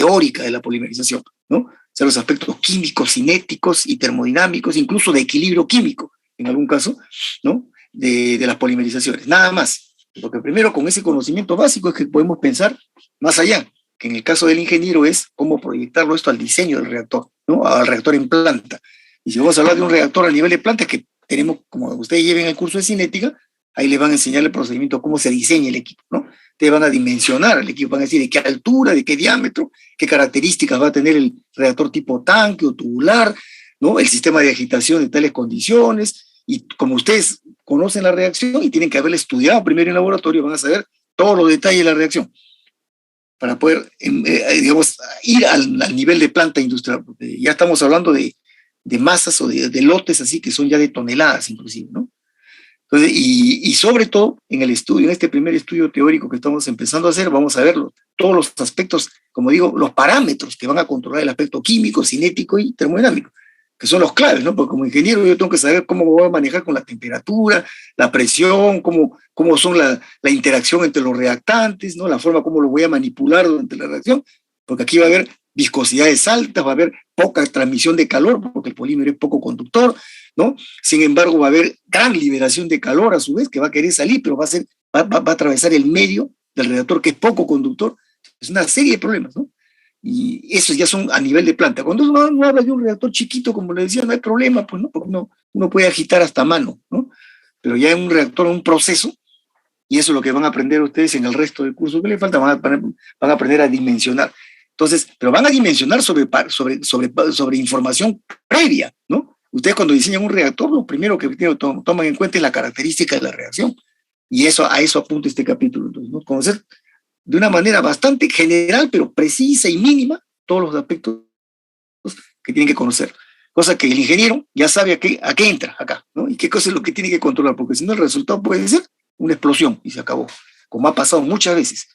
teórica de la polimerización, ¿no? O sea, los aspectos químicos, cinéticos y termodinámicos, incluso de equilibrio químico, en algún caso, ¿no? De las polimerizaciones, nada más. Porque primero con ese conocimiento básico es que podemos pensar más allá, que en el caso del ingeniero es cómo proyectarlo esto al diseño del reactor, ¿no? Al reactor en planta. Y si vamos a hablar de un reactor a nivel de planta, que tenemos, como ustedes lleven el curso de cinética, ahí les van a enseñar el procedimiento, cómo se diseña el equipo, ¿no? Ustedes van a dimensionar el equipo, van a decir de qué altura, de qué diámetro, qué características va a tener el reactor tipo tanque o tubular, ¿no? El sistema de agitación de tales condiciones, y como ustedes conocen la reacción y tienen que haberla estudiado primero en laboratorio, van a saber todos los detalles de la reacción para poder, digamos, ir al nivel de planta industrial. Porque ya estamos hablando de masas o de lotes así que son ya de toneladas inclusive, ¿no? Entonces, y sobre todo en el estudio, en este primer estudio teórico que estamos empezando a hacer, vamos a ver todos los aspectos, como digo, los parámetros que van a controlar el aspecto químico, cinético y termodinámico, que son los claves, ¿no? Porque como ingeniero yo tengo que saber cómo voy a manejar con la temperatura, la presión, cómo son la interacción entre los reactantes, ¿no? La forma como lo voy a manipular durante la reacción, porque aquí va a haber viscosidades altas, va a haber poca transmisión de calor, porque el polímero es poco conductor, ¿no? Sin embargo, va a haber gran liberación de calor a su vez, que va a querer salir, pero va a atravesar el medio del reactor, que es poco conductor. Es una serie de problemas, ¿no? Y esos ya son a nivel de planta. Cuando uno habla de un reactor chiquito, como le decía, no hay problema, pues, ¿no? Porque uno puede agitar hasta mano, ¿no? Pero ya en un reactor, un proceso, y eso es lo que van a aprender ustedes en el resto del curso que les falta, van a aprender a dimensionar. Entonces, pero van a dimensionar sobre información previa, ¿no? Ustedes cuando diseñan un reactor, lo primero que toman en cuenta es la característica de la reacción. Y a eso apunta este capítulo. Entonces, ¿no? Conocer de una manera bastante general, pero precisa y mínima, todos los aspectos que tienen que conocer. Cosa que el ingeniero ya sabe a qué entra acá, ¿no? Y qué cosa es lo que tiene que controlar, porque si no el resultado puede ser una explosión y se acabó, como ha pasado muchas veces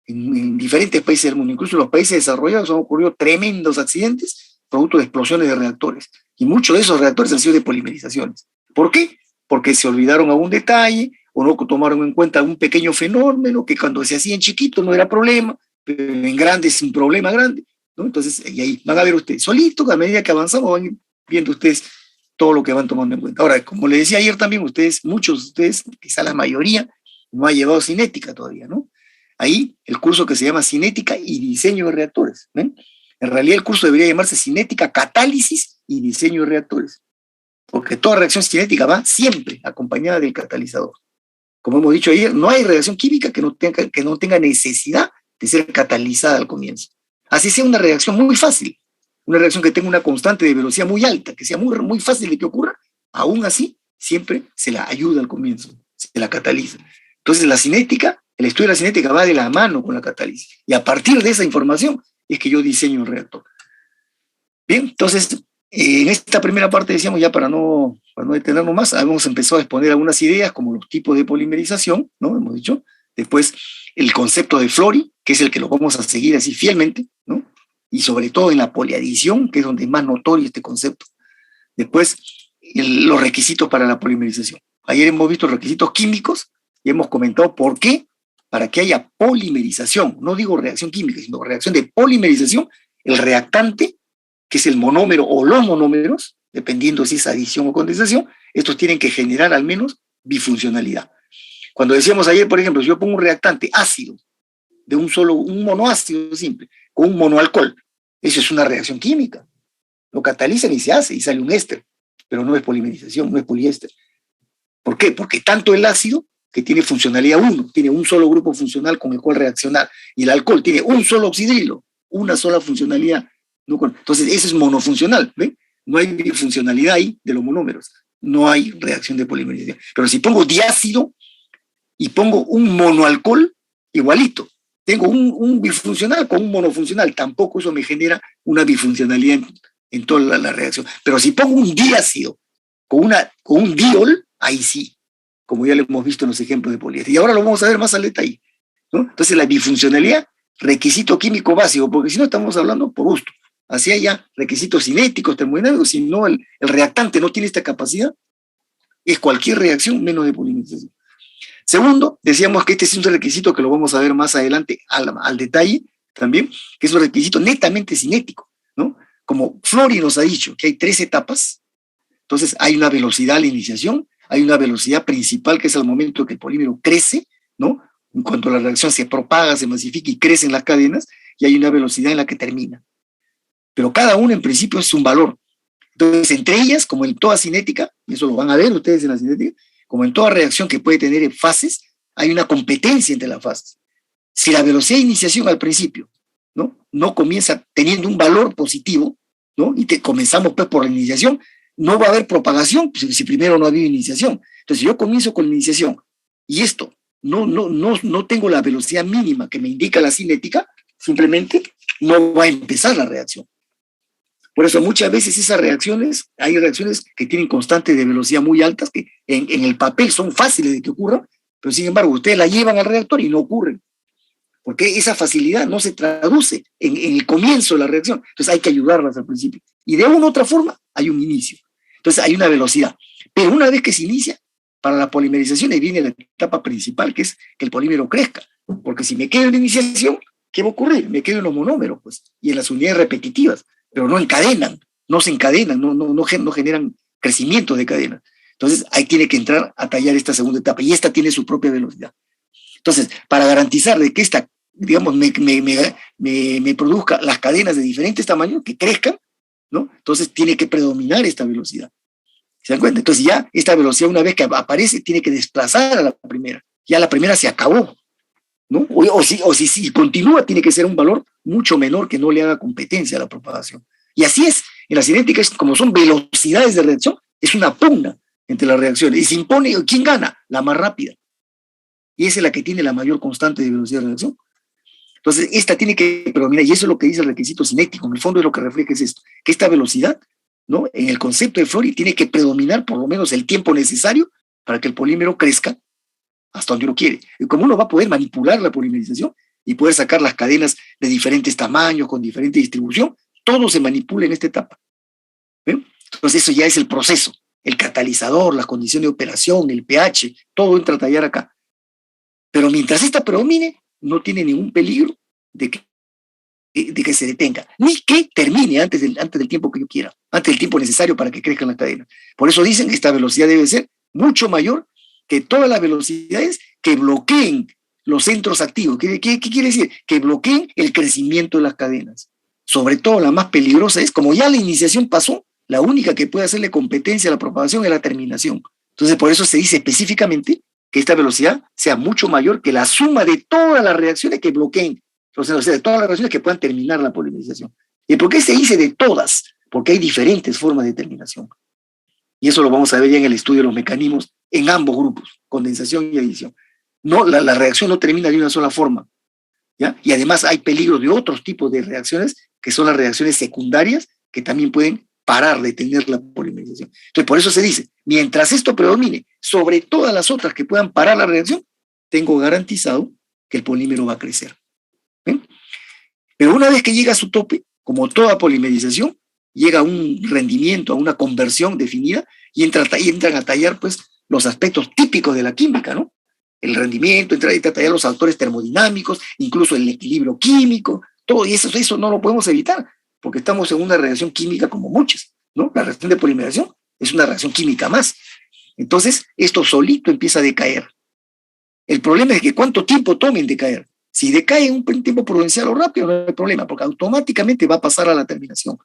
en diferentes países del mundo, incluso en los países desarrollados han ocurrido tremendos accidentes producto de explosiones de reactores. Y muchos de esos reactores han sido de polimerizaciones. ¿Por qué? Porque se olvidaron algún detalle o no tomaron en cuenta un pequeño fenómeno que cuando se hacía en chiquito no era problema, pero en grande es un problema grande, ¿no? Entonces, y ahí van a ver ustedes, solitos, a medida que avanzamos, van viendo ustedes todo lo que van tomando en cuenta. Ahora, como les decía ayer también, muchos de ustedes, quizá la mayoría, no ha llevado cinética todavía, ¿no? Ahí el curso que se llama Cinética y Diseño de Reactores, ¿ven? En realidad el curso debería llamarse Cinética, Catálisis y Diseño de Reactores, porque toda reacción cinética va siempre acompañada del catalizador. Como hemos dicho ayer, no hay reacción química que no tenga necesidad de ser catalizada al comienzo. Así sea una reacción muy fácil, una reacción que tenga una constante de velocidad muy alta, que sea muy fácil de que ocurra, aún así siempre se la ayuda al comienzo, se la cataliza. Entonces la cinética, el estudio de la cinética va de la mano con la catálisis. Y a partir de esa información es que yo diseño el reactor. Bien, entonces, en esta primera parte decíamos ya para no detenernos más, hemos empezado a exponer algunas ideas como los tipos de polimerización, ¿no? Hemos dicho. Después, el concepto de Flori, que es el que lo vamos a seguir así fielmente, ¿no? Y sobre todo en la poliadición, que es donde es más notorio este concepto. Después, los requisitos para la polimerización. Ayer hemos visto requisitos químicos y hemos comentado por qué, para que haya polimerización, no digo reacción química, sino reacción de polimerización, el reactante, que es el monómero o los monómeros, dependiendo si es adición o condensación, estos tienen que generar al menos bifuncionalidad. Cuando decíamos ayer, por ejemplo, si yo pongo un reactante ácido, de un monoácido simple, con un monoalcohol, eso es una reacción química. Lo catalizan y se hace, y sale un éster, pero no es polimerización, no es poliéster. ¿Por qué? Porque tanto el ácido, que tiene funcionalidad 1, tiene un solo grupo funcional con el cual reaccionar, y el alcohol tiene un solo oxidrilo, una sola funcionalidad. Entonces, eso es monofuncional, ¿ven? No hay bifuncionalidad ahí de los monómeros, no hay reacción de polimerización. Pero si pongo diácido y pongo un monoalcohol, igualito. Tengo un bifuncional con un monofuncional, tampoco eso me genera una bifuncionalidad en toda la reacción. Pero si pongo un diácido con un diol, ahí sí, como ya lo hemos visto en los ejemplos de poliéster. Y ahora lo vamos a ver más al detalle, ¿no? Entonces la bifuncionalidad, requisito químico básico, porque si no estamos hablando por gusto. Así haya requisitos cinéticos, termodinámicos, si no el reactante no tiene esta capacidad, es cualquier reacción menos de polimerización. Segundo, decíamos que este es un requisito que lo vamos a ver más adelante al detalle, también, que es un requisito netamente cinético, ¿no? Como Flori nos ha dicho que hay 3 etapas, entonces hay una velocidad a la iniciación, hay una velocidad principal que es al momento que el polímero crece, ¿no? En cuanto la reacción se propaga, se masifica y crece en las cadenas, y hay una velocidad en la que termina. Pero cada una en principio es un valor. Entonces, entre ellas, como en toda cinética, y eso lo van a ver ustedes en la cinética, como en toda reacción que puede tener fases, hay una competencia entre las fases. Si la velocidad de iniciación al principio no comienza teniendo un valor positivo, ¿no? Y comenzamos pues por la iniciación, no va a haber propagación si primero no ha habido iniciación. Entonces, si yo comienzo con la iniciación y esto no tengo la velocidad mínima que me indica la cinética, simplemente no va a empezar la reacción. Por eso muchas veces esas reacciones, hay reacciones que tienen constantes de velocidad muy altas, que en el papel son fáciles de que ocurran, pero sin embargo ustedes la llevan al reactor y no ocurren, porque esa facilidad no se traduce en el comienzo de la reacción. Entonces hay que ayudarlas al principio. Y de una u otra forma hay un inicio. Entonces hay una velocidad. Pero una vez que se inicia, para la polimerización ahí viene la etapa principal, que es que el polímero crezca. Porque si me quedo en la iniciación, ¿qué va a ocurrir? Me quedo en los monómeros, pues, y en las unidades repetitivas, pero no encadenan, no se encadenan, no generan crecimiento de cadena. Entonces ahí tiene que entrar a tallar esta segunda etapa, y esta tiene su propia velocidad. Entonces, para garantizar de que esta, digamos, me produzca las cadenas de diferentes tamaños, que crezcan, ¿no? Entonces tiene que predominar esta velocidad. ¿Se dan cuenta? Entonces ya esta velocidad, una vez que aparece, tiene que desplazar a la primera. Ya la primera se acabó, ¿no? O si continúa, tiene que ser un valor mucho menor que no le haga competencia a la propagación. Y así es. En la cinética, como son velocidades de reacción, es una pugna entre las reacciones. Y se impone, ¿quién gana? La más rápida. Y esa es la que tiene la mayor constante de velocidad de reacción. Entonces, esta tiene que predominar, y eso es lo que dice el requisito cinético. En el fondo es lo que refleja es esto, que esta velocidad, ¿no? En el concepto de Flori tiene que predominar por lo menos el tiempo necesario para que el polímero crezca hasta donde uno quiere. Y como uno va a poder manipular la polimerización y poder sacar las cadenas de diferentes tamaños, con diferente distribución, todo se manipula en esta etapa. ¿Ven? Entonces eso ya es el proceso, el catalizador, las condiciones de operación, el pH, todo entra a tallar acá. Pero mientras esta predomine, no tiene ningún peligro de que se detenga, ni que termine antes del tiempo que yo quiera, antes del tiempo necesario para que crezcan las cadenas. Por eso dicen que esta velocidad debe ser mucho mayor que todas las velocidades que bloqueen los centros activos. ¿Qué quiere decir? Que bloqueen el crecimiento de las cadenas. Sobre todo la más peligrosa es, como ya la iniciación pasó, la única que puede hacerle competencia a la propagación es la terminación. Entonces por eso se dice específicamente que esta velocidad sea mucho mayor que la suma de todas las reacciones que bloqueen, o sea, de todas las reacciones que puedan terminar la polimerización. ¿Y por qué se dice de todas? Porque hay diferentes formas de terminación. Y eso lo vamos a ver ya en el estudio de los mecanismos en ambos grupos, condensación y adición. No, la reacción no termina de una sola forma, ¿ya? Y además hay peligro de otros tipos de reacciones, que son las reacciones secundarias, que también pueden parar, detener la polimerización. Entonces, por eso se dice, mientras esto predomine sobre todas las otras que puedan parar la reacción, tengo garantizado que el polímero va a crecer. ¿Ven? Pero una vez que llega a su tope, como toda polimerización, llega a un rendimiento, a una conversión definida, y entran a tallar pues los aspectos típicos de la química, ¿no? El rendimiento, entra a tallar los factores termodinámicos, incluso el equilibrio químico, todo, y eso no lo podemos evitar, porque estamos en una reacción química como muchas, ¿no? La reacción de polimerización es una reacción química más. Entonces, esto solito empieza a decaer. El problema es que cuánto tiempo tome en decaer. Si decae en un tiempo prudencial o rápido, no hay problema, porque automáticamente va a pasar a la terminación.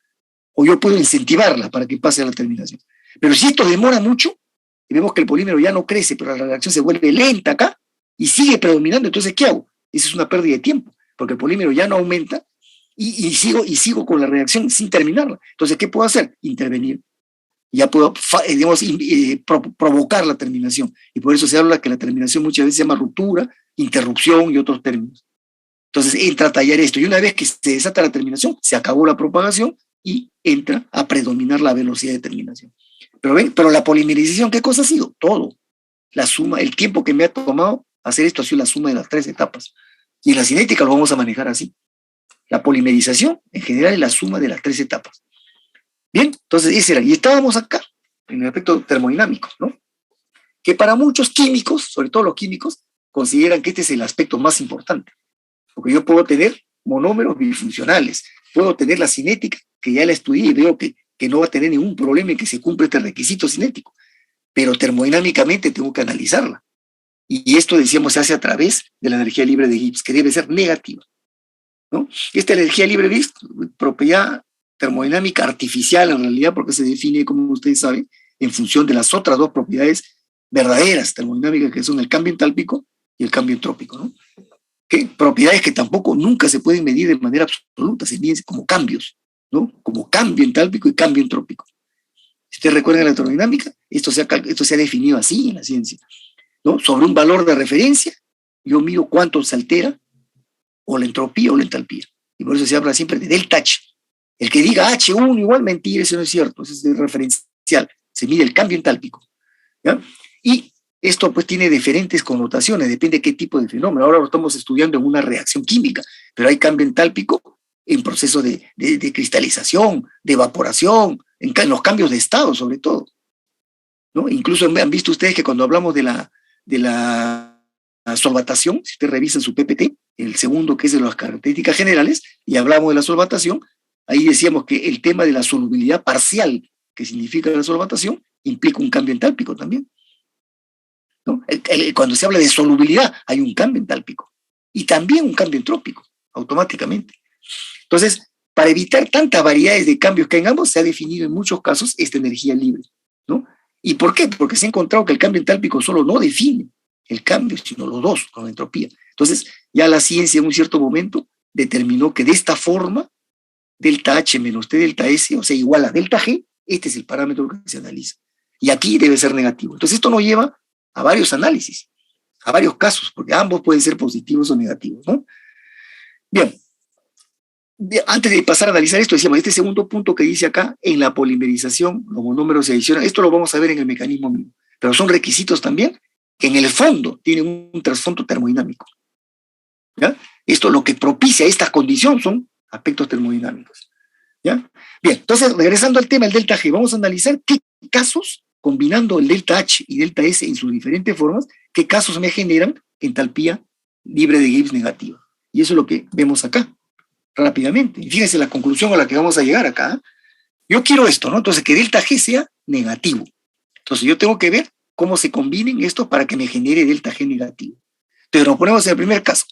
O yo puedo incentivarla para que pase a la terminación. Pero si esto demora mucho, y vemos que el polímero ya no crece, pero la reacción se vuelve lenta acá, y sigue predominando, entonces, ¿qué hago? Esa es una pérdida de tiempo, porque el polímero ya no aumenta, y sigo con la reacción sin terminarla. Entonces, ¿qué puedo hacer? Intervenir. Ya puedo, digamos, provocar la terminación. Y por eso se habla que la terminación muchas veces se llama ruptura, interrupción y otros términos. Entonces entra a tallar esto. Y una vez que se desata la terminación, se acabó la propagación y entra a predominar la velocidad de terminación. Pero la polimerización, ¿qué cosa ha sido? Todo. La suma, el tiempo que me ha tomado hacer esto ha sido la suma de las 3 etapas. Y en la cinética lo vamos a manejar así. La polimerización, en general, es la suma de las 3 etapas. Bien, entonces ese era. Y estábamos acá, en el aspecto termodinámico, ¿no? Que para muchos químicos, sobre todo los químicos, consideran que este es el aspecto más importante. Porque yo puedo tener monómeros bifuncionales. Puedo tener la cinética, que ya la estudié y veo que no va a tener ningún problema en que se cumpla este requisito cinético, pero termodinámicamente tengo que analizarla. Y esto, decíamos, se hace a través de la energía libre de Gibbs, que debe ser negativa, ¿no? Esta energía libre de Gibbs, propiedad termodinámica artificial en realidad, porque se define, como ustedes saben, en función de las otras dos propiedades verdaderas termodinámicas, que son el cambio entálpico y el cambio entrópico, ¿no? ¿Qué? Propiedades que tampoco nunca se pueden medir de manera absoluta, se miden como cambios, ¿no? Como cambio entálpico y cambio entrópico. Si ustedes recuerdan la termodinámica, esto se ha definido así en la ciencia, ¿no? Sobre un valor de referencia, yo miro cuánto se altera o la entropía o la entalpía. Y por eso se habla siempre de delta H. El que diga H1 igual, mentira, eso no es cierto, eso es referencial, se mide el cambio entálpico, ¿ya? Y esto pues tiene diferentes connotaciones, depende de qué tipo de fenómeno. Ahora lo estamos estudiando en una reacción química, pero hay cambio entálpico en procesos de cristalización, de evaporación, en los cambios de estado sobre todo, ¿no? Incluso han visto ustedes que cuando hablamos de la solvatación, si ustedes revisan su PPT, el segundo que es de las características generales, y hablamos de la solvatación, ahí decíamos que el tema de la solubilidad parcial, que significa la solvatación, implica un cambio entálpico también, ¿no? Cuando se habla de solubilidad, hay un cambio entálpico y también un cambio entrópico, automáticamente. Entonces, para evitar tantas variedades de cambios que en ambos, se ha definido en muchos casos esta energía libre, ¿no? ¿Y por qué? Porque se ha encontrado que el cambio entálpico solo no define el cambio, sino los dos, con la entropía. Entonces, ya la ciencia en un cierto momento determinó que de esta forma, delta H menos T delta S, o sea, igual a delta G, este es el parámetro que se analiza. Y aquí debe ser negativo. Entonces, esto nos lleva a varios análisis, a varios casos, porque ambos pueden ser positivos o negativos, ¿no? Bien, antes de pasar a analizar esto, decíamos, este segundo punto que dice acá, en la polimerización, los monómeros se adicionan, esto lo vamos a ver en el mecanismo mismo, pero son requisitos también que en el fondo tienen un trasfondo termodinámico, ¿ya? Esto lo que propicia esta condición son aspectos termodinámicos, ¿ya? Bien, entonces, regresando al tema del delta G, vamos a analizar qué casos, combinando el delta H y delta S en sus diferentes formas, qué casos me generan entalpía libre de Gibbs negativa. Y eso es lo que vemos acá, rápidamente. Y fíjense la conclusión a la que vamos a llegar acá. Yo quiero esto, ¿no? Entonces, que delta G sea negativo. Entonces, yo tengo que ver cómo se combinen estos para que me genere delta G negativo. Entonces, nos ponemos en el primer caso.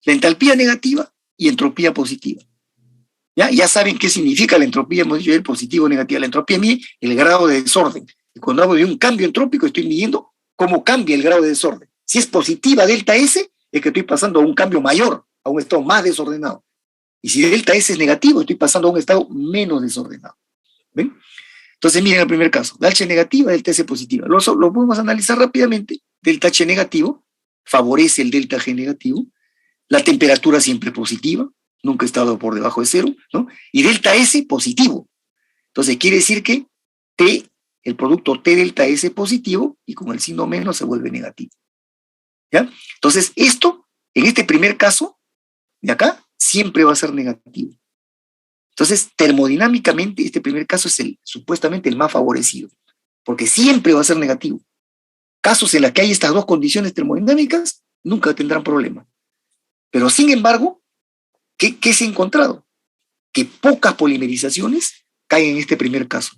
La entalpía negativa y entropía positiva. Ya saben qué significa la entropía, hemos dicho el positivo o negativo. La entropía mide el grado de desorden. Y cuando hablo de un cambio entrópico, estoy midiendo cómo cambia el grado de desorden. Si es positiva delta S, es que estoy pasando a un cambio mayor, a un estado más desordenado. Y si delta S es negativo, estoy pasando a un estado menos desordenado. ¿Ven? Entonces, miren el primer caso. La H negativa, delta S positiva. Lo podemos analizar rápidamente. Delta H negativo favorece el delta G negativo. La temperatura siempre positiva, nunca ha estado por debajo de cero, ¿no? Y delta S positivo. Entonces, quiere decir que T, el producto T delta S positivo, y con el signo menos se vuelve negativo. ¿Ya? Entonces, esto, en este primer caso, de acá, siempre va a ser negativo. Entonces, termodinámicamente, este primer caso es supuestamente el más favorecido, porque siempre va a ser negativo. Casos en los que hay estas dos condiciones termodinámicas, nunca tendrán problema. Pero, sin embargo, ¿qué se ha encontrado? Que pocas polimerizaciones caen en este primer caso.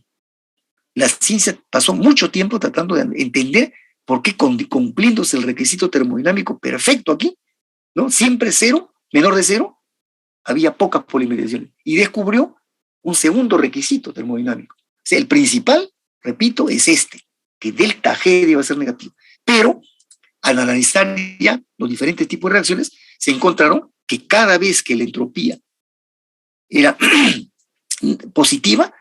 La ciencia pasó mucho tiempo tratando de entender por qué, cumpliéndose el requisito termodinámico perfecto aquí, ¿no? Siempre cero, menor de cero, había pocas polimerizaciones. Y descubrió un segundo requisito termodinámico. O sea, el principal, repito, es este, que delta G debe ser negativo. Pero, al analizar ya los diferentes tipos de reacciones, se encontraron que cada vez que la entropía era positiva,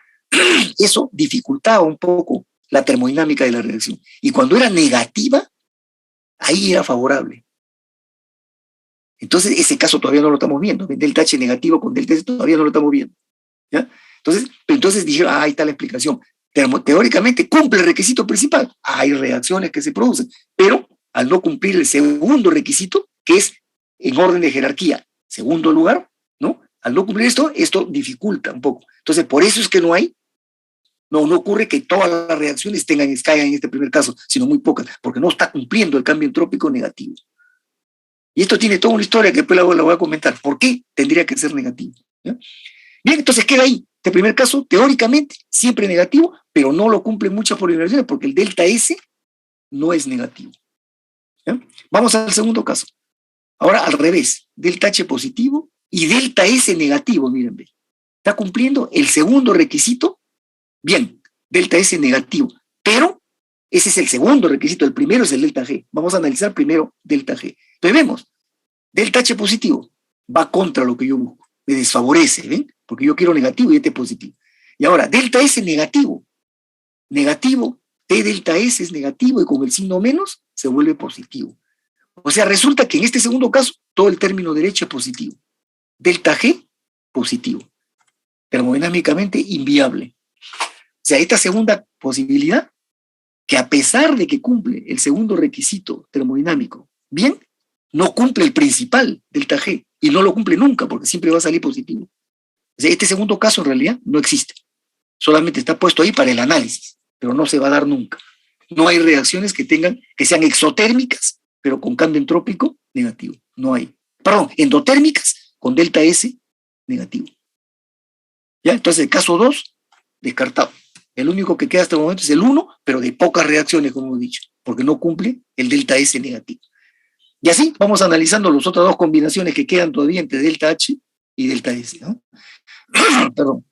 eso dificultaba un poco la termodinámica de la reacción. Y cuando era negativa, ahí era favorable. Entonces, ese caso todavía no lo estamos viendo. Delta H negativo con delta S todavía no lo estamos viendo, ¿ya? Entonces dijeron, ahí está la explicación. Teóricamente cumple el requisito principal. Hay reacciones que se producen, pero al no cumplir el segundo requisito, que es en orden de jerarquía, segundo lugar, ¿no? Al no cumplir esto dificulta un poco. Entonces, por eso es que no ocurre que todas las reacciones caigan en este primer caso, sino muy pocas, porque no está cumpliendo el cambio entrópico negativo. Y esto tiene toda una historia que después la voy a comentar. ¿Por qué tendría que ser negativo? ¿Ya? Bien, entonces queda ahí. Este primer caso, teóricamente, siempre negativo, pero no lo cumplen muchas polimerizaciones porque el delta S no es negativo. ¿Ya? Vamos al segundo caso. Ahora al revés, delta H positivo y delta S negativo, miren, está cumpliendo el segundo requisito, bien, delta S negativo, pero ese es el segundo requisito, el primero es el delta G. Vamos a analizar primero delta G. Entonces vemos, delta H positivo va contra lo que yo busco, me desfavorece, ¿ven? Porque yo quiero negativo y este positivo. Y ahora, delta S negativo, negativo, T delta S es negativo y con el signo menos se vuelve positivo. O sea, resulta que en este segundo caso, todo el término derecho es positivo. Delta G, positivo. Termodinámicamente inviable. O sea, esta segunda posibilidad, que a pesar de que cumple el segundo requisito termodinámico, bien, no cumple el principal, delta G, y no lo cumple nunca, porque siempre va a salir positivo. O sea, este segundo caso en realidad no existe. Solamente está puesto ahí para el análisis, pero no se va a dar nunca. No hay reacciones que sean exotérmicas, pero con cambio entrópico negativo. No hay. Perdón, endotérmicas con delta S negativo. ¿Ya? Entonces, el caso 2, descartado. El único que queda hasta el momento es el 1, pero de pocas reacciones, como hemos dicho, porque no cumple el delta S negativo. Y así vamos analizando las otras dos combinaciones que quedan todavía entre delta H y delta S, ¿no? Perdón.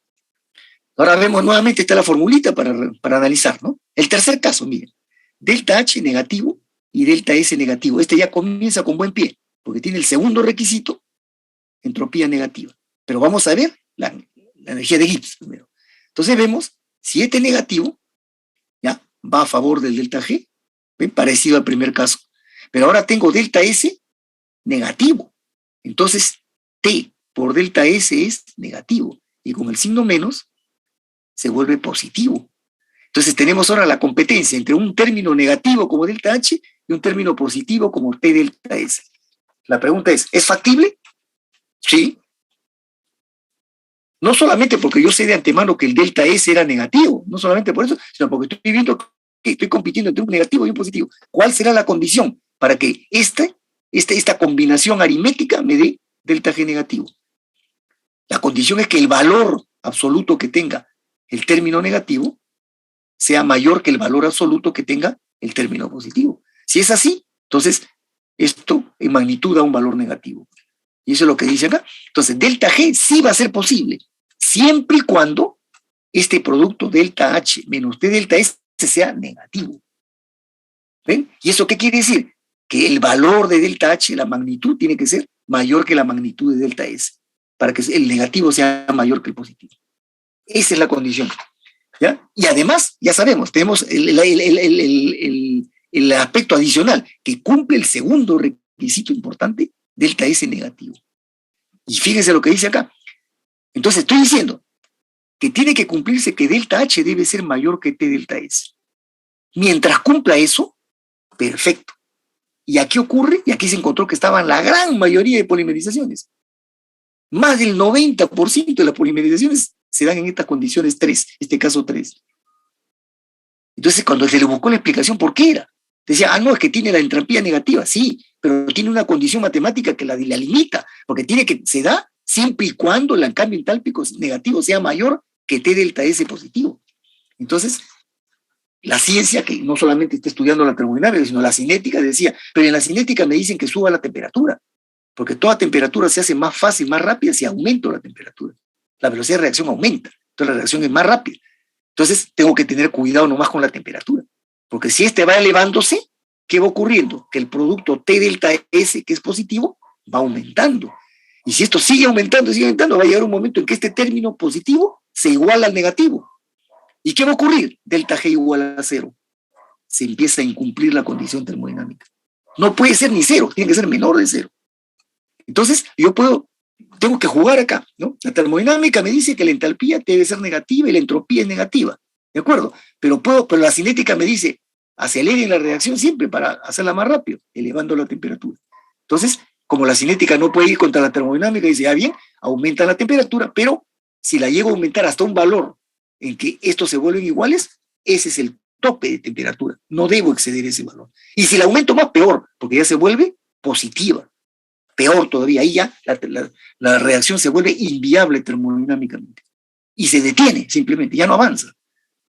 Ahora vemos nuevamente, está la formulita para analizar, ¿no? El tercer caso, miren, delta H negativo y delta S negativo. Este ya comienza con buen pie, porque tiene el segundo requisito, entropía negativa. Pero vamos a ver la energía de Gibbs primero. Entonces vemos, si este negativo, ya, va a favor del delta G, ¿ven? Parecido al primer caso. Pero ahora tengo delta S negativo. Entonces, T por delta S es negativo. Y con el signo menos, se vuelve positivo. Entonces tenemos ahora la competencia entre un término negativo como delta H y un término positivo como T delta S. La pregunta es factible? Sí. No solamente porque yo sé de antemano que el delta S era negativo, no solamente por eso, sino porque estoy viendo que estoy compitiendo entre un negativo y un positivo. ¿Cuál será la condición para que esta combinación aritmética me dé delta G negativo? La condición es que el valor absoluto que tenga el término negativo sea mayor que el valor absoluto que tenga el término positivo. Si es así, entonces esto en magnitud da un valor negativo. Y eso es lo que dice acá. Entonces, delta G sí va a ser posible, siempre y cuando este producto delta H menos T delta S sea negativo. ¿Ven? ¿Y eso qué quiere decir? Que el valor de delta H, la magnitud, tiene que ser mayor que la magnitud de delta S, para que el negativo sea mayor que el positivo. Esa es la condición. ¿Ya? Y además, ya sabemos, tenemos el aspecto adicional, que cumple el segundo requisito importante, delta S negativo. Y fíjense lo que dice acá. Entonces estoy diciendo que tiene que cumplirse que delta H debe ser mayor que T delta S. Mientras cumpla eso, perfecto. Y aquí ocurre, y aquí se encontró que estaban la gran mayoría de polimerizaciones. Más del 90% de las polimerizaciones se dan en estas condiciones 3, este caso 3. Entonces, cuando se le buscó la explicación, ¿por qué era? Decía, no, es que tiene la entropía negativa, sí, pero tiene una condición matemática que la limita, porque se da siempre y cuando el cambio entálpico negativo sea mayor que T delta S positivo. Entonces, la ciencia, que no solamente está estudiando la termodinámica, sino la cinética, decía, pero en la cinética me dicen que suba la temperatura, porque toda temperatura se hace más fácil, más rápida si aumento la temperatura. La velocidad de reacción aumenta, entonces la reacción es más rápida. Entonces tengo que tener cuidado nomás con la temperatura, porque si este va elevándose, ¿qué va ocurriendo? Que el producto T delta S, que es positivo, va aumentando. Y si esto sigue aumentando, va a llegar un momento en que este término positivo se iguala al negativo. ¿Y qué va a ocurrir? Delta G igual a 0. Se empieza a incumplir la condición termodinámica. No puede ser ni 0, tiene que ser menor de 0. Entonces, tengo que jugar acá, ¿no? La termodinámica me dice que la entalpía debe ser negativa y la entropía es negativa, ¿de acuerdo? Pero la cinética me dice, aceleren la reacción siempre para hacerla más rápido, elevando la temperatura. Entonces, como la cinética no puede ir contra la termodinámica, dice, bien, aumenta la temperatura, pero si la llego a aumentar hasta un valor en que estos se vuelven iguales, ese es el tope de temperatura, no debo exceder ese valor. Y si la aumento más, peor, porque ya se vuelve positiva. peor todavía, ahí ya la reacción se vuelve inviable termodinámicamente y se detiene simplemente, ya no avanza.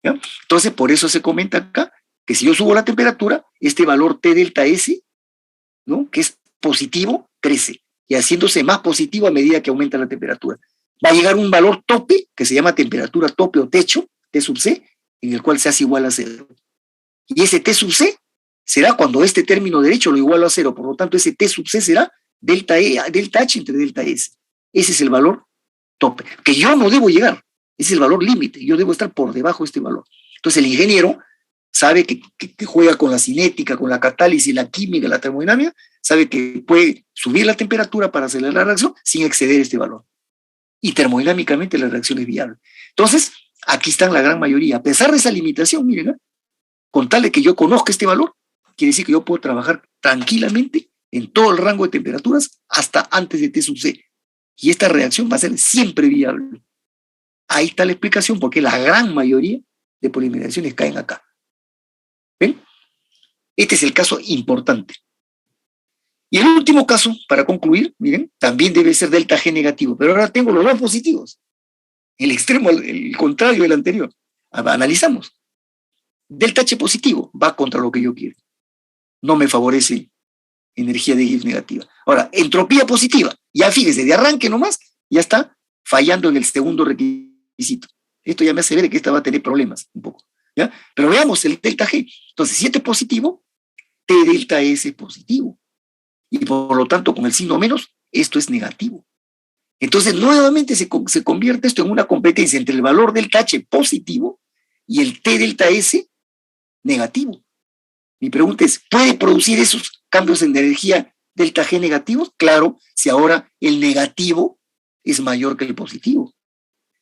¿Ya? Entonces, por eso se comenta acá que si yo subo la temperatura, este valor T delta S, ¿no?, que es positivo, crece, y haciéndose más positivo a medida que aumenta la temperatura. Va a llegar un valor tope, que se llama temperatura tope o techo, T sub C, en el cual se hace igual a cero. Y ese T sub C será cuando este término derecho lo igualo a cero, por lo tanto ese T sub C será delta H entre delta S. Ese es el valor tope, que yo no debo llegar, ese es el valor límite, yo debo estar por debajo de este valor. Entonces el ingeniero sabe que juega con la cinética, con la catálisis, la química, la termodinámica, sabe que puede subir la temperatura para acelerar la reacción sin exceder este valor. Y termodinámicamente la reacción es viable. Entonces, aquí están la gran mayoría. A pesar de esa limitación, miren, con tal de que yo conozca este valor, quiere decir que yo puedo trabajar tranquilamente en todo el rango de temperaturas hasta antes de T sub C. Y esta reacción va a ser siempre viable. Ahí está la explicación porque la gran mayoría de polimerizaciones caen acá. ¿Ven? Este es el caso importante. Y el último caso, para concluir, miren, también debe ser delta G negativo, pero ahora tengo los dos positivos. El extremo, el contrario del anterior. Analizamos. Delta H positivo va contra lo que yo quiero. No me favorece energía de Gibbs negativa. Ahora, entropía positiva. Ya fíjese, de arranque nomás, ya está fallando en el segundo requisito. Esto ya me hace ver que esta va a tener problemas un poco. ¿Ya? Pero veamos el delta G. Entonces, si este es positivo, T delta S es positivo. Y por lo tanto, con el signo menos, esto es negativo. Entonces, nuevamente se convierte esto en una competencia entre el valor delta H positivo y el T delta S negativo. Mi pregunta es, ¿puede producir esos cambios en energía delta G negativos? Claro, si ahora el negativo es mayor que el positivo.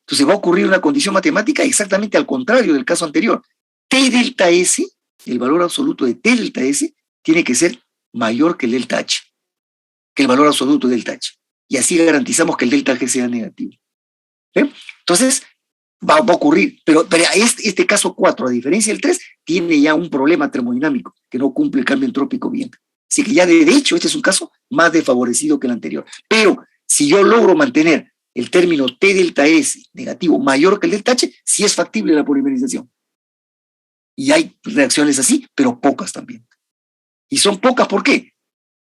Entonces va a ocurrir una condición matemática exactamente al contrario del caso anterior. T delta S, el valor absoluto de T delta S, tiene que ser mayor que el delta H, que el valor absoluto del delta H. Y así garantizamos que el delta G sea negativo. ¿Ven? Entonces, va a ocurrir, pero este caso 4, a diferencia del 3, tiene ya un problema termodinámico, que no cumple el cambio entrópico bien. Así que ya de hecho este es un caso más desfavorecido que el anterior. Pero si yo logro mantener el término T delta S negativo mayor que el delta H, sí es factible la polimerización. Y hay reacciones así, pero pocas también. Y son pocas, ¿por qué?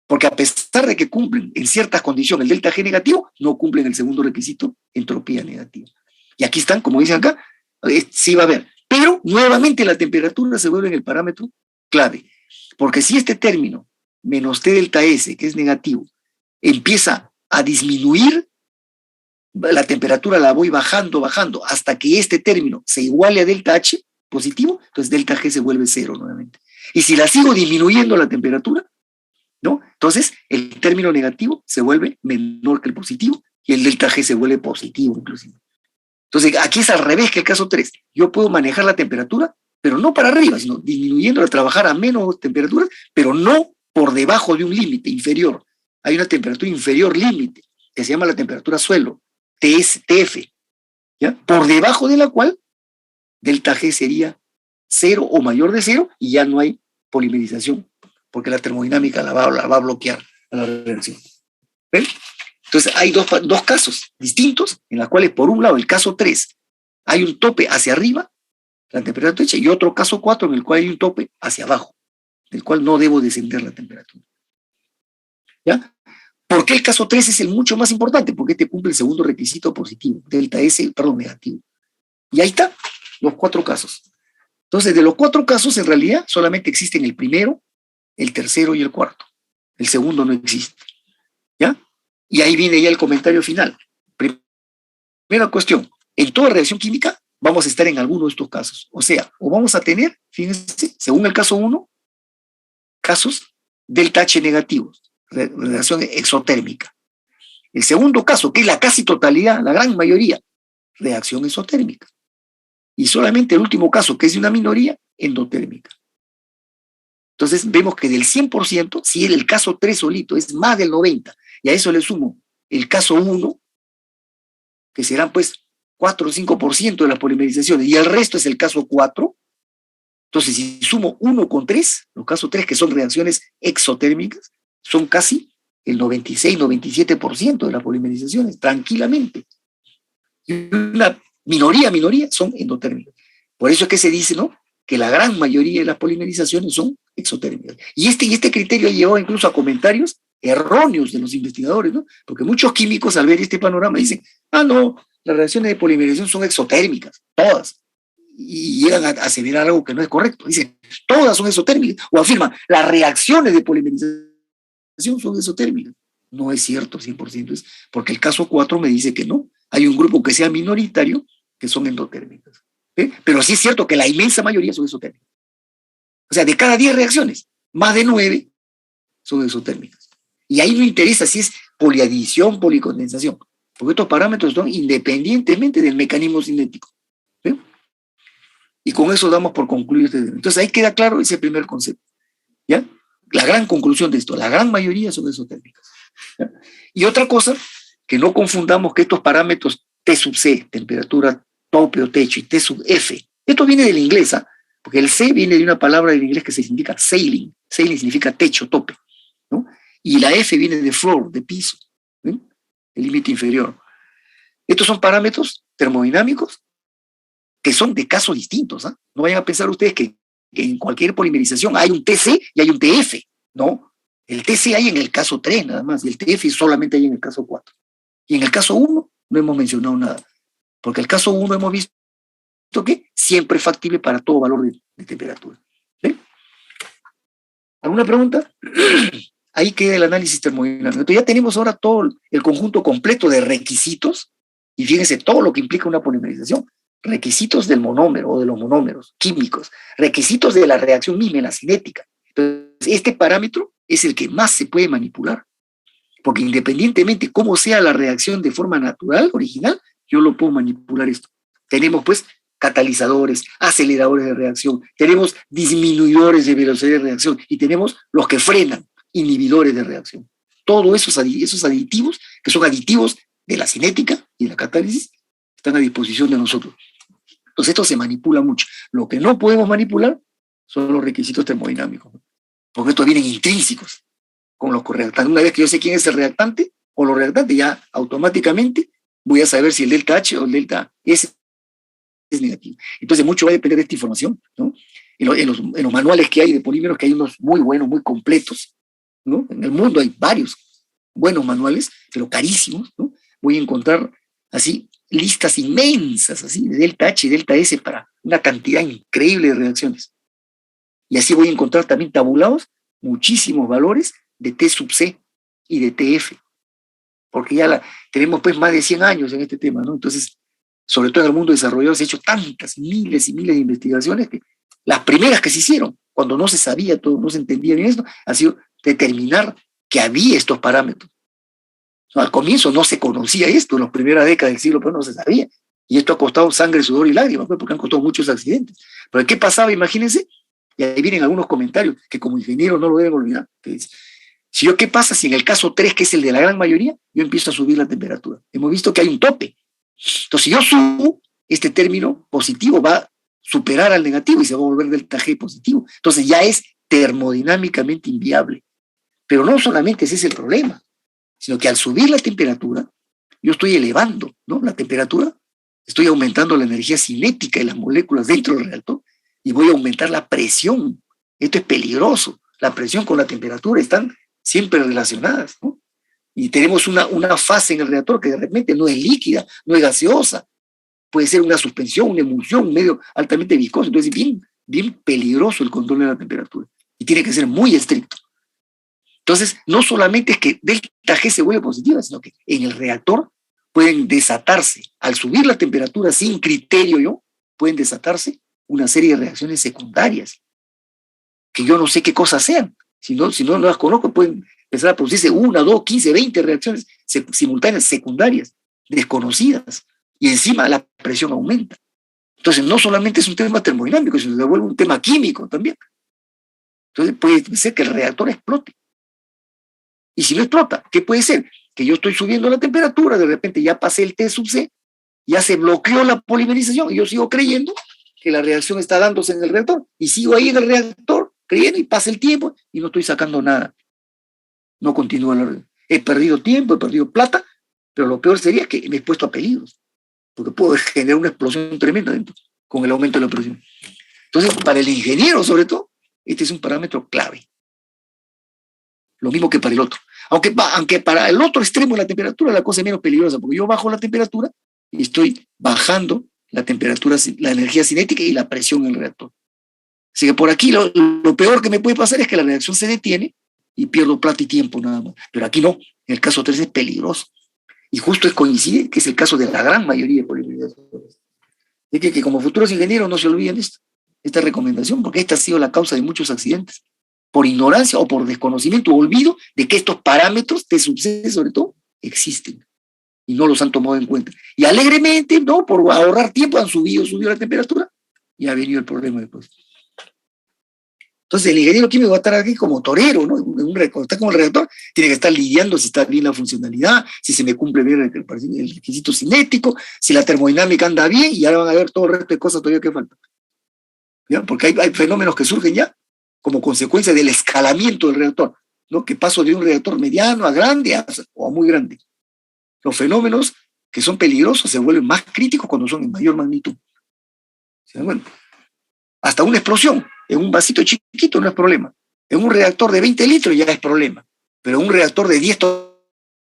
Porque a pesar de que cumplen en ciertas condiciones el delta G negativo, no cumplen el segundo requisito, entropía negativa. Y aquí están, como dicen acá, sí va a haber. Pero nuevamente la temperatura se vuelve en el parámetro clave. Porque si este término, menos T delta S, que es negativo, empieza a disminuir, la temperatura la voy bajando, hasta que este término se iguale a delta H positivo, entonces delta G se vuelve cero nuevamente. Y si la sigo disminuyendo la temperatura, ¿no?, entonces el término negativo se vuelve menor que el positivo y el delta G se vuelve positivo inclusive. Entonces aquí es al revés que el caso 3. Yo puedo manejar la temperatura, pero no para arriba, sino disminuyéndola, trabajar a menos temperaturas, pero no por debajo de un límite inferior. Hay una temperatura inferior límite, que se llama la temperatura suelo, TF, ¿ya? Por debajo de la cual delta G sería 0 o mayor de 0 y ya no hay polimerización, porque la termodinámica la va a bloquear a la reacción. ¿Ven? Entonces hay dos casos distintos en los cuales, por un lado, el caso 3, hay un tope hacia arriba, la temperatura hecha, y otro caso 4 en el cual hay un tope hacia abajo, del cual no debo descender la temperatura. ¿Ya? ¿Por qué el caso 3 es el mucho más importante? Porque este cumple el segundo requisito positivo, delta S, perdón, negativo. Y ahí está, los 4 casos. Entonces, de los 4 casos, en realidad, solamente existen el primero, el tercero y el cuarto. El segundo no existe. ¿Ya? Y ahí viene ya el comentario final. Primera cuestión, en toda reacción química vamos a estar en alguno de estos casos. O sea, o vamos a tener, fíjense, según el caso 1, casos delta H negativos, reacción exotérmica. El segundo caso, que es la casi totalidad, la gran mayoría, reacción exotérmica. Y solamente el último caso, que es de una minoría, endotérmica. Entonces vemos que del 100%, si el caso 3 solito es más del 90%, y a eso le sumo el caso 1, que serán pues 4 o 5% de las polimerizaciones, y el resto es el caso 4, entonces si sumo 1 con 3, los casos 3 que son reacciones exotérmicas, son casi el 96, 97% de las polimerizaciones, tranquilamente. Y una minoría son endotérmicas. Por eso es que se dice, ¿no?, que la gran mayoría de las polimerizaciones son exotérmicas. Y este criterio ha llevado incluso a comentarios erróneos de los investigadores, ¿no? Porque muchos químicos al ver este panorama dicen, no, las reacciones de polimerización son exotérmicas, todas. Y llegan a aseverar algo que no es correcto. Dicen, todas son exotérmicas. O afirman, las reacciones de polimerización son exotérmicas. No es cierto 100%, es porque el caso 4 me dice que no. Hay un grupo que sea minoritario que son endotérmicas. Pero sí es cierto que la inmensa mayoría son exotérmicas. O sea, de cada 10 reacciones, más de 9 son exotérmicas. Y ahí no interesa si es poliadición, policondensación, porque estos parámetros son independientemente del mecanismo cinético. ¿Sí? Y con eso damos por concluido este tema. Entonces ahí queda claro ese primer concepto. ¿Ya? La gran conclusión de esto, la gran mayoría son exotérmicas. ¿Ya? Y otra cosa, que no confundamos que estos parámetros T sub C, temperatura, tope o techo, y T sub F, esto viene del inglés, porque el C viene de una palabra del inglés que significa ceiling. Ceiling significa techo, tope, ¿no? Y la F viene de floor, de piso, ¿sí?, el límite inferior. Estos son parámetros termodinámicos que son de casos distintos. No vayan a pensar ustedes que en cualquier polimerización hay un TC y hay un TF, ¿no? El TC hay en el caso 3 nada más, y el TF solamente hay en el caso 4. Y en el caso 1 no hemos mencionado nada, porque el caso 1 hemos visto que siempre es factible para todo valor de temperatura. ¿Sí? ¿Alguna pregunta? Ahí queda el análisis termodinámico. Entonces ya tenemos ahora todo el conjunto completo de requisitos, y fíjense todo lo que implica una polimerización. Requisitos del monómero o de los monómeros químicos, requisitos de la reacción misma, la cinética. Entonces, este parámetro es el que más se puede manipular, porque independientemente cómo sea la reacción de forma natural, original, yo lo puedo manipular esto. Tenemos pues catalizadores, aceleradores de reacción, tenemos disminuidores de velocidad de reacción y tenemos los que frenan, inhibidores de reacción. Todos esos aditivos, que son aditivos de la cinética y de la catálisis, están a disposición de nosotros. Entonces esto se manipula mucho. Lo que no podemos manipular son los requisitos termodinámicos, porque estos vienen intrínsecos con los correactantes. Una vez que yo sé quién es el reactante o los reactantes, ya automáticamente voy a saber si el delta H o el delta S es negativo. Entonces mucho va a depender de esta información, ¿no? En los manuales que hay de polímeros, que hay unos muy buenos, muy completos, ¿no? En el mundo hay varios buenos manuales, pero carísimos, ¿no? Voy a encontrar así listas inmensas, así, de delta H y delta S para una cantidad increíble de reacciones. Y así voy a encontrar también tabulados muchísimos valores de T sub C y de TF, porque ya tenemos pues más de 100 años en este tema, ¿no? Entonces, sobre todo en el mundo desarrollado se han hecho tantas, miles y miles de investigaciones que las primeras que se hicieron, cuando no se sabía todo, no se entendía bien esto, ha sido determinar que había estos parámetros. Al comienzo no se conocía esto, en las primeras décadas del siglo, pero no se sabía. Y esto ha costado sangre, sudor y lágrimas, pues, porque han costado muchos accidentes. Pero ¿qué pasaba? Imagínense, y ahí vienen algunos comentarios que como ingeniero no lo deben olvidar. ¿Qué pasa si en el caso 3, que es el de la gran mayoría, yo empiezo a subir la temperatura? Hemos visto que hay un tope. Entonces, si yo subo, este término positivo va a superar al negativo y se va a volver delta G positivo. Entonces ya es termodinámicamente inviable. Pero no solamente ese es el problema, sino que al subir la temperatura, yo estoy elevando, ¿no?, la temperatura, estoy aumentando la energía cinética de las moléculas dentro del reactor y voy a aumentar la presión. Esto es peligroso. La presión con la temperatura están siempre relacionadas, ¿no? Y tenemos una fase en el reactor que de repente no es líquida, no es gaseosa, puede ser una suspensión, una emulsión, un medio altamente viscoso. Entonces es bien peligroso el control de la temperatura y tiene que ser muy estricto. Entonces, no solamente es que delta G se vuelve positiva, sino que en el reactor pueden desatarse, al subir la temperatura sin criterio, pueden desatarse una serie de reacciones secundarias, que yo no sé qué cosas sean. Si no las conozco, pueden empezar a producirse 1, 2, 15, 20 reacciones simultáneas secundarias, desconocidas, y encima la presión aumenta. Entonces, no solamente es un tema termodinámico, sino que se vuelve un tema químico también. Entonces, puede ser que el reactor explote. Y si no explota, ¿qué puede ser? Que yo estoy subiendo la temperatura, de repente ya pasé el T sub C, ya se bloqueó la polimerización y yo sigo creyendo que la reacción está dándose en el reactor y sigo ahí en el reactor creyendo y pasa el tiempo y no estoy sacando nada. No continúa la reacción. He perdido tiempo, he perdido plata, pero lo peor sería que me he expuesto a peligros, porque puedo generar una explosión tremenda dentro, con el aumento de la presión. Entonces, para el ingeniero, sobre todo, este es un parámetro clave. Lo mismo que para el otro. Aunque para el otro extremo de la temperatura la cosa es menos peligrosa, porque yo bajo la temperatura y estoy bajando la temperatura, la energía cinética y la presión en el reactor. Así que por aquí lo peor que me puede pasar es que la reacción se detiene y pierdo plata y tiempo nada más. Pero aquí no, en el caso 3 es peligroso. Y justo coincide que es el caso de la gran mayoría de polimerizaciones. Es que como futuros ingenieros no se olviden de esta recomendación, porque esta ha sido la causa de muchos accidentes, por ignorancia o por desconocimiento o olvido de que estos parámetros de suceso, sobre todo, existen y no los han tomado en cuenta. Y alegremente, no, por ahorrar tiempo, han subido la temperatura y ha venido el problema después. Entonces el ingeniero químico va a estar aquí como torero, ¿no? Cuando está como el reactor, tiene que estar lidiando si está bien la funcionalidad, si se me cumple bien el requisito cinético, si la termodinámica anda bien, y ahora van a ver todo el resto de cosas todavía que faltan. ¿Ya? Porque hay fenómenos que surgen ya como consecuencia del escalamiento del reactor, ¿no? Que paso de un reactor mediano a grande o a muy grande. Los fenómenos que son peligrosos se vuelven más críticos cuando son en mayor magnitud. ¿Se dan cuenta? Hasta una explosión en un vasito chiquito no es problema. En un reactor de 20 litros ya es problema. Pero en un reactor de 10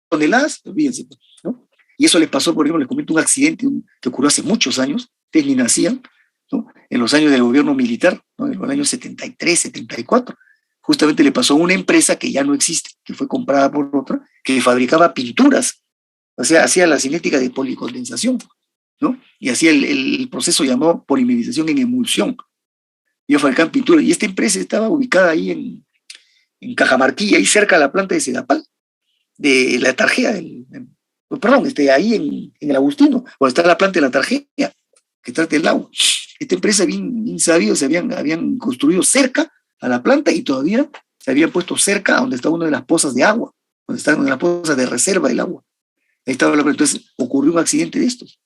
toneladas, olvídense, ¿no? Y eso les pasó, por ejemplo, les comento un accidente que ocurrió hace muchos años, ustedes ni nacían, ¿no? En los años del gobierno militar, ¿no? En los años 73, 74. Justamente le pasó a una empresa que ya no existe, que fue comprada por otra, que fabricaba pinturas, o sea, hacía la cinética de policondensación, ¿no? Y hacía el proceso llamado polimerización en emulsión. Yo fabricaba pinturas, y esta empresa estaba ubicada ahí en Cajamarquilla, ahí cerca de la planta de Sedapal, de la Tarjea, perdón, ahí en el Agustino, donde está la planta de la Tarjea, que trata el agua. Esta empresa, bien sabido, habían construido cerca a la planta y todavía se habían puesto cerca a donde está una de las pozas de agua, donde están las pozas de reserva del agua. Ahí estaba la planta. Entonces ocurrió un accidente de estos,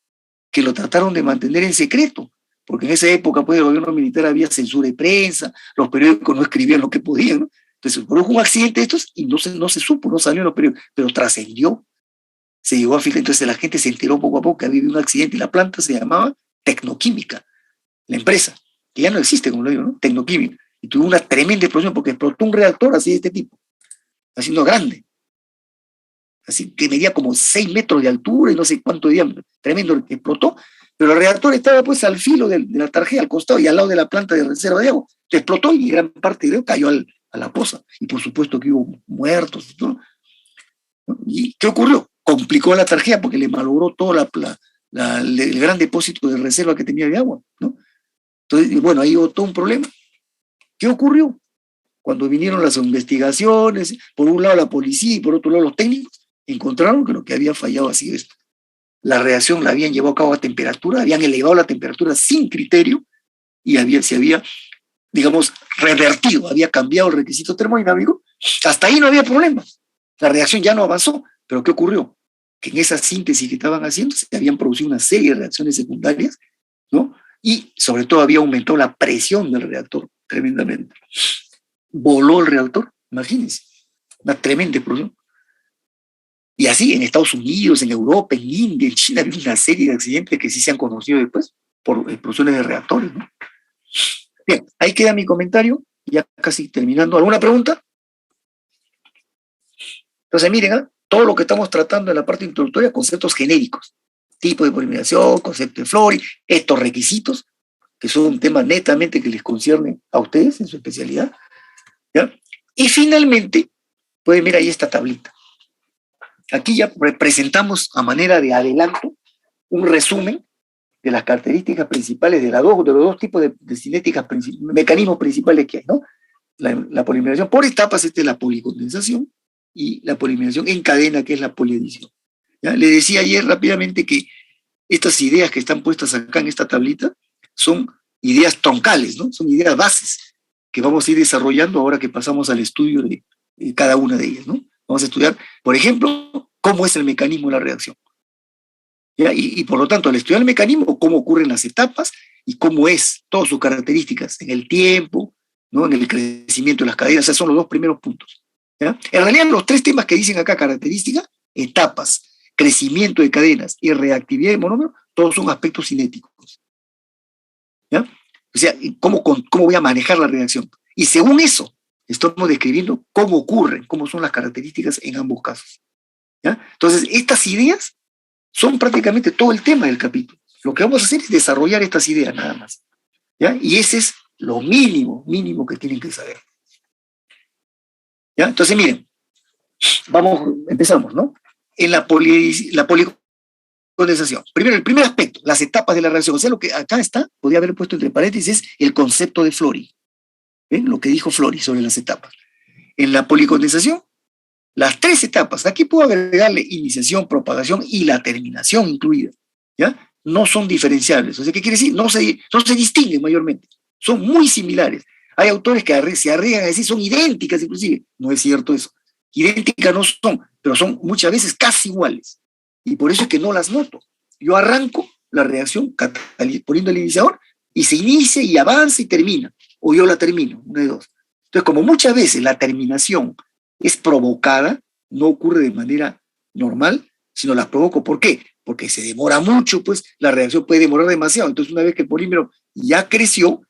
que lo trataron de mantener en secreto, porque en esa época, pues, el gobierno militar había censura de prensa, los periódicos no escribían lo que podían, ¿no? Entonces produjo un accidente de estos y no se supo, no salió en los periódicos, pero trascendió, se llegó a filtrar. Entonces la gente se enteró poco a poco que había habido un accidente y la planta se llamaba Tecnoquímica, la empresa, que ya no existe, como lo digo, ¿no? Tecnoquímica. Y tuvo una tremenda explosión porque explotó un reactor así de este tipo, haciendo grande, así que medía como 6 metros de altura y no sé cuánto de diámetro, tremendo, que explotó, pero el reactor estaba pues al filo de la Tarjea, al costado y al lado de la planta de reserva de agua. Explotó y gran parte de él cayó a la poza. Y por supuesto que hubo muertos, ¿no? ¿Y qué ocurrió? Complicó la Tarjea porque le malogró todo el gran depósito de reserva que tenía de agua, ¿no? Entonces, bueno, ahí hubo todo un problema. ¿Qué ocurrió? Cuando vinieron las investigaciones, por un lado la policía y por otro lado los técnicos, encontraron que lo que había fallado así es la reacción la habían llevado a cabo a temperatura, habían elevado la temperatura sin criterio y se había, digamos, revertido, había cambiado el requisito termodinámico. Hasta ahí no había problema. La reacción ya no avanzó. ¿Pero qué ocurrió? Que en esa síntesis que estaban haciendo se habían producido una serie de reacciones secundarias, ¿no? Y sobre todo había aumentado la presión del reactor tremendamente. Voló el reactor, imagínense, una tremenda explosión. Y así en Estados Unidos, en Europa, en India, en China, había una serie de accidentes que sí se han conocido después por explosiones de reactores, ¿no? Bien, ahí queda mi comentario, ya casi terminando. ¿Alguna pregunta? Entonces, miren, ¿eh? Todo lo que estamos tratando en la parte introductoria, conceptos genéricos, tipo de polimerización, concepto de Flori, estos requisitos, que son un tema netamente que les concierne a ustedes en su especialidad, ¿ya? Y finalmente, pueden ver ahí esta tablita. Aquí ya presentamos a manera de adelanto un resumen de las características principales de los dos tipos de cinéticas, mecanismos principales que hay, ¿no? La polimerización por etapas, esta es la policondensación, y la polimerización en cadena, que es la poliadición. ¿Ya? Le decía ayer rápidamente que estas ideas que están puestas acá en esta tablita son ideas troncales, ¿no? Son ideas bases que vamos a ir desarrollando ahora que pasamos al estudio de cada una de ellas, ¿no? Vamos a estudiar, por ejemplo, cómo es el mecanismo de la reacción. ¿Ya? Y por lo tanto, al estudiar el mecanismo, cómo ocurren las etapas y cómo es todas sus características en el tiempo, ¿no? En el crecimiento de las cadenas, esos son los dos primeros puntos. ¿Ya? En realidad, los tres temas que dicen acá, características, etapas, crecimiento de cadenas y reactividad de monómero, todos son aspectos cinéticos. ¿Ya? O sea, ¿cómo voy a manejar la reacción? Y según eso, estamos describiendo cómo ocurren, cómo son las características en ambos casos. ¿Ya? Entonces, estas ideas son prácticamente todo el tema del capítulo. Lo que vamos a hacer es desarrollar estas ideas nada más. ¿Ya? Y ese es lo mínimo que tienen que saber. ¿Ya? Entonces, miren, empezamos, ¿no? En la policondensación. Primero, el primer aspecto, las etapas de la reacción. O sea, lo que acá está, podría haber puesto entre paréntesis, el concepto de Flori. ¿Ven? Lo que dijo Flori sobre las etapas. En la policondensación, las tres etapas, aquí puedo agregarle iniciación, propagación y la terminación incluida, ¿ya? No son diferenciables. O sea, ¿qué quiere decir? No se distinguen mayormente. Son muy similares. Hay autores que se arriesgan a decir son idénticas inclusive. No es cierto eso. Idénticas no son, pero son muchas veces casi iguales. Y por eso es que no las noto. Yo arranco la reacción poniendo el iniciador y se inicia y avanza y termina. O yo la termino, una de dos. Entonces, como muchas veces la terminación es provocada, no ocurre de manera normal, sino la provoco. ¿Por qué? Porque se demora mucho, pues la reacción puede demorar demasiado. Entonces, una vez que el polímero ya creció,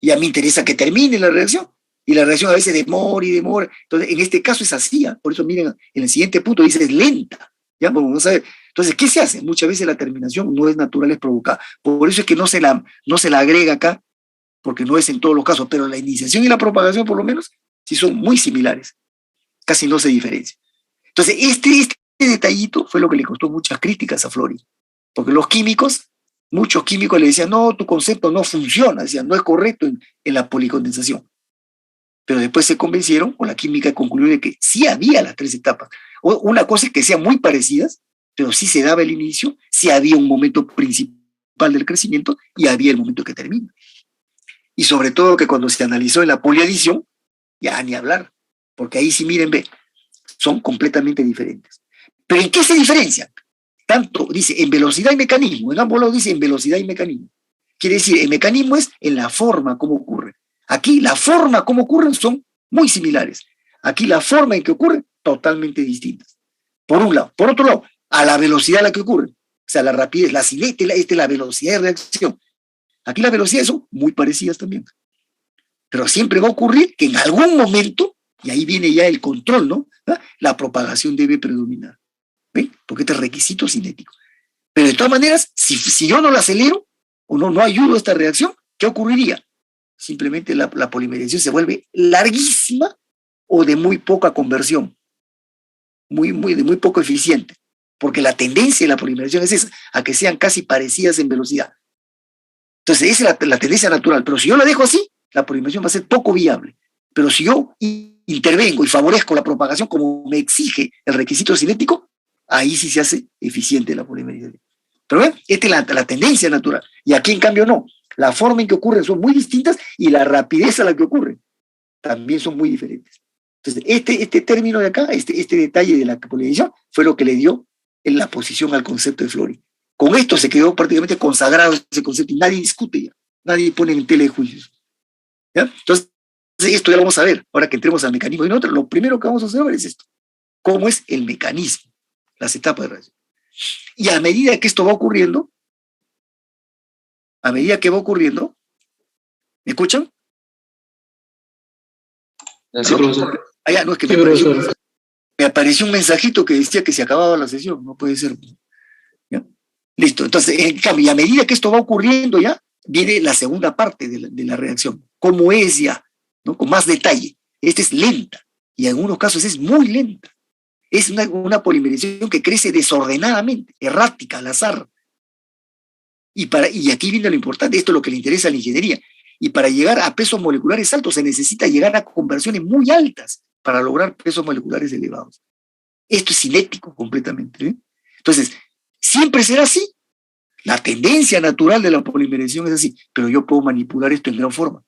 ya me interesa que termine la reacción. Y la reacción a veces demora y demora. Entonces, en este caso es así. Por eso, miren, en el siguiente punto dice es lenta. ¿Ya? Vamos a ver. Entonces, ¿qué se hace? Muchas veces la terminación no es natural, es provocada. Por eso es que no se la agrega acá, porque no es en todos los casos, pero la iniciación y la propagación, por lo menos, sí son muy similares. Casi no se diferencia. Entonces, este detallito fue lo que le costó muchas críticas a Flori, porque muchos químicos le decían, no, tu concepto no funciona, decían, no es correcto en la policondensación. Pero después se convencieron, con la química concluyó de que sí había las tres etapas. Una cosa es que sean muy parecidas, pero sí se daba el inicio, sí había un momento principal del crecimiento y había el momento que termina. Y sobre todo que cuando se analizó en la poliadición, ya ni hablar, porque ahí sí, miren, ve, son completamente diferentes. ¿Pero en qué se diferencian? Tanto dice en velocidad y mecanismo, en ambos lados dice en velocidad y mecanismo. Quiere decir, el mecanismo es en la forma como ocurre. Aquí la forma como ocurren son muy similares. Aquí la forma en que ocurren, totalmente distintas. Por un lado. Por otro lado, a la velocidad a la que ocurren. O sea, la rapidez, la velocidad de reacción. Aquí las velocidades son muy parecidas también. Pero siempre va a ocurrir que en algún momento, y ahí viene ya el control, ¿no? La propagación debe predominar. ¿Ven? Porque este es requisito cinético. Pero de todas maneras, si yo no la acelero o no ayudo a esta reacción, ¿qué ocurriría? Simplemente la polimerización se vuelve larguísima o de muy poca conversión, de muy poco eficiente, porque la tendencia de la polimerización es esa, a que sean casi parecidas en velocidad. Entonces, esa es la tendencia natural, pero si yo la dejo así, la polimerización va a ser poco viable. Pero si yo intervengo y favorezco la propagación como me exige el requisito cinético, ahí sí se hace eficiente la polimerización. Pero ven, esta es la tendencia natural. Y aquí, en cambio, no. La forma en que ocurren son muy distintas y la rapidez a la que ocurren también son muy diferentes. Entonces, este término de acá, este detalle de la polimerización, fue lo que le dio en la posición al concepto de Flori. Con esto se quedó prácticamente consagrado ese concepto y nadie discute ya. Nadie pone en tela de juicios. ¿Ya? Entonces, esto ya lo vamos a ver. Ahora que entremos al mecanismo y nosotros, lo primero que vamos a hacer es esto. ¿Cómo es el mecanismo? Las etapas de reacción. Y a medida que esto va ocurriendo, ¿me escuchan? Sí, profesor. No, es que sí, me apareció un mensajito que decía que se acababa la sesión. No puede ser. ¿Ya? Listo. Entonces, en cambio, a medida que esto va ocurriendo ya, viene la segunda parte de la reacción. ¿Cómo es ya? ¿No? Con más detalle. Esta es lenta y en algunos casos es muy lenta. Es una polimerización que crece desordenadamente, errática, al azar. Y aquí viene lo importante, esto es lo que le interesa a la ingeniería. Y para llegar a pesos moleculares altos se necesita llegar a conversiones muy altas para lograr pesos moleculares elevados. Esto es cinético completamente. Entonces, siempre será así. La tendencia natural de la polimerización es así, pero yo puedo manipular esto en gran forma.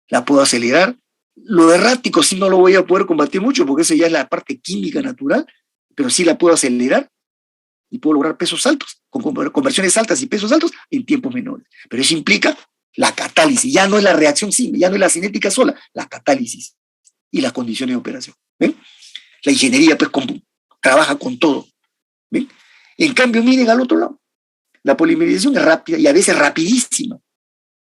La puedo acelerar. Lo errático sí no lo voy a poder combatir mucho porque eso ya es la parte química natural, pero sí la puedo acelerar y puedo lograr pesos altos, con conversiones altas y pesos altos en tiempos menores. Pero eso implica la catálisis, ya no es la reacción simple, ya no es la cinética sola, la catálisis y las condiciones de operación. ¿Ven? La ingeniería pues trabaja con todo. ¿Ven? En cambio, miren al otro lado. La polimerización es rápida y a veces rapidísima.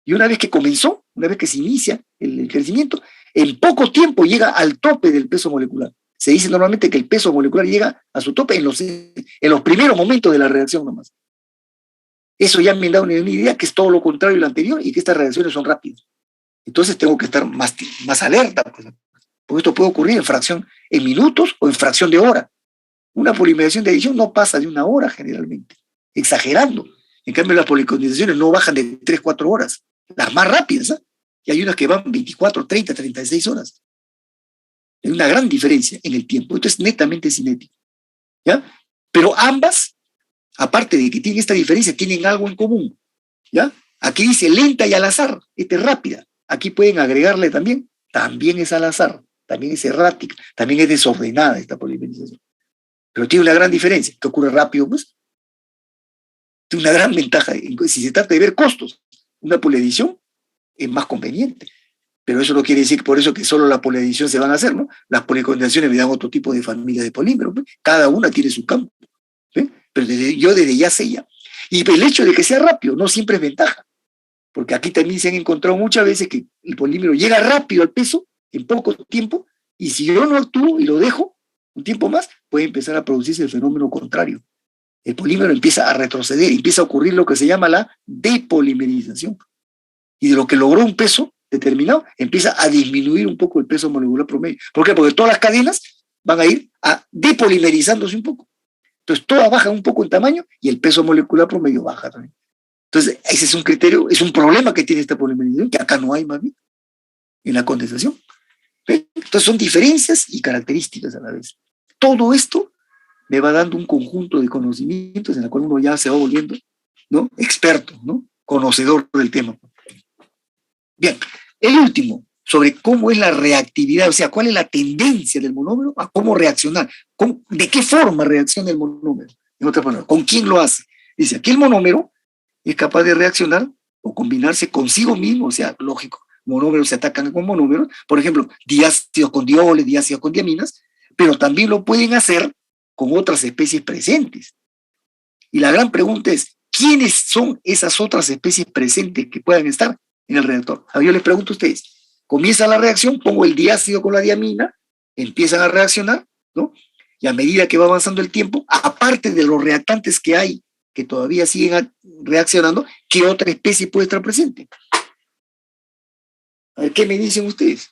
Y una vez que comenzó, una vez que se inicia el crecimiento, en poco tiempo llega al tope del peso molecular. Se dice normalmente que el peso molecular llega a su tope en los primeros momentos de la reacción nomás. Eso ya me da una idea que es todo lo contrario de lo anterior y que estas reacciones son rápidas. Entonces tengo que estar más alerta, pues, porque esto puede ocurrir en minutos o en fracción de hora. Una polimerización de adición no pasa de una hora generalmente, exagerando. En cambio, las policondensaciones no bajan de 3, 4 horas, las más rápidas, ¿eh? Y hay unas que van 24, 30, 36 horas. Hay una gran diferencia en el tiempo. Esto es netamente cinético, ¿ya? Pero ambas, aparte de que tienen esta diferencia, tienen algo en común, ¿ya? Aquí dice lenta y al azar, esta es rápida. Aquí pueden agregarle también es al azar, también es errática, también es desordenada esta polimerización. Pero tiene una gran diferencia. ¿Qué ocurre rápido? Pues tiene una gran ventaja. Si se trata de ver costos, una poliedición es más conveniente. Pero eso no quiere decir que por eso que solo la poliedición se van a hacer, ¿no? Las policondensaciones me dan otro tipo de familia de polímeros, ¿no? Cada una tiene su campo. ¿Sí? Pero yo desde ya sé ya. Y el hecho de que sea rápido no siempre es ventaja. Porque aquí también se han encontrado muchas veces que el polímero llega rápido al peso en poco tiempo, y si yo no actúo y lo dejo un tiempo más, puede empezar a producirse el fenómeno contrario. El polímero empieza a retroceder, empieza a ocurrir lo que se llama la depolimerización. Y de lo que logró un peso determinado, empieza a disminuir un poco el peso molecular promedio. ¿Por qué? Porque todas las cadenas van a ir a depolimerizándose un poco. Entonces todas bajan un poco en tamaño y el peso molecular promedio baja también. Entonces ese es un criterio, es un problema que tiene esta polimerización, que acá no hay más bien, en la condensación. ¿Ven? Entonces son diferencias y características a la vez. Todo esto me va dando un conjunto de conocimientos en el cual uno ya se va volviendo, ¿no?, experto, ¿no?, conocedor del tema. Bien, el último, sobre cómo es la reactividad, o sea, cuál es la tendencia del monómero a cómo reaccionar, de qué forma reacciona el monómero, en otras palabras, con quién lo hace. Dice, aquí el monómero es capaz de reaccionar o combinarse consigo mismo, o sea, lógico, monómeros se atacan con monómeros, por ejemplo, diácidos con dioles, diácidos con diaminas, pero también lo pueden hacer con otras especies presentes. Y la gran pregunta es, ¿quiénes son esas otras especies presentes que puedan estar en el reactor? A ver, yo les pregunto a ustedes, comienza la reacción, pongo el diácido con la diamina, empiezan a reaccionar, ¿no? Y a medida que va avanzando el tiempo, aparte de los reactantes que hay, que todavía siguen reaccionando, ¿qué otra especie puede estar presente? A ver, ¿qué me dicen ustedes?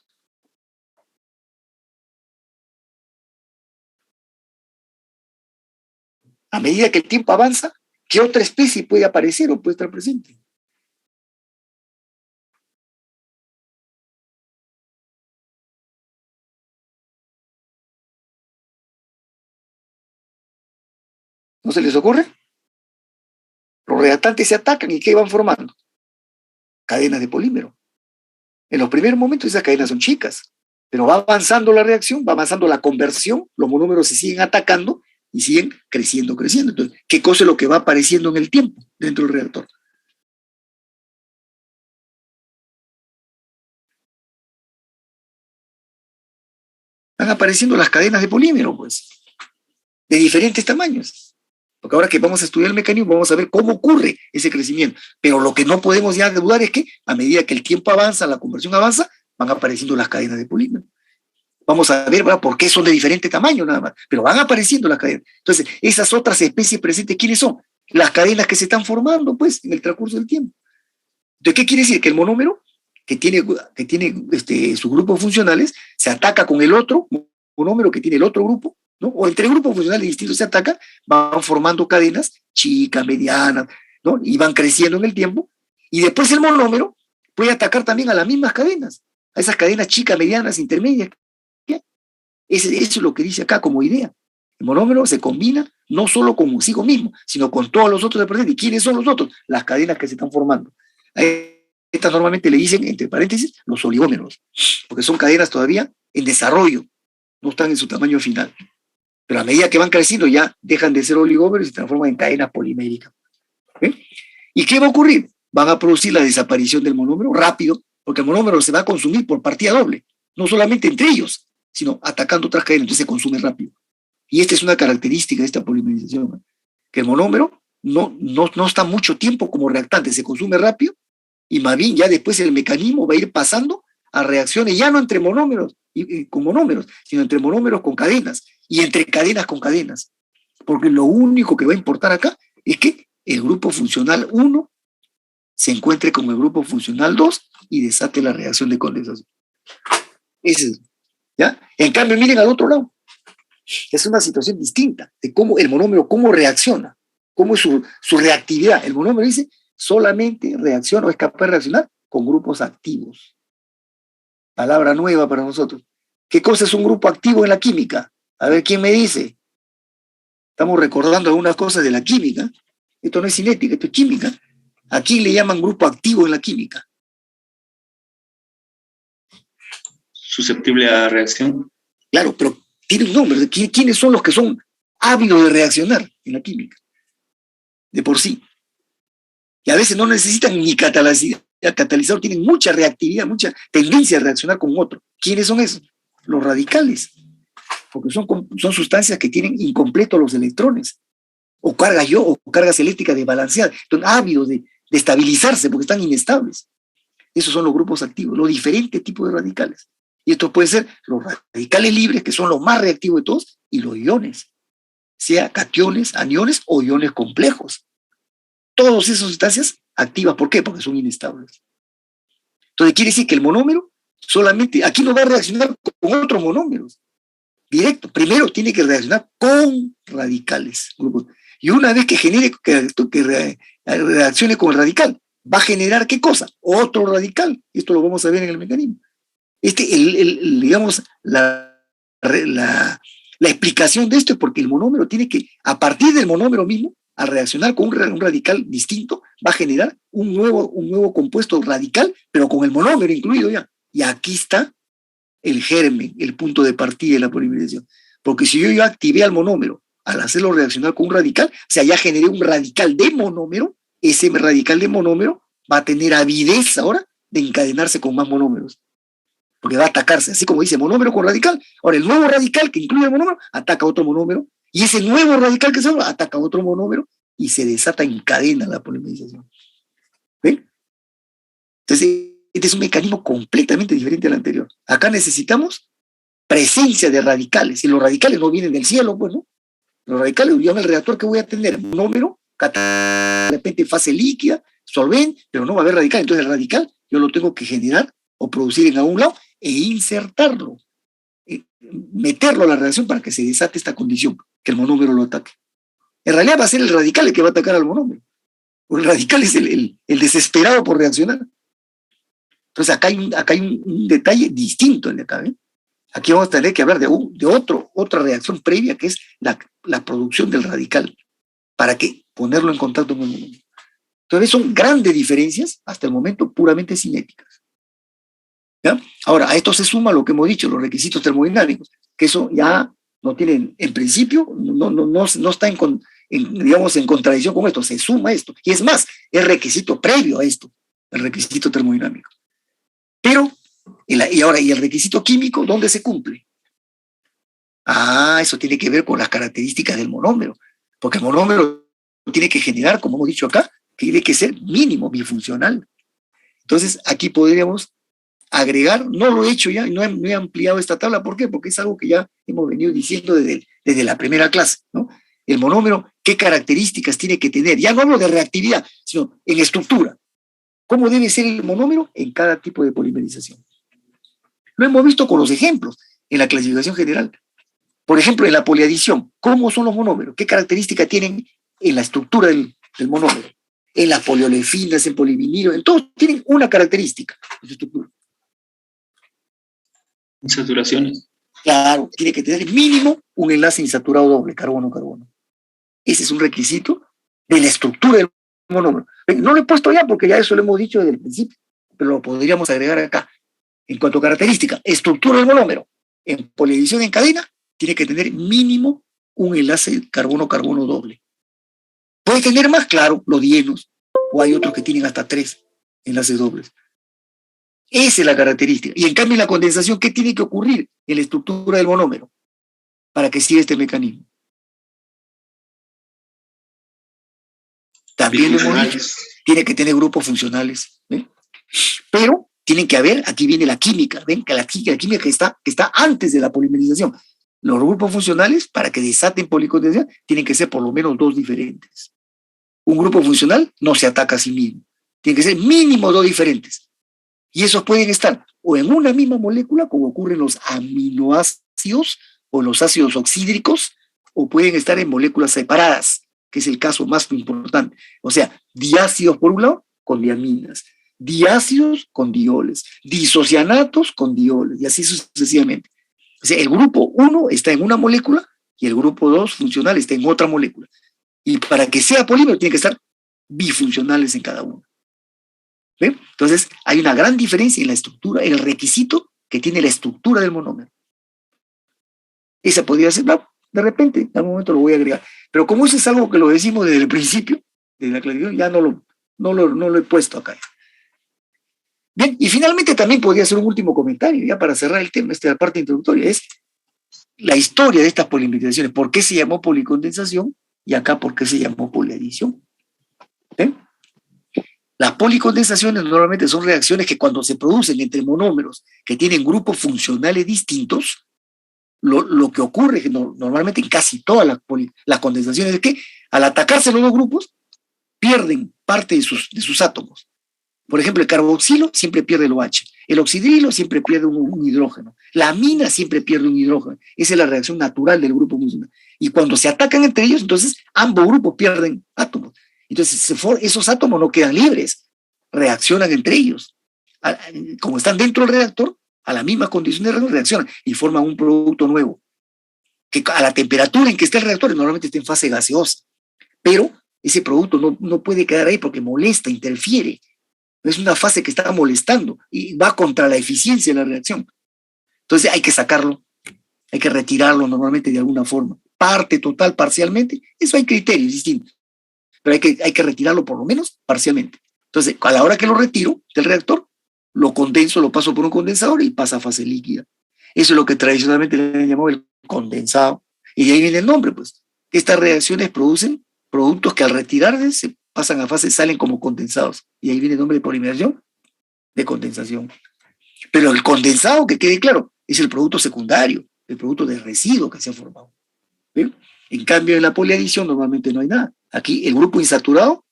A medida que el tiempo avanza, ¿qué otra especie puede aparecer o puede estar presente? ¿No se les ocurre? Los reactantes se atacan y ¿qué van formando? Cadenas de polímero. En los primeros momentos esas cadenas son chicas, pero va avanzando la reacción, va avanzando la conversión, los monómeros se siguen atacando y siguen creciendo, creciendo. Entonces, ¿qué cosa es lo que va apareciendo en el tiempo dentro del reactor? Van apareciendo las cadenas de polímero, pues, de diferentes tamaños. Porque ahora que vamos a estudiar el mecanismo, vamos a ver cómo ocurre ese crecimiento. Pero lo que no podemos ya dudar es que a medida que el tiempo avanza, la conversión avanza, van apareciendo las cadenas de polímero. Vamos a ver, ¿verdad?, por qué son de diferente tamaño nada más, pero van apareciendo las cadenas. Entonces, esas otras especies presentes, ¿quiénes son? Las cadenas que se están formando, pues, en el transcurso del tiempo. Entonces, ¿qué quiere decir? Que el monómero, que tiene sus grupos funcionales, se ataca con el otro monómero que tiene el otro grupo, ¿no? O entre grupos funcionales distintos se atacan, van formando cadenas chicas, medianas, ¿no? Y van creciendo en el tiempo, y después el monómero puede atacar también a las mismas cadenas, a esas cadenas chicas, medianas, intermedias. Eso es lo que dice acá como idea. El monómero se combina no solo consigo mismo, sino con todos los otros presentes. ¿Y quiénes son los otros? Las cadenas que se están formando. Estas normalmente le dicen, entre paréntesis, los oligómeros, porque son cadenas todavía en desarrollo, no están en su tamaño final. Pero a medida que van creciendo ya dejan de ser oligómeros y se transforman en cadenas poliméricas. ¿Y qué va a ocurrir? Van a producir la desaparición del monómero rápido, porque el monómero se va a consumir por partida doble, no solamente entre ellos, sino atacando otras cadenas, entonces se consume rápido. Y esta es una característica de esta polimerización, ¿no? Que el monómero no está mucho tiempo como reactante, se consume rápido y más bien ya después el mecanismo va a ir pasando a reacciones ya no entre monómeros con monómeros, sino entre monómeros con cadenas y entre cadenas con cadenas. Porque lo único que va a importar acá es que el grupo funcional 1 se encuentre con el grupo funcional 2 y desate la reacción de condensación. Ese es, ¿ya? En cambio, miren al otro lado. Es una situación distinta de cómo el monómero, cómo reacciona, cómo es su reactividad. El monómero dice, solamente reacciona o es capaz de reaccionar con grupos activos. Palabra nueva para nosotros. ¿Qué cosa es un grupo activo en la química? A ver, ¿quién me dice? Estamos recordando algunas cosas de la química. Esto no es cinética, esto es química. ¿A quién le llaman grupo activo en la química? Susceptible a reacción. Claro, pero tiene un nombre. ¿Quiénes son los que son ávidos de reaccionar en la química? De por sí. Y a veces no necesitan ni catalizador, tienen mucha reactividad, mucha tendencia a reaccionar con otro. ¿Quiénes son esos? Los radicales. Porque son sustancias que tienen incompletos los electrones. O cargas eléctricas desbalanceadas. Son ávidos de estabilizarse porque están inestables. Esos son los grupos activos, los diferentes tipos de radicales. Y estos pueden ser los radicales libres, que son los más reactivos de todos, y los iones, sea cationes, aniones o iones complejos. Todas esas sustancias activas, ¿por qué? Porque son inestables. Entonces quiere decir que el monómero solamente, aquí no va a reaccionar con otros monómeros, directo. Primero tiene que reaccionar con radicales. Y una vez que genere, que reaccione con el radical, va a generar ¿qué cosa? Otro radical. Esto lo vamos a ver en el mecanismo. Digamos, la explicación de esto es porque el monómero tiene que, a partir del monómero mismo, al reaccionar con un radical distinto, va a generar un nuevo compuesto radical, pero con el monómero incluido ya. Y aquí está el germen, el punto de partida de la polimerización. Porque si yo activé al monómero al hacerlo reaccionar con un radical, o sea, ya generé un radical de monómero, ese radical de monómero va a tener avidez ahora de encadenarse con más monómeros. Porque va a atacarse, así como dice monómero con radical. Ahora, el nuevo radical que incluye el monómero ataca a otro monómero, y ese nuevo radical que se llama ataca a otro monómero, y se desata en cadena la polimerización. ¿Ven? Entonces, este es un mecanismo completamente diferente al anterior. Acá necesitamos presencia de radicales, y los radicales no vienen del cielo, pues, ¿no? Los radicales, yo en el reactor que voy a tener, monómero, de repente fase líquida, solvente, pero no va a haber radical. Entonces el radical yo lo tengo que generar o producir en algún lado e insertarlo, meterlo a la reacción para que se desate esta condición, que el monómero lo ataque. En realidad va a ser el radical el que va a atacar al monómero. El radical es el desesperado por reaccionar. Entonces acá hay un detalle distinto en el acá, ¿eh? Aquí vamos a tener que hablar de otra reacción previa, que es la producción del radical, para que ponerlo en contacto con el monómero. Entonces son grandes diferencias, hasta el momento puramente cinéticas. ¿Ya? Ahora, a esto se suma lo que hemos dicho, los requisitos termodinámicos, que eso ya no tienen, en principio, no está en contradicción con esto, se suma esto. Y es más, es requisito previo a esto, el requisito termodinámico. Pero, y el requisito químico, ¿dónde se cumple? Eso tiene que ver con las características del monómero, porque el monómero tiene que generar, como hemos dicho acá, que tiene que ser mínimo, bifuncional. Entonces, aquí podríamos agregar, no lo he hecho ya, no he ampliado esta tabla, ¿por qué? Porque es algo que ya hemos venido diciendo desde la primera clase, ¿no? El monómero, ¿qué características tiene que tener? Ya no hablo de reactividad, sino en estructura. ¿Cómo debe ser el monómero en cada tipo de polimerización? Lo hemos visto con los ejemplos en la clasificación general. Por ejemplo, en la poliadición, ¿cómo son los monómeros? ¿Qué características tienen en la estructura del monómero? En las poliolefinas, en polivinilo, en todos tienen una característica en su estructura. Insaturaciones. Claro, tiene que tener mínimo un enlace insaturado doble, carbono-carbono. Ese es un requisito de la estructura del monómero. No lo he puesto ya porque ya eso lo hemos dicho desde el principio, pero lo podríamos agregar acá. En cuanto a característica, estructura del monómero, en poliadición en cadena, tiene que tener mínimo un enlace carbono-carbono doble. Puede tener más, claro, los dienos, o hay otros que tienen hasta 3 enlaces dobles. Esa es la característica. Y en cambio, en la condensación, ¿qué tiene que ocurrir en la estructura del monómero para que siga este mecanismo? También lo hemos dicho, tiene que tener grupos funcionales, ¿ven? Pero tienen que haber, aquí viene la química, ven que la química que está antes de la polimerización. Los grupos funcionales, para que desaten policondensación, tienen que ser por lo menos dos diferentes. Un grupo funcional no se ataca a sí mismo. Tienen que ser mínimo dos diferentes. Y esos pueden estar o en una misma molécula, como ocurre en los aminoácidos o en los ácidos oxídricos, o pueden estar en moléculas separadas, que es el caso más importante. O sea, diácidos por un lado, con diaminas, diácidos con dioles, disocianatos con dioles, y así sucesivamente. O sea, el grupo 1 está en una molécula y el grupo 2 funcional está en otra molécula. Y para que sea polímero tiene que estar bifuncionales en cada uno. ¿Ven? Entonces, hay una gran diferencia en la estructura, en el requisito que tiene la estructura del monómero. Esa podría ser, no, de repente, en algún momento lo voy a agregar. Pero como eso es algo que lo decimos desde el principio, desde la clasificación, ya no lo he puesto acá. Bien, y finalmente también podría hacer un último comentario, ya para cerrar el tema, esta parte introductoria, es la historia de estas polimerizaciones. ¿Por qué se llamó policondensación? Y acá, ¿por qué se llamó poliadición? ¿Ven? Las policondensaciones normalmente son reacciones que cuando se producen entre monómeros que tienen grupos funcionales distintos, lo que ocurre es que normalmente en casi todas las condensaciones es que al atacarse los dos grupos, pierden parte de sus átomos. Por ejemplo, el carboxilo siempre pierde el OH, el oxidrilo siempre pierde un hidrógeno, la amina siempre pierde un hidrógeno. Esa es la reacción natural del grupo funcional. Y cuando se atacan entre ellos, entonces ambos grupos pierden átomos. Entonces esos átomos no quedan libres, reaccionan entre ellos. Como están dentro del reactor, a la misma condición de reacción, reaccionan y forman un producto nuevo, que a la temperatura en que esté el reactor normalmente está en fase gaseosa. Pero ese producto no puede quedar ahí porque molesta, interfiere. Es una fase que está molestando y va contra la eficiencia de la reacción. Entonces hay que sacarlo, hay que retirarlo normalmente de alguna forma. Parte, total, parcialmente, eso hay criterios distintos. Pero hay que retirarlo por lo menos parcialmente. Entonces, a la hora que lo retiro del reactor, lo condenso, lo paso por un condensador y pasa a fase líquida. Eso es lo que tradicionalmente le llamamos el condensado. Y de ahí viene el nombre, pues. Estas reacciones producen productos que al retirarse se pasan a fase, salen como condensados. Y ahí viene el nombre de polimerización, de condensación. Pero el condensado, que quede claro, es el producto secundario, el producto de residuo que se ha formado. ¿Ven? En cambio, en la poliadición normalmente no hay nada. Aquí el grupo insaturado,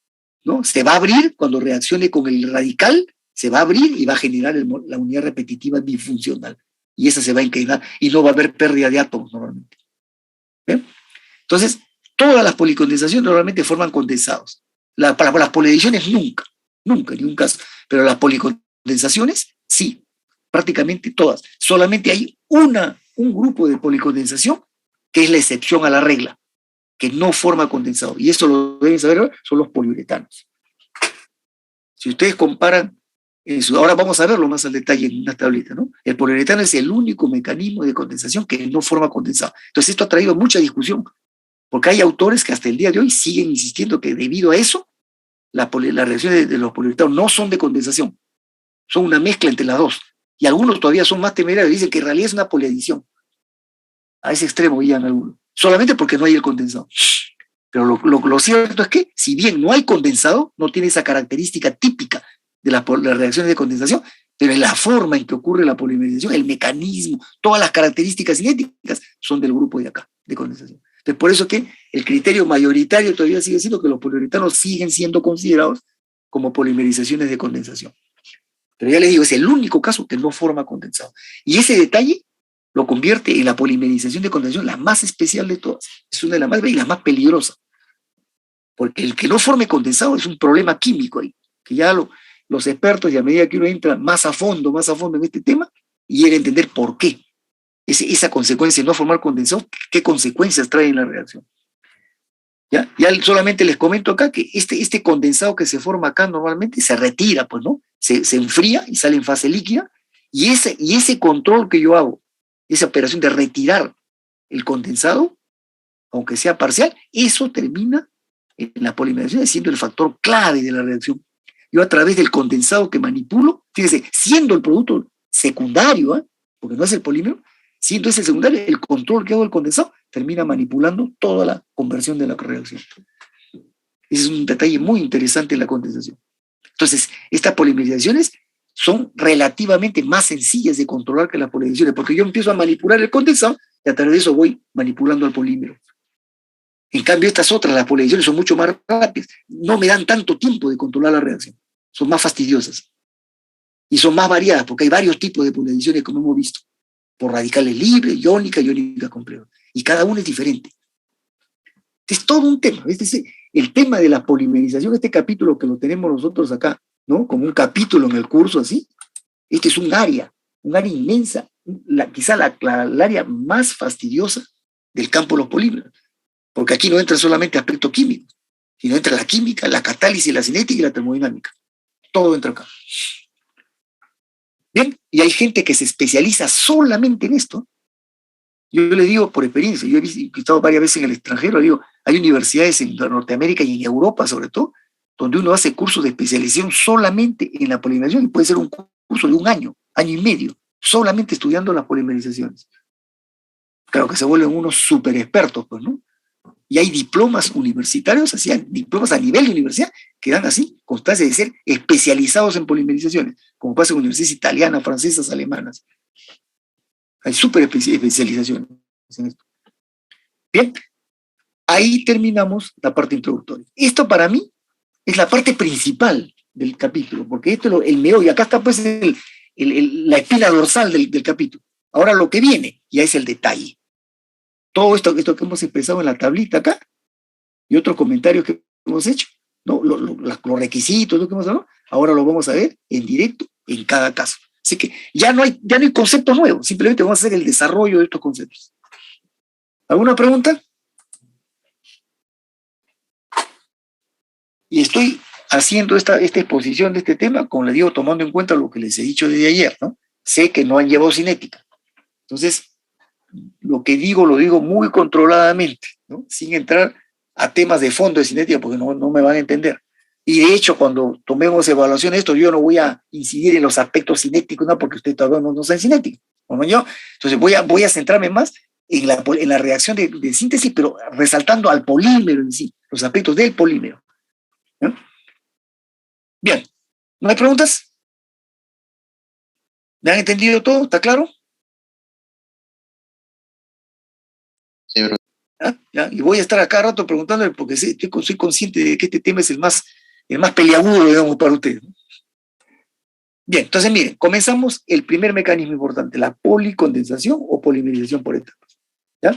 ¿no?, se va a abrir cuando reaccione con el radical, se va a abrir y va a generar la unidad repetitiva bifuncional. Y esa se va a inclinar y no va a haber pérdida de átomos normalmente. ¿Ven? Entonces, todas las policondensaciones normalmente forman condensados. Para las poliadiciones nunca, en ningún caso. Pero las policondensaciones sí, prácticamente todas. Solamente hay un grupo de policondensación que es la excepción a la regla, que no forma condensado. Y eso lo deben saber, son los poliuretanos. Si ustedes comparan, ahora vamos a verlo más al detalle en una tablita, ¿no? El poliuretano es el único mecanismo de condensación que no forma condensado. Entonces esto ha traído mucha discusión, porque hay autores que hasta el día de hoy siguen insistiendo que debido a eso, las reacciones de los poliuretanos no son de condensación, son una mezcla entre las dos. Y algunos todavía son más temerarios, dicen que en realidad es una poliadición. A ese extremo iban algunos, solamente porque no hay el condensado. Pero lo cierto es que, si bien no hay condensado, no tiene esa característica típica de las reacciones de condensación, pero en la forma en que ocurre la polimerización, el mecanismo, todas las características cinéticas son del grupo de acá, de condensación. Entonces, por eso que el criterio mayoritario todavía sigue siendo que los poliuretanos siguen siendo considerados como polimerizaciones de condensación. Pero ya les digo, es el único caso que no forma condensado. Y ese detalle lo convierte en la polimerización de condensación la más especial de todas. Es una de las más bellas y la más peligrosa. Porque el que no forme condensado es un problema químico ahí, que ya los expertos, y a medida que uno entra más a fondo en este tema, y llega a entender por qué. Esa consecuencia de no formar condensado, qué consecuencias trae en la reacción. ¿Ya? Ya solamente les comento acá que este condensado que se forma acá normalmente se retira, pues, ¿no? Se enfría y sale en fase líquida, y ese control que yo hago, esa operación de retirar el condensado, aunque sea parcial, eso termina en la polimerización siendo el factor clave de la reacción. Yo a través del condensado que manipulo, fíjese, siendo el producto secundario, ¿eh? Porque no es el polímero, siendo ese secundario, el control que hago del condensado termina manipulando toda la conversión de la reacción. Ese es un detalle muy interesante en la condensación. Entonces, estas polimerizaciones son relativamente más sencillas de controlar que las polimerizaciones, porque yo empiezo a manipular el condensado y a través de eso voy manipulando al polímero. En cambio, estas otras, las polimerizaciones, son mucho más rápidas, no me dan tanto tiempo de controlar la reacción, son más fastidiosas y son más variadas, porque hay varios tipos de polimerizaciones, como hemos visto, por radicales libres, iónica compleja, y cada uno es diferente. Es todo un tema. Este es el tema de la polimerización, este capítulo que lo tenemos nosotros acá, ¿no? Como un capítulo en el curso así. Este es un área inmensa, quizá la área más fastidiosa del campo de los polímeros, porque aquí no entra solamente aspecto químico, sino entra la química, la catálisis, la cinética y la termodinámica. Todo entra acá. Bien, y hay gente que se especializa solamente en esto. Yo le digo por experiencia, yo he estado varias veces en el extranjero, le digo, hay universidades en Norteamérica y en Europa sobre todo, donde uno hace cursos de especialización solamente en la polimerización, y puede ser un curso de un año y medio, solamente estudiando las polimerizaciones. Claro que se vuelven unos súper expertos, pues, ¿no? Y hay diplomas universitarios, así, diplomas a nivel de universidad, que dan así, constancia de ser especializados en polimerizaciones, como pasa en universidades italianas, francesas, alemanas. Hay súper especializaciones en esto. Bien, ahí terminamos la parte introductoria. Esto para mí es la parte principal del capítulo, porque esto es el meollo, acá está pues la espina dorsal del capítulo. Ahora lo que viene ya es el detalle. Todo esto que hemos expresado en la tablita acá, y otros comentarios que hemos hecho, ¿no? Los requisitos, lo que hemos hablado, ahora lo vamos a ver en directo en cada caso. Así que ya no hay conceptos nuevos, simplemente vamos a hacer el desarrollo de estos conceptos. ¿Alguna pregunta? Y estoy haciendo esta exposición de este tema, como les digo, tomando en cuenta lo que les he dicho desde ayer, ¿no? Sé que no han llevado cinética. Entonces, lo que digo, lo digo muy controladamente, ¿no? Sin entrar a temas de fondo de cinética, porque no me van a entender. Y de hecho, cuando tomemos evaluación de esto, yo no voy a incidir en los aspectos cinéticos, ¿no? Porque usted todavía no sabe cinética, ¿no? Yo, entonces voy a centrarme más en la reacción de síntesis, pero resaltando al polímero en sí, los aspectos del polímero, ¿no? Bien, ¿no hay preguntas? ¿Me han entendido todo? ¿Está claro? Sí, bro. ¿Ya? Y voy a estar acá rato preguntándole porque soy consciente de que este tema es el más peliagudo, digamos, para ustedes. Bien, entonces miren, comenzamos el primer mecanismo importante, la policondensación o polimerización por etapas. ¿Ya?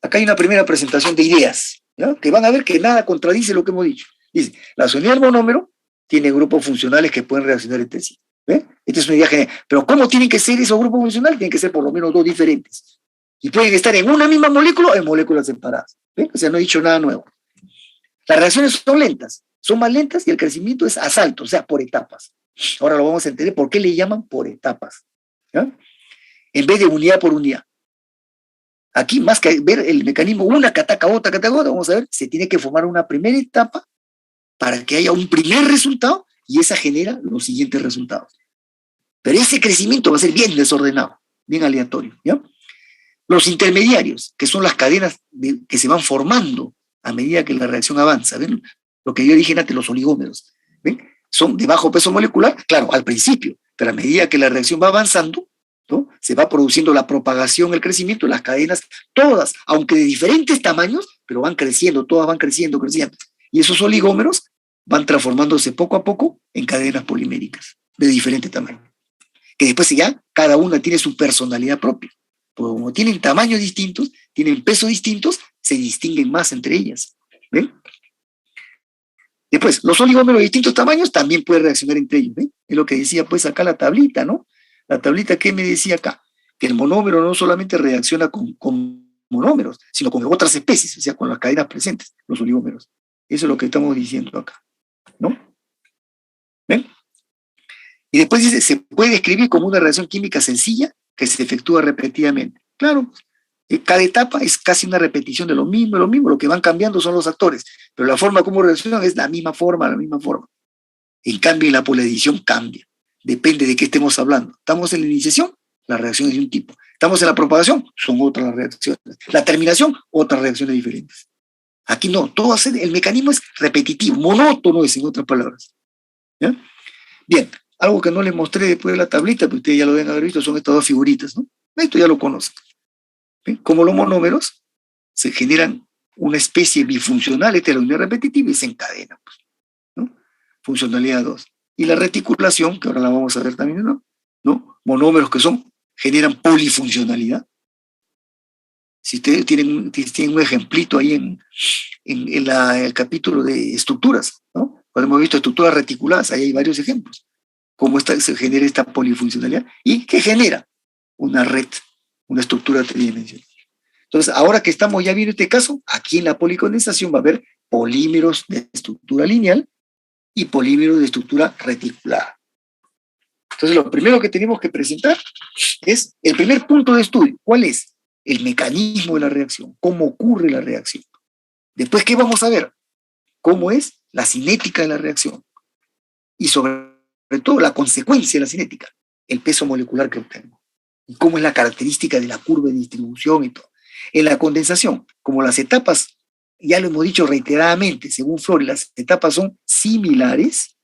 Acá hay una primera presentación de ideas, ¿ya? Que van a ver que nada contradice lo que hemos dicho. Dice, la unidad del monómero tiene grupos funcionales que pueden reaccionar entre sí. ¿Ve? Esta es una idea general. Pero ¿cómo tienen que ser esos grupos funcionales? Tienen que ser por lo menos dos diferentes. Y pueden estar en una misma molécula o en moléculas separadas. ¿Ve? O sea, no he dicho nada nuevo. Las reacciones son lentas, son más lentas y el crecimiento es a salto, o sea, por etapas. Ahora lo vamos a entender por qué le llaman por etapas, ¿ya? En vez de unidad por unidad. Aquí, más que ver el mecanismo, una que ataca otra, vamos a ver, se tiene que formar una primera etapa para que haya un primer resultado y esa genera los siguientes resultados. Pero ese crecimiento va a ser bien desordenado, bien aleatorio, ¿ya? Los intermediarios, que son las cadenas que se van formando a medida que la reacción avanza, ¿ven? Lo que yo dije antes, los oligómeros, ¿ven? Son de bajo peso molecular, claro, al principio, pero a medida que la reacción va avanzando, ¿no? Se va produciendo la propagación, el crecimiento, las cadenas, todas, aunque de diferentes tamaños, pero van creciendo, todas van creciendo. Y esos oligómeros van transformándose poco a poco en cadenas poliméricas de diferente tamaño, que después ya cada una tiene su personalidad propia. Porque como tienen tamaños distintos, tienen pesos distintos, se distinguen más entre ellas. ¿Ven? Después, los oligómeros de distintos tamaños también pueden reaccionar entre ellos. ¿Ven? Es lo que decía pues acá la tablita, ¿no? La tablita que me decía acá, que el monómero no solamente reacciona con monómeros, sino con otras especies, o sea, con las cadenas presentes, los oligómeros. Eso es lo que estamos diciendo acá, ¿no? ¿Ven? Y después dice, se puede describir como una reacción química sencilla que se efectúa repetidamente. Claro, cada etapa es casi una repetición de lo mismo, lo que van cambiando son los actores, pero la forma como reaccionan es la misma forma. En cambio, en la polarización cambia. Depende de qué estemos hablando. Estamos en la iniciación, la reacción es de un tipo. Estamos en la propagación, son otras reacciones. La terminación, otras reacciones diferentes. Aquí no, el mecanismo es repetitivo, monótono es, en otras palabras. ¿Ya? Bien, algo que no les mostré después de la tablita, pero ustedes ya lo deben haber visto, son estas dos figuritas, ¿no? Esto ya lo conocen. ¿Ven? Como los monómeros se generan una especie bifuncional, esta es la unidad repetitiva y se encadenan, pues, ¿no? Funcionalidad 2. Y la reticulación, que ahora la vamos a ver también, ¿no? Monómeros que generan polifuncionalidad. Si ustedes tienen un ejemplito ahí en el capítulo de estructuras, ¿no? Cuando hemos visto estructuras reticuladas, ahí hay varios ejemplos. Cómo se genera esta polifuncionalidad y que genera una red, una estructura tridimensional. Entonces, ahora que estamos ya viendo este caso, aquí en la policondensación va a haber polímeros de estructura lineal y polímeros de estructura reticulada. Entonces, lo primero que tenemos que presentar es el primer punto de estudio. ¿Cuál es? El mecanismo de la reacción, cómo ocurre la reacción. Después, ¿qué vamos a ver? Cómo es la cinética de la reacción. Y sobre todo la consecuencia de la cinética, el peso molecular que obtengo. Y cómo es la característica de la curva de distribución y todo. En la condensación, como las etapas, ya lo hemos dicho reiteradamente, según Flores, las etapas son similares,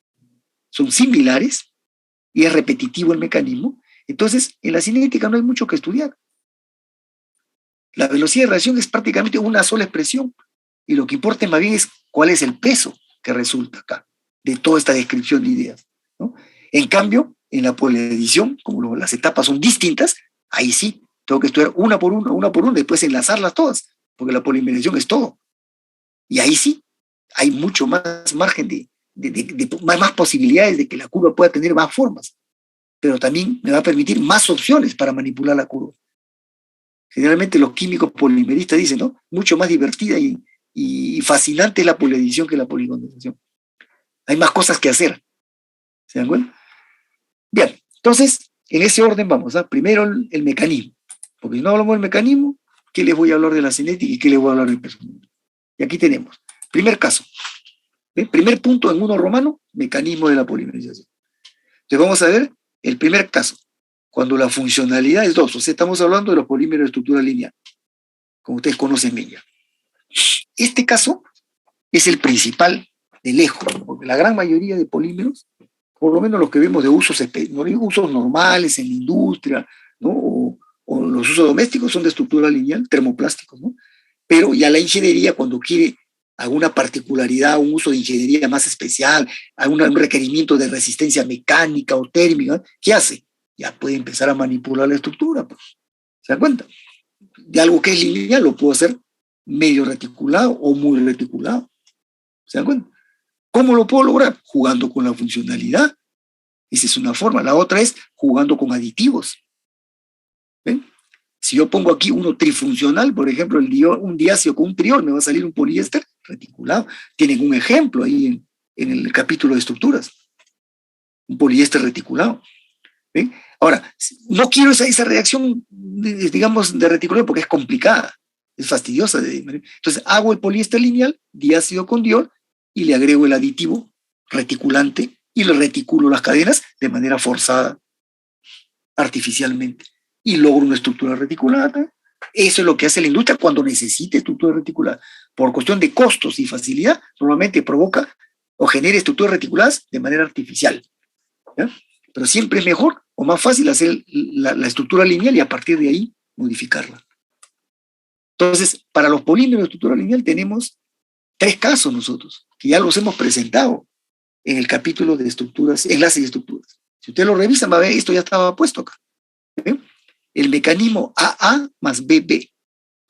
y es repetitivo el mecanismo. Entonces, en la cinética no hay mucho que estudiar. La velocidad de reacción es prácticamente una sola expresión, y lo que importa más bien es cuál es el peso que resulta acá, de toda esta descripción de ideas, ¿no? En cambio, en la poliedición, como las etapas son distintas, ahí sí, tengo que estudiar una por una, después enlazarlas todas, porque la polimerización es todo. Y ahí sí, hay mucho más margen más posibilidades de que la curva pueda tener más formas, pero también me va a permitir más opciones para manipular la curva. Generalmente los químicos polimeristas dicen, ¿no? Mucho más divertida y fascinante es la poliedición que la policondensación. Hay más cosas que hacer. ¿Se dan cuenta? Bien, entonces, en ese orden vamos. Primero el mecanismo. Porque si no hablamos del mecanismo, ¿qué les voy a hablar de la cinética y qué les voy a hablar del peso? Y aquí tenemos, primer caso. ¿Ven? Primer punto en uno romano, mecanismo de la polimerización. Entonces vamos a ver el primer caso. Cuando la funcionalidad es 2, o sea, estamos hablando de los polímeros de estructura lineal, como ustedes conocen bien ya. Este caso es el principal de lejos, porque la gran mayoría de polímeros, por lo menos los que vemos de usos normales en la industria, ¿no? o los usos domésticos son de estructura lineal, termoplásticos, ¿no? Pero ya la ingeniería, cuando quiere alguna particularidad, un uso de ingeniería más especial, un requerimiento de resistencia mecánica o térmica, ¿qué hace? Ya puede empezar a manipular la estructura, pues. ¿Se dan cuenta? De algo que es lineal lo puedo hacer medio reticulado o muy reticulado. ¿Se dan cuenta? ¿Cómo lo puedo lograr? Jugando con la funcionalidad. Esa es una forma. La otra es jugando con aditivos. ¿Ven? Si yo pongo aquí uno trifuncional, por ejemplo, un diácido con un triol, me va a salir un poliéster reticulado. Tienen un ejemplo ahí en el capítulo de estructuras. Un poliéster reticulado. ¿Ven? Ahora, no quiero esa reacción, digamos, de reticulado porque es complicada, es fastidiosa. Entonces hago el poliéster lineal, diácido con diol, y le agrego el aditivo reticulante y le reticulo las cadenas de manera forzada, artificialmente. Y logro una estructura reticulada. Eso es lo que hace la industria cuando necesita estructura reticulada. Por cuestión de costos y facilidad, normalmente provoca o genera estructuras reticuladas de manera artificial. ¿Ya? Pero siempre es mejor o más fácil hacer la estructura lineal y a partir de ahí modificarla. Entonces, para los polímeros de estructura lineal tenemos 3 casos nosotros, que ya los hemos presentado en el capítulo de estructuras, enlaces y estructuras. Si ustedes lo revisan, va a ver, esto ya estaba puesto acá. ¿Ven? El mecanismo AA más BB.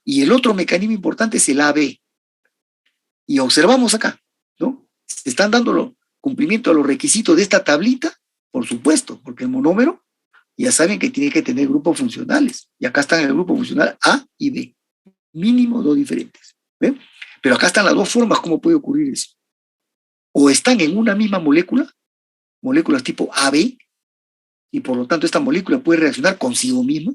Y el otro mecanismo importante es el AB. Y observamos acá, ¿no? Se están dando cumplimiento a los requisitos de esta tablita, por supuesto, porque el monómero ya saben que tiene que tener grupos funcionales. Y acá están en el grupo funcional A y B. Mínimo 2 diferentes. ¿Ven? Pero acá están las 2 formas cómo puede ocurrir eso. O están en una misma molécula, moléculas tipo AB, y por lo tanto esta molécula puede reaccionar consigo misma.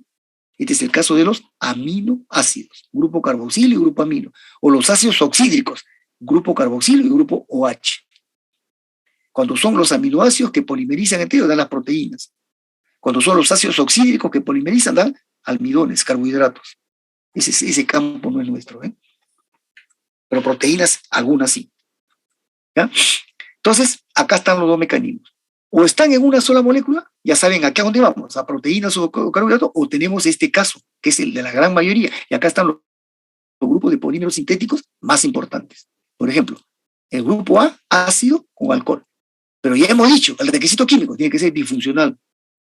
Este es el caso de los aminoácidos, grupo carboxilo y grupo amino. O los ácidos oxídricos, grupo carboxilo y grupo OH. Cuando son los aminoácidos que polimerizan entre ellos, dan las proteínas. Cuando son los ácidos oxídicos que polimerizan, dan almidones, carbohidratos. Ese campo no es nuestro, ¿eh? Pero proteínas, algunas sí. ¿Ya? Entonces, acá están los dos mecanismos. O están en una sola molécula, ya saben a dónde vamos, a proteínas o carbohidratos, o tenemos este caso, que es el de la gran mayoría. Y acá están los grupos de polímeros sintéticos más importantes. Por ejemplo, el grupo A, ácido con alcohol. Pero ya hemos dicho, el requisito químico tiene que ser disfuncional.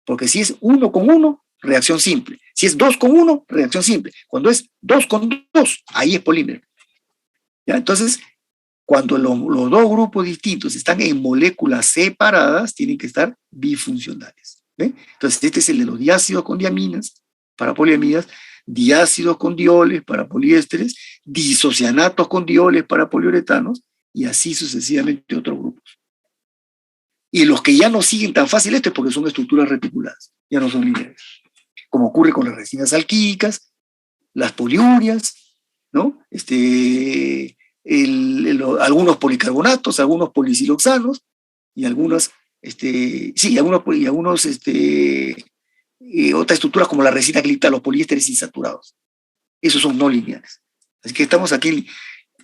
Porque si es 1 con 1, reacción simple. Si es 2 con 1, reacción simple. Cuando es 2 con 2, ahí es polímero. ¿Ya? Entonces, cuando los dos grupos distintos están en moléculas separadas, tienen que estar bifuncionales. ¿Ve? Entonces, este es el de los diácidos con diaminas para poliamidas, diácidos con dioles para poliésteres, disocianatos con dioles para poliuretanos, y así sucesivamente otros grupos. Y los que ya no siguen tan fácil esto es porque son estructuras reticuladas, ya no son lineales. Como ocurre con las resinas alquílicas, las poliurias, ¿no? Algunos policarbonatos, algunos polisiloxanos, y algunas, otras estructuras como la resina acrílica, los poliésteres insaturados. Esos son no lineales. Así que estamos aquí.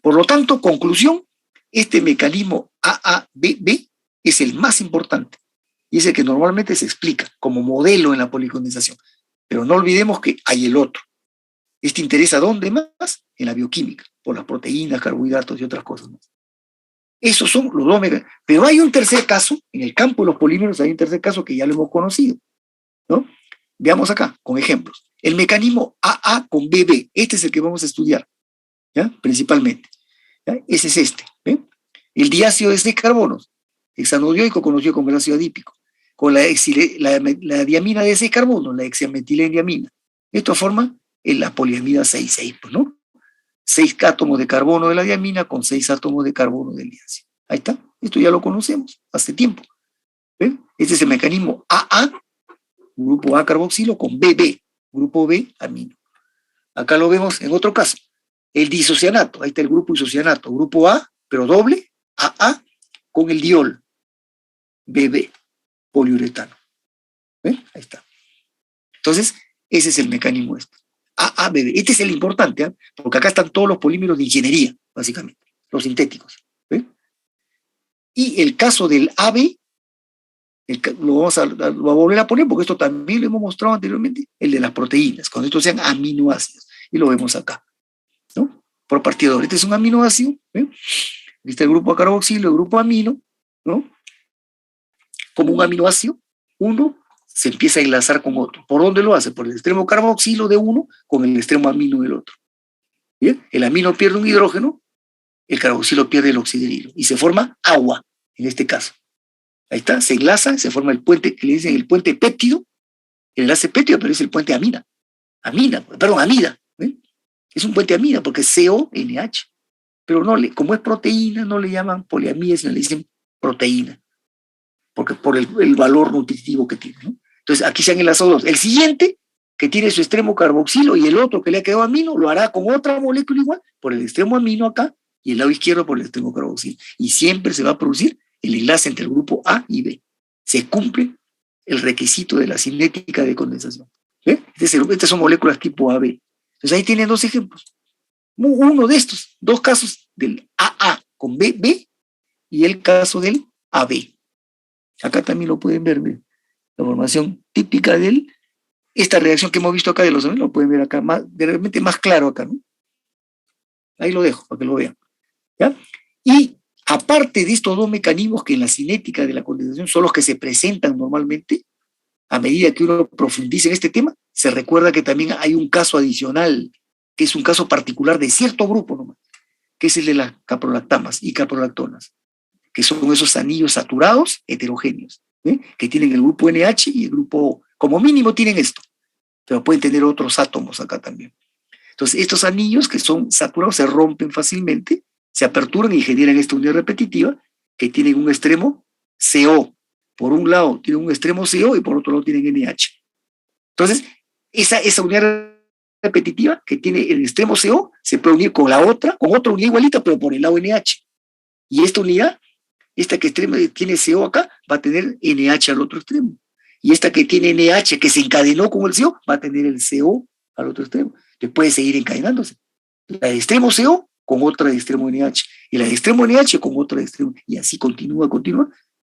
Por lo tanto, conclusión, este mecanismo AABB es el más importante y es el que normalmente se explica como modelo en la policondensación. Pero no olvidemos que hay el otro. Este interesa ¿dónde más? En la bioquímica, por las proteínas, carbohidratos y otras cosas más. Esos son los dos mecanismos. Pero hay un tercer caso, en el campo de los polímeros hay un tercer caso que ya lo hemos conocido, ¿no? Veamos acá, con ejemplos. El mecanismo AA con BB, este es el que vamos a estudiar, ¿ya? Principalmente. ¿Ya? Ese es este, ¿ven? El diácido de 6 carbonos, hexanodioico conocido como el ácido adípico, con la diamina de 6 carbonos, la hexametilendiamina. Esto forma la poliamida 6,6, pues, ¿no? 6 átomos de carbono de la diamina con 6 átomos de carbono del diácido. Ahí está, esto ya lo conocemos hace tiempo. ¿Ven? Este es el mecanismo AA, grupo A carboxilo, con BB, grupo B amino. Acá lo vemos en otro caso. El disocianato, ahí está el grupo isocianato, grupo A, pero doble, AA, con el diol, BB, poliuretano. ¿Ven? Ahí está. Entonces, ese es el mecanismo este. AABB. Este es el importante, ¿eh? Porque acá están todos los polímeros de ingeniería, básicamente, los sintéticos. ¿Ven? Y el caso del AB, lo vamos a volver a poner porque esto también lo hemos mostrado anteriormente, el de las proteínas, cuando estos sean aminoácidos. Y lo vemos acá, ¿no? Por partidor. Este es un aminoácido, ¿ven? Este es el grupo carboxilo, el grupo amino, ¿no? Como un aminoácido, uno se empieza a enlazar con otro. ¿Por dónde lo hace? Por el extremo carboxilo de uno con el extremo amino del otro. ¿Bien? El amino pierde un hidrógeno, el carboxilo pierde el oxidrilo y se forma agua, en este caso. Ahí está, se enlaza, se forma el puente, que le dicen el puente péptido, el enlace péptido, pero es el puente amida. Amida. ¿Ven? Es un puente amida porque es CONH. Pero no como es proteína, no le llaman poliamida, sino le dicen proteína. Porque por el valor nutritivo que tiene, ¿no? Entonces, aquí se han enlazado dos. El siguiente, que tiene su extremo carboxilo, y el otro que le ha quedado amino, lo hará con otra molécula igual, por el extremo amino acá, y el lado izquierdo por el extremo carboxilo. Y siempre se va a producir el enlace entre el grupo A y B. Se cumple el requisito de la cinética de condensación. ¿Ve? Estas son moléculas tipo AB. Entonces, ahí tienen dos ejemplos. Uno de estos, dos casos del AA con BB y el caso del AB. Acá también lo pueden ver, ¿ve? La formación típica de esta reacción que hemos visto acá de los aminos, lo pueden ver acá, de repente más claro acá, ¿no? Ahí lo dejo para que lo vean. ¿Ya? Y aparte de estos dos mecanismos que en la cinética de la condensación son los que se presentan normalmente, a medida que uno profundiza en este tema, se recuerda que también hay un caso adicional, que es un caso particular de cierto grupo nomás, que es el de las caprolactamas y caprolactonas, que son esos anillos saturados heterogéneos, ¿eh? Que tienen el grupo NH y el grupo O. Como mínimo tienen esto, pero pueden tener otros átomos acá también. Entonces, estos anillos que son saturados se rompen fácilmente, se aperturan y generan esta unidad repetitiva que tienen un extremo CO. Por un lado tienen un extremo CO y por otro lado tienen NH. Entonces, esa unidad repetitiva que tiene el extremo CO se puede unir con la otra, con otra unidad igualita, pero por el lado NH. Y esta unidad esta que tiene CO acá va a tener NH al otro extremo. Y esta que tiene NH que se encadenó con el CO va a tener el CO al otro extremo. Entonces puede seguir encadenándose. La de extremo CO con otra de extremo NH. Y la de extremo NH con otra de extremo. Y así continúa.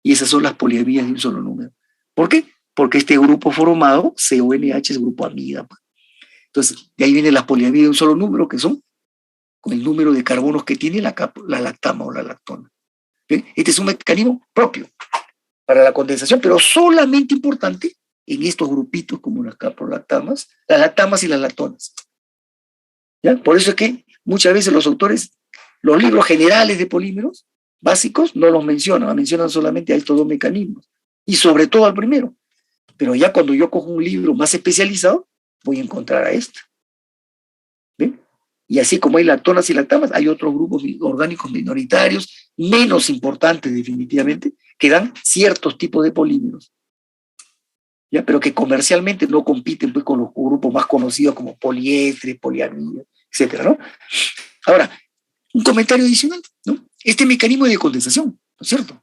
Y esas son las poliamidas de un solo número. ¿Por qué? Porque este grupo formado, CONH, es grupo amida. Entonces, de ahí vienen las poliamidas de un solo número, que son con el número de carbonos que tiene la lactama o la lactona. ¿Bien? Este es un mecanismo propio para la condensación, pero solamente importante en estos grupitos como las caprolactamas, las lactamas y las lactonas. ¿Ya? Por eso es que muchas veces los autores, los libros generales de polímeros básicos no los mencionan solamente a estos dos mecanismos, y sobre todo al primero. Pero ya cuando yo cojo un libro más especializado, voy a encontrar a esto. ¿Ven? Y así como hay lactonas y lactamas, hay otros grupos orgánicos minoritarios, menos importantes definitivamente, que dan ciertos tipos de polímeros, ¿ya? Pero que comercialmente no compiten pues, con los grupos más conocidos como poliésteres, poliamidas, etc., ¿no? Ahora, un comentario adicional, ¿no? Este mecanismo de condensación, ¿no es cierto?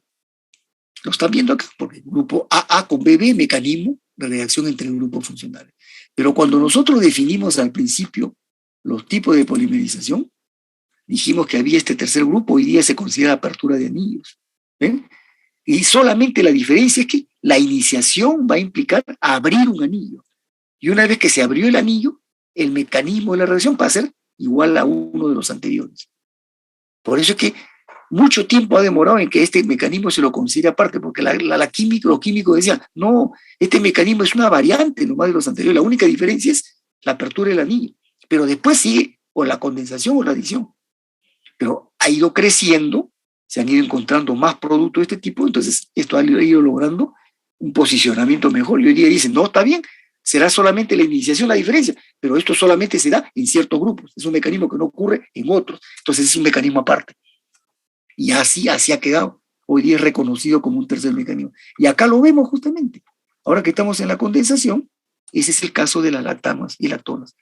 Lo están viendo acá, porque el grupo AA con BB, mecanismo de reacción entre grupos funcionales. Pero cuando nosotros definimos al principio los tipos de polimerización, dijimos que había este tercer grupo, hoy día se considera apertura de anillos. ¿Ven? Y solamente la diferencia es que la iniciación va a implicar abrir un anillo. Y una vez que se abrió el anillo, el mecanismo de la reacción va a ser igual a uno de los anteriores. Por eso es que mucho tiempo ha demorado en que este mecanismo se lo considere aparte, porque los químicos decían, no, este mecanismo es una variante nomás de los anteriores, la única diferencia es la apertura del anillo, pero después sigue o la condensación o la adición. Pero ha ido creciendo, se han ido encontrando más productos de este tipo, entonces esto ha ido logrando un posicionamiento mejor. Y hoy día dicen, no, está bien, será solamente la iniciación la diferencia, pero esto solamente se da en ciertos grupos, es un mecanismo que no ocurre en otros, entonces es un mecanismo aparte. Y así ha quedado. Hoy día es reconocido como un tercer mecanismo. Y acá lo vemos justamente. Ahora que estamos en la condensación, ese es el caso de las lactamas y lactonas,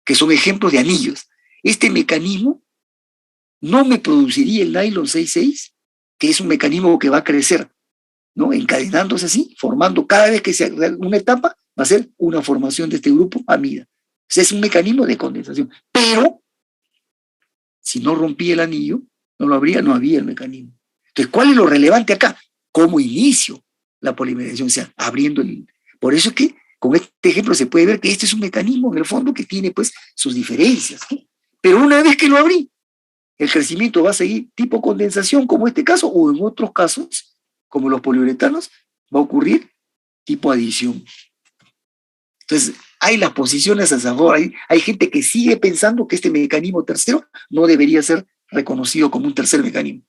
que son ejemplos de anillos. Este mecanismo no me produciría el nylon 6,6, que es un mecanismo que va a crecer, ¿no? Encadenándose así, formando cada vez que se haga una etapa, va a ser una formación de este grupo amida. Ese es un mecanismo de condensación. Pero, si no rompía el anillo, no había el mecanismo. Entonces, ¿cuál es lo relevante acá? ¿Cómo inicio la polimerización? O sea, abriendo el... Por eso es que con este ejemplo se puede ver que este es un mecanismo en el fondo que tiene pues sus diferencias, ¿sí? Pero una vez que lo abrí, el crecimiento va a seguir tipo condensación como este caso, o en otros casos, como los poliuretanos, va a ocurrir tipo adición. Entonces, hay las posiciones a favor, hay gente que sigue pensando que este mecanismo tercero no debería ser reconocido como un tercer mecanismo.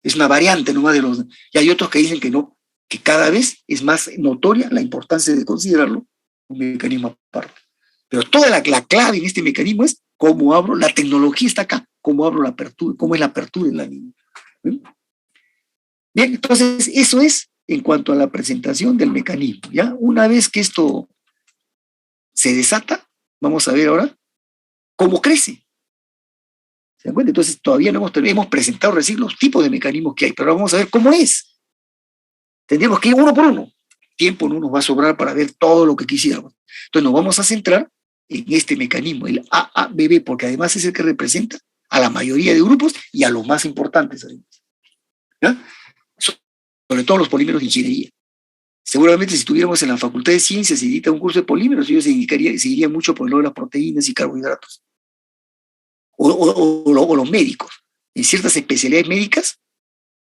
Es una variante nomás de los... Y hay otros que dicen que no, que cada vez es más notoria la importancia de considerarlo un mecanismo aparte. Pero toda la clave en este mecanismo es cómo abro, la tecnología está acá, cómo abro la apertura, cómo es la apertura en la línea. Bien, entonces eso es en cuanto a la presentación del mecanismo. ¿Ya? Una vez que esto se desata, vamos a ver ahora cómo crece. ¿Se dan cuenta? Entonces todavía no hemos presentado recién los tipos de mecanismos que hay, pero ahora vamos a ver cómo es. Tendríamos que ir uno por uno. Tiempo no nos va a sobrar para ver todo lo que quisiéramos. Entonces nos vamos a centrar en este mecanismo, el AABB, porque además es el que representa a la mayoría de grupos y a los más importantes, además. ¿Ya? Sobre todo los polímeros de ingeniería. Seguramente si estuviéramos en la Facultad de Ciencias y edita un curso de polímeros, ellos seguirían mucho por lo de las proteínas y carbohidratos. O los médicos, en ciertas especialidades médicas,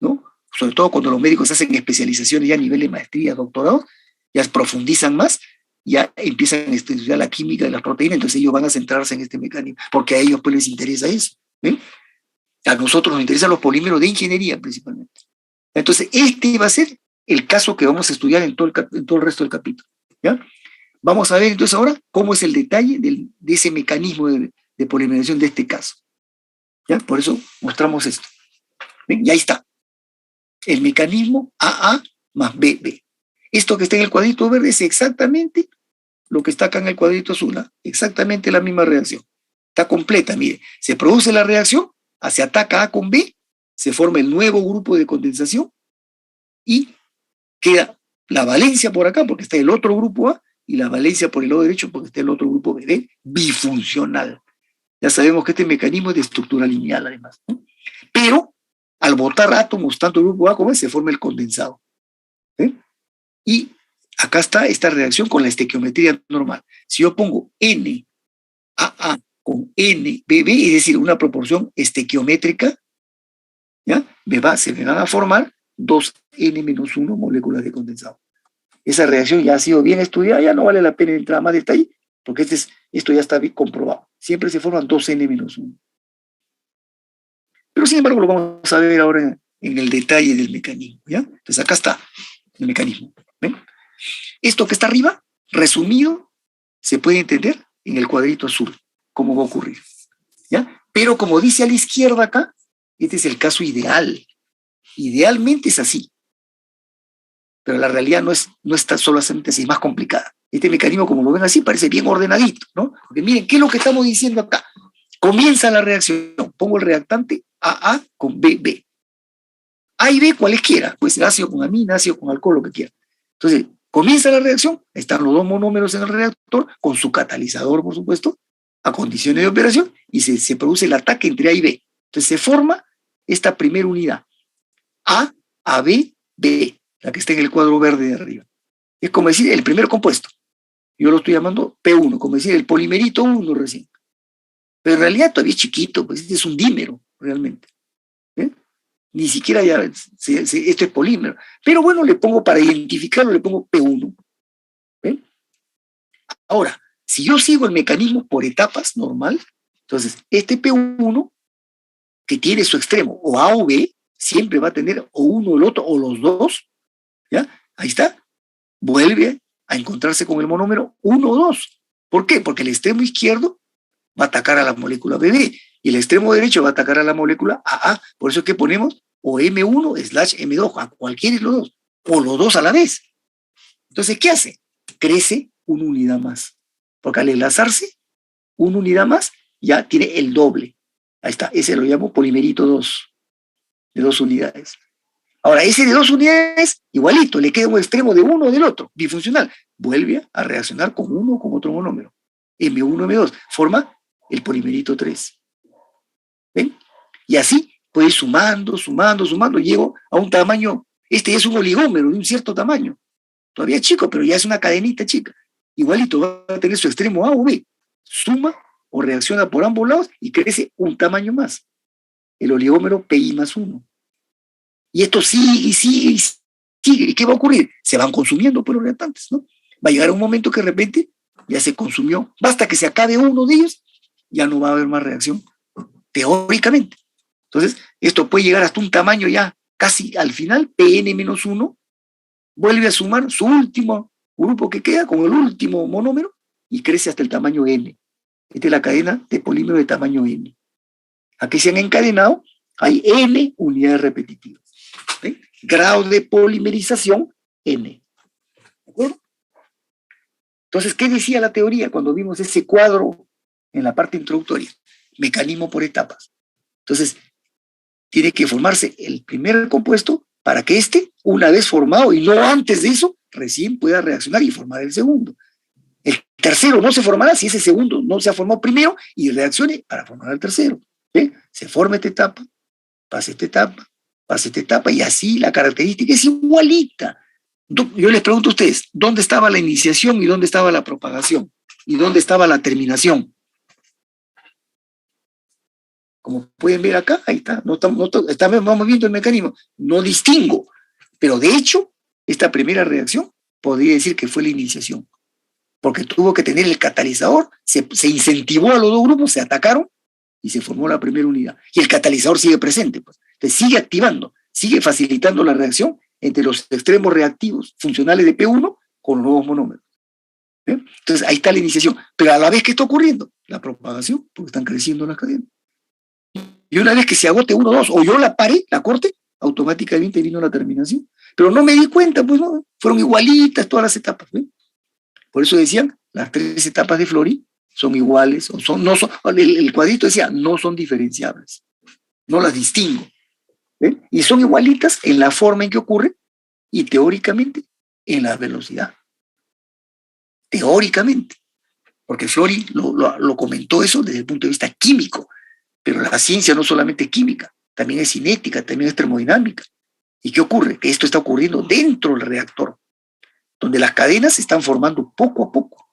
¿no? Sobre todo cuando los médicos hacen especializaciones ya a nivel de maestría, doctorado, ya profundizan más, ya empiezan a estudiar la química de las proteínas, entonces ellos van a centrarse en este mecanismo, porque a ellos pues les interesa eso. ¿Ven? A nosotros nos interesan los polímeros de ingeniería principalmente. Entonces este va a ser el caso que vamos a estudiar en todo el resto del capítulo. ¿Ya? Vamos a ver entonces ahora cómo es el detalle de ese mecanismo de polimerización de este caso. ¿Ya? Por eso mostramos esto. ¿Ven? Y ahí está. El mecanismo AA más BB. Esto que está en el cuadrito verde es exactamente lo que está acá en el cuadrito azul. ¿Eh? Exactamente la misma reacción. Está completa, mire. Se produce la reacción, se ataca A con B, se forma el nuevo grupo de condensación y queda la valencia por acá porque está el otro grupo A y la valencia por el lado derecho porque está el otro grupo B, bifuncional. Ya sabemos que este mecanismo es de estructura lineal además, ¿no? Pero al botar átomos, tanto el grupo A como B, se forma el condensado. Y acá está esta reacción con la estequiometría normal. Si yo pongo NAA con NBB, es decir, una proporción estequiométrica, ¿ya? Se me van a formar 2N-1 moléculas de condensado. Esa reacción ya ha sido bien estudiada, ya no vale la pena entrar a más detalle, porque esto ya está bien comprobado. Siempre se forman 2N-1. Pero sin embargo lo vamos a ver ahora en el detalle del mecanismo, ¿ya? Entonces acá está el mecanismo. ¿Ven? Esto que está arriba, resumido, se puede entender en el cuadrito azul, cómo va a ocurrir, ¿ya? Pero como dice a la izquierda acá, este es el caso ideal. Idealmente es así. Pero la realidad no está solamente así, es más complicada. Este mecanismo, como lo ven así, parece bien ordenadito, ¿no? Porque miren, ¿qué es lo que estamos diciendo acá? Comienza la reacción, pongo el reactante AA con BB. A y B cualesquiera, puede ser ácido con amina, ácido con alcohol, lo que quiera. Entonces, comienza la reacción, están los dos monómeros en el reactor, con su catalizador, por supuesto, a condiciones de operación, y se produce el ataque entre A y B. Entonces se forma esta primera unidad, A, AB, B, la que está en el cuadro verde de arriba. Es como decir el primer compuesto. Yo lo estoy llamando P1, como decir el polimerito 1 recién. Pero en realidad todavía es chiquito, pues este es un dímero, realmente. Ni siquiera ya esto es polímero. Pero bueno, le pongo para identificarlo, le pongo P1. ¿Ven? Ahora, si yo sigo el mecanismo por etapas normal, entonces este P1, que tiene su extremo o A o B, siempre va a tener o uno o el otro o los dos, ¿ya? Ahí está. Vuelve a encontrarse con el monómero 1 o 2. ¿Por qué? Porque el extremo izquierdo va a atacar a la molécula BB y el extremo derecho va a atacar a la molécula AA. Por eso es que ponemos o M1/M2, a cualquiera de los dos, o los dos a la vez. Entonces, ¿qué hace? Crece una unidad más. Porque al enlazarse, una unidad más ya tiene el doble. Ahí está, ese lo llamo polimerito 2, de 2 unidades. Ahora, ese de 2 unidades, igualito, le queda un extremo de uno o del otro, bifuncional. Vuelve a reaccionar con uno o con otro monómero. M1, M2, forma el polimerito 3. ¿Ven? Y así puede ir sumando, llego a un tamaño, este es un oligómero de un cierto tamaño. Todavía es chico, pero ya es una cadenita chica. Igualito va a tener su extremo A o B. Suma o reacciona por ambos lados y crece un tamaño más. El oligómero PI+1. Y esto sigue y sigue y sigue. ¿Y qué va a ocurrir? Se van consumiendo por los reactantes, ¿no? Va a llegar un momento que de repente ya se consumió. Basta que se acabe uno de ellos, ya no va a haber más reacción, teóricamente. Entonces, esto puede llegar hasta un tamaño ya casi al final, Pn-1, vuelve a sumar su último grupo que queda con el último monómero y crece hasta el tamaño N. Esta es la cadena de polímero de tamaño N. Aquí se han encadenado, hay N unidades repetitivas. ¿Ven? Grado de polimerización N. ¿De acuerdo? Entonces, ¿qué decía la teoría cuando vimos ese cuadro en la parte introductoria? Mecanismo por etapas. Entonces, tiene que formarse el primer compuesto para que una vez formado y no antes de eso, recién pueda reaccionar y formar el segundo. El tercero no se formará si ese segundo no se ha formado primero y reaccione para formar el tercero. ¿Ve? Se forma esta etapa, pasa esta etapa, pasa esta etapa y así la característica es igualita. Yo les pregunto a ustedes, ¿dónde estaba la iniciación y dónde estaba la propagación? ¿Y dónde estaba la terminación? Como pueden ver acá, ahí está, vamos viendo el mecanismo, no distingo, pero de hecho, esta primera reacción podría decir que fue la iniciación, porque tuvo que tener el catalizador, se incentivó a los dos grupos, se atacaron y se formó la primera unidad. Y el catalizador sigue presente, pues. Entonces sigue activando, sigue facilitando la reacción entre los extremos reactivos funcionales de P1 con los nuevos monómeros. ¿Eh? Entonces ahí está la iniciación, pero a la vez que está ocurriendo, la propagación, porque están creciendo las cadenas. Y una vez que se agote 1, 2, o yo la paré, la corte, automáticamente vino la terminación. Pero no me di cuenta, pues no, fueron igualitas todas las etapas. ¿Ven? Por eso decían, las 3 etapas de Flory son iguales, el cuadrito decía, no son diferenciables, no las distingo. ¿Ven? Y son igualitas en la forma en que ocurre, y teóricamente en la velocidad. Teóricamente. Porque Flori lo comentó eso desde el punto de vista químico, pero la ciencia no solamente es química, también es cinética, también es termodinámica. ¿Y qué ocurre? Que esto está ocurriendo dentro del reactor, donde las cadenas se están formando poco a poco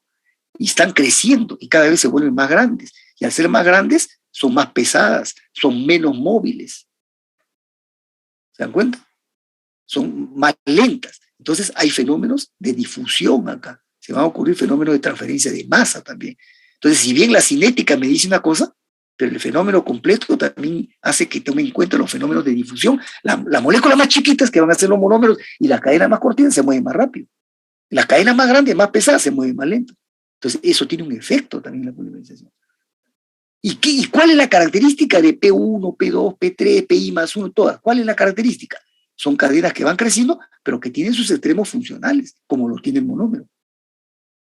y están creciendo y cada vez se vuelven más grandes. Y al ser más grandes, son más pesadas, son menos móviles. ¿Se dan cuenta? Son más lentas. Entonces hay fenómenos de difusión acá. Se van a ocurrir fenómenos de transferencia de masa también. Entonces, si bien la cinética me dice una cosa, pero el fenómeno completo también hace que tome en cuenta los fenómenos de difusión. Las moléculas más chiquitas, que van a ser los monómeros, y las cadenas más cortitas se mueven más rápido. Las cadenas más grandes, más pesadas, se mueven más lento. Entonces, eso tiene un efecto también en la polimerización. ¿Y cuál es la característica de P1, P2, P3, PI más 1, todas? ¿Cuál es la característica? Son cadenas que van creciendo, pero que tienen sus extremos funcionales, como lo tiene el monómero.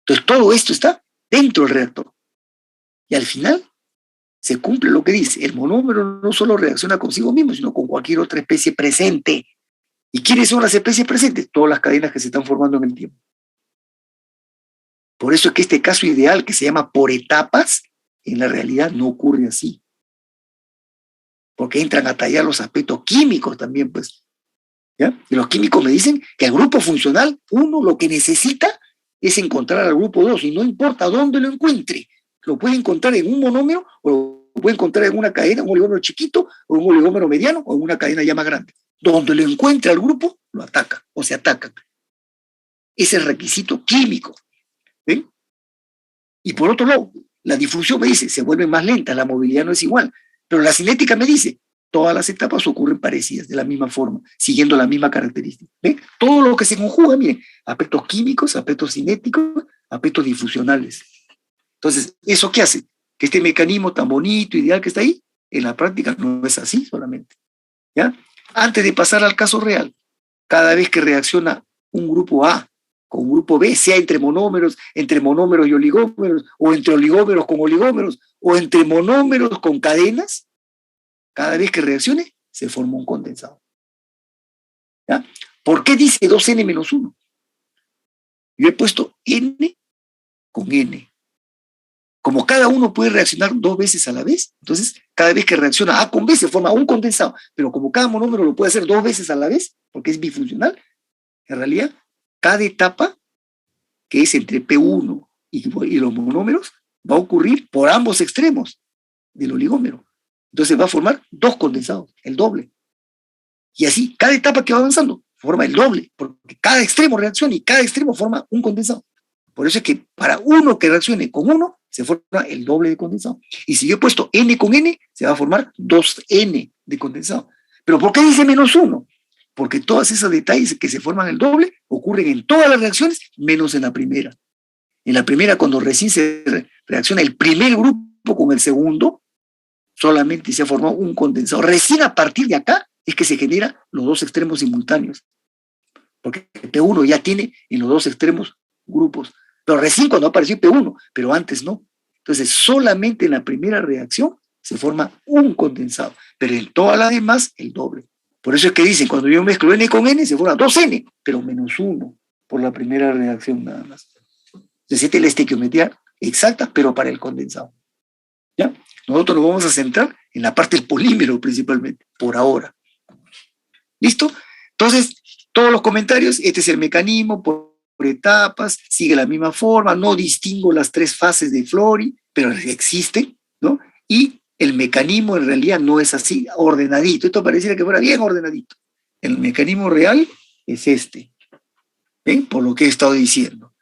Entonces, todo esto está dentro del reactor. Y al final se cumple lo que dice. El monómero no solo reacciona consigo mismo, sino con cualquier otra especie presente. ¿Y quiénes son las especies presentes? Todas las cadenas que se están formando en el tiempo. Por eso es que este caso ideal, que se llama por etapas, en la realidad no ocurre así. Porque entran a tallar los aspectos químicos también, pues. ¿Ya? Y los químicos me dicen que el grupo funcional, uno lo que necesita es encontrar al grupo 2, y no importa dónde lo encuentre. Lo puede encontrar en un monómero, o lo puede encontrar en una cadena, un oligómero chiquito, o un oligómero mediano, o en una cadena ya más grande. Donde lo encuentre al grupo, lo ataca, o se atacan. Ese es el requisito químico. ¿Ven? Y por otro lado, la difusión me dice, se vuelve más lenta, la movilidad no es igual. Pero la cinética me dice, todas las etapas ocurren parecidas, de la misma forma, siguiendo la misma característica. ¿Ven? Todo lo que se conjuga, miren, aspectos químicos, aspectos cinéticos, aspectos difusionales. Entonces, ¿eso qué hace? Que este mecanismo tan bonito, ideal que está ahí, en la práctica no es así solamente. ¿Ya? Antes de pasar al caso real, cada vez que reacciona un grupo A con un grupo B, sea entre monómeros y oligómeros, o entre oligómeros con oligómeros, o entre monómeros con cadenas, cada vez que reaccione, se forma un condensado. ¿Ya? ¿Por qué dice 2N menos 1? Yo he puesto N con N. Como cada uno puede reaccionar 2 veces a la vez, entonces cada vez que reacciona A con B se forma un condensado, pero como cada monómero lo puede hacer 2 veces a la vez, porque es bifuncional, en realidad cada etapa, que es entre P1 y los monómeros, va a ocurrir por ambos extremos del oligómero. Entonces va a formar 2 condensados, el doble. Y así, cada etapa que va avanzando forma el doble, porque cada extremo reacciona y cada extremo forma un condensado. Por eso es que para uno que reaccione con uno, se forma el doble de condensado. Y si yo he puesto N con N, se va a formar 2N de condensado. ¿Pero por qué dice menos 1? Porque todos esos detalles que se forman el doble ocurren en todas las reacciones, menos en la primera. En la primera, cuando recién se reacciona el primer grupo con el segundo, solamente se ha formado un condensado. Recién a partir de acá es que se generan los 2 extremos simultáneos. Porque P1 ya tiene en los 2 extremos grupos. Pero recién cuando apareció P1, pero antes no. Entonces, solamente en la primera reacción se forma un condensado, pero en todas las demás, el doble. Por eso es que dicen, cuando yo mezclo N con N, se forma 2N, pero menos 1 por la primera reacción nada más. Entonces, esta es la estequiometría exacta, pero para el condensado. ¿Ya? Nosotros nos vamos a centrar en la parte del polímero principalmente, por ahora. ¿Listo? Entonces, todos los comentarios, este es el mecanismo por etapas, sigue la misma forma, no distingo las 3 fases de Flori, pero existen, ¿no? Y el mecanismo en realidad no es así ordenadito, esto pareciera que fuera bien ordenadito. El mecanismo real es este, ¿ven? Por lo que he estado diciendo.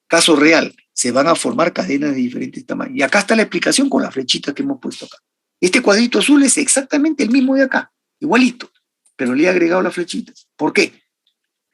Caso real, se van a formar cadenas de diferentes tamaños. Y acá está la explicación con la flechita que hemos puesto acá. Este cuadrito azul es exactamente el mismo de acá, igualito, pero le he agregado las flechitas. ¿Por qué?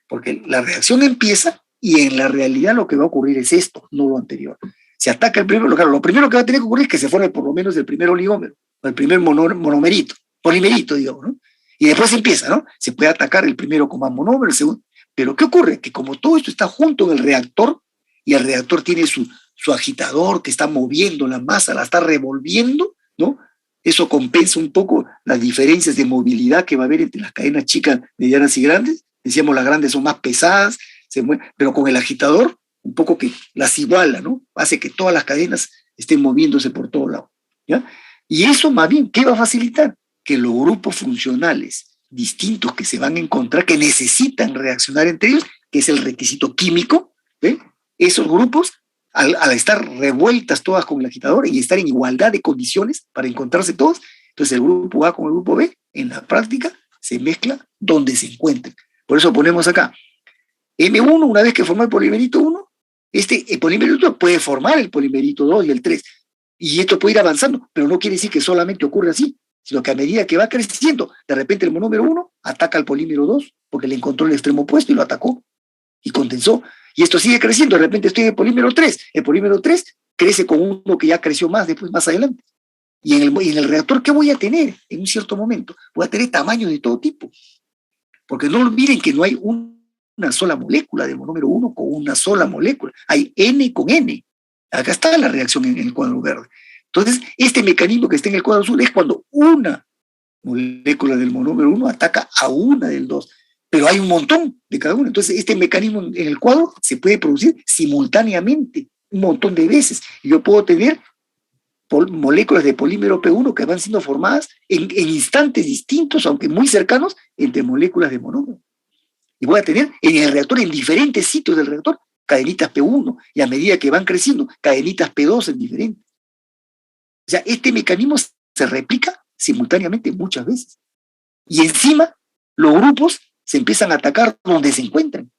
Porque la reacción empieza y en la realidad lo que va a ocurrir es esto, no lo anterior. Se ataca el primero, claro, lo primero que va a tener que ocurrir es que se forme por lo menos el primer oligómero, o el primer monomerito, polimerito, digamos, ¿no? Y después empieza, ¿no? Se puede atacar el primero con más monómero, el segundo. Pero ¿qué ocurre? Que como todo esto está junto en el reactor, y el reactor tiene su agitador que está moviendo la masa, la está revolviendo, ¿no? Eso compensa un poco las diferencias de movilidad que va a haber entre las cadenas chicas, medianas y grandes. Decíamos, las grandes son más pesadas, pero con el agitador, un poco que las iguala, ¿no? Hace que todas las cadenas estén moviéndose por todo lado, ¿ya? Y eso, más bien, ¿qué va a facilitar? Que los grupos funcionales distintos que se van a encontrar, que necesitan reaccionar entre ellos, que es el requisito químico, ¿ve? Esos grupos, al estar revueltas todas con el agitador y estar en igualdad de condiciones para encontrarse todos, entonces el grupo A con el grupo B, en la práctica, se mezcla donde se encuentren. Por eso ponemos acá, M1, una vez que forma el polimerito 1, el polimerito 2 puede formar el polimerito 2 y el 3, y esto puede ir avanzando, pero no quiere decir que solamente ocurre así, sino que a medida que va creciendo, de repente el monómero 1 ataca al polímero 2, porque le encontró el extremo opuesto y lo atacó, y condensó, y esto sigue creciendo, de repente estoy en el polímero 3 crece con uno que ya creció más después, más adelante. Y en el reactor, ¿qué voy a tener en un cierto momento? Voy a tener tamaños de todo tipo, porque no olviden que no hay una sola molécula de monómero 1 con una sola molécula, hay N con N. Acá está la reacción en el cuadro verde. Entonces, este mecanismo que está en el cuadro azul es cuando una molécula del monómero 1 ataca a una del 2, pero hay un montón de cada una. Entonces, este mecanismo en el cuadro se puede producir simultáneamente, un montón de veces. Y yo puedo tener moléculas de polímero P1 que van siendo formadas en instantes distintos, aunque muy cercanos, entre moléculas de monómero. Y voy a tener en el reactor, en diferentes sitios del reactor, cadenitas P1, y a medida que van creciendo, cadenitas P2 en diferentes. O sea, este mecanismo se replica simultáneamente muchas veces. Y encima, los grupos se empiezan a atacar donde se encuentran.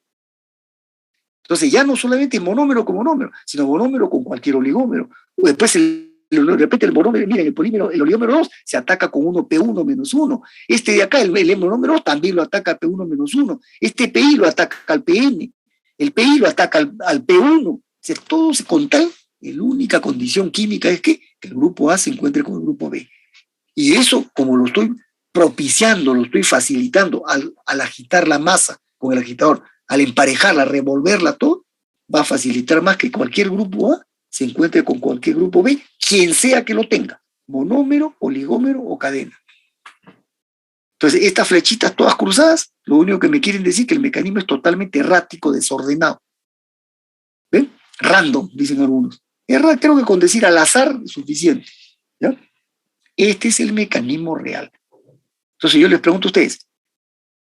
Entonces, ya no solamente monómero con monómero, sino monómero con cualquier oligómero. O después, de repente, el monómero, miren, el oligómero 2 se ataca con uno P1 menos 1. Este de acá, el monómero 2 también lo ataca a P1 menos 1. Este PI lo ataca al PN. El PI lo ataca al P1. O sea, todo se con tal, la única condición química es que el grupo A se encuentre con el grupo B. Y eso, como lo estoy propiciando, lo estoy facilitando al agitar la masa con el agitador, al emparejarla, revolverla todo, va a facilitar más que cualquier grupo A se encuentre con cualquier grupo B, quien sea que lo tenga, monómero, oligómero o cadena. Entonces, estas flechitas todas cruzadas, lo único que me quieren decir es que el mecanismo es totalmente errático, desordenado. ¿Ven? Random, dicen algunos. Creo que con decir al azar es suficiente. ¿Ya? Este es el mecanismo real. Entonces yo les pregunto a ustedes,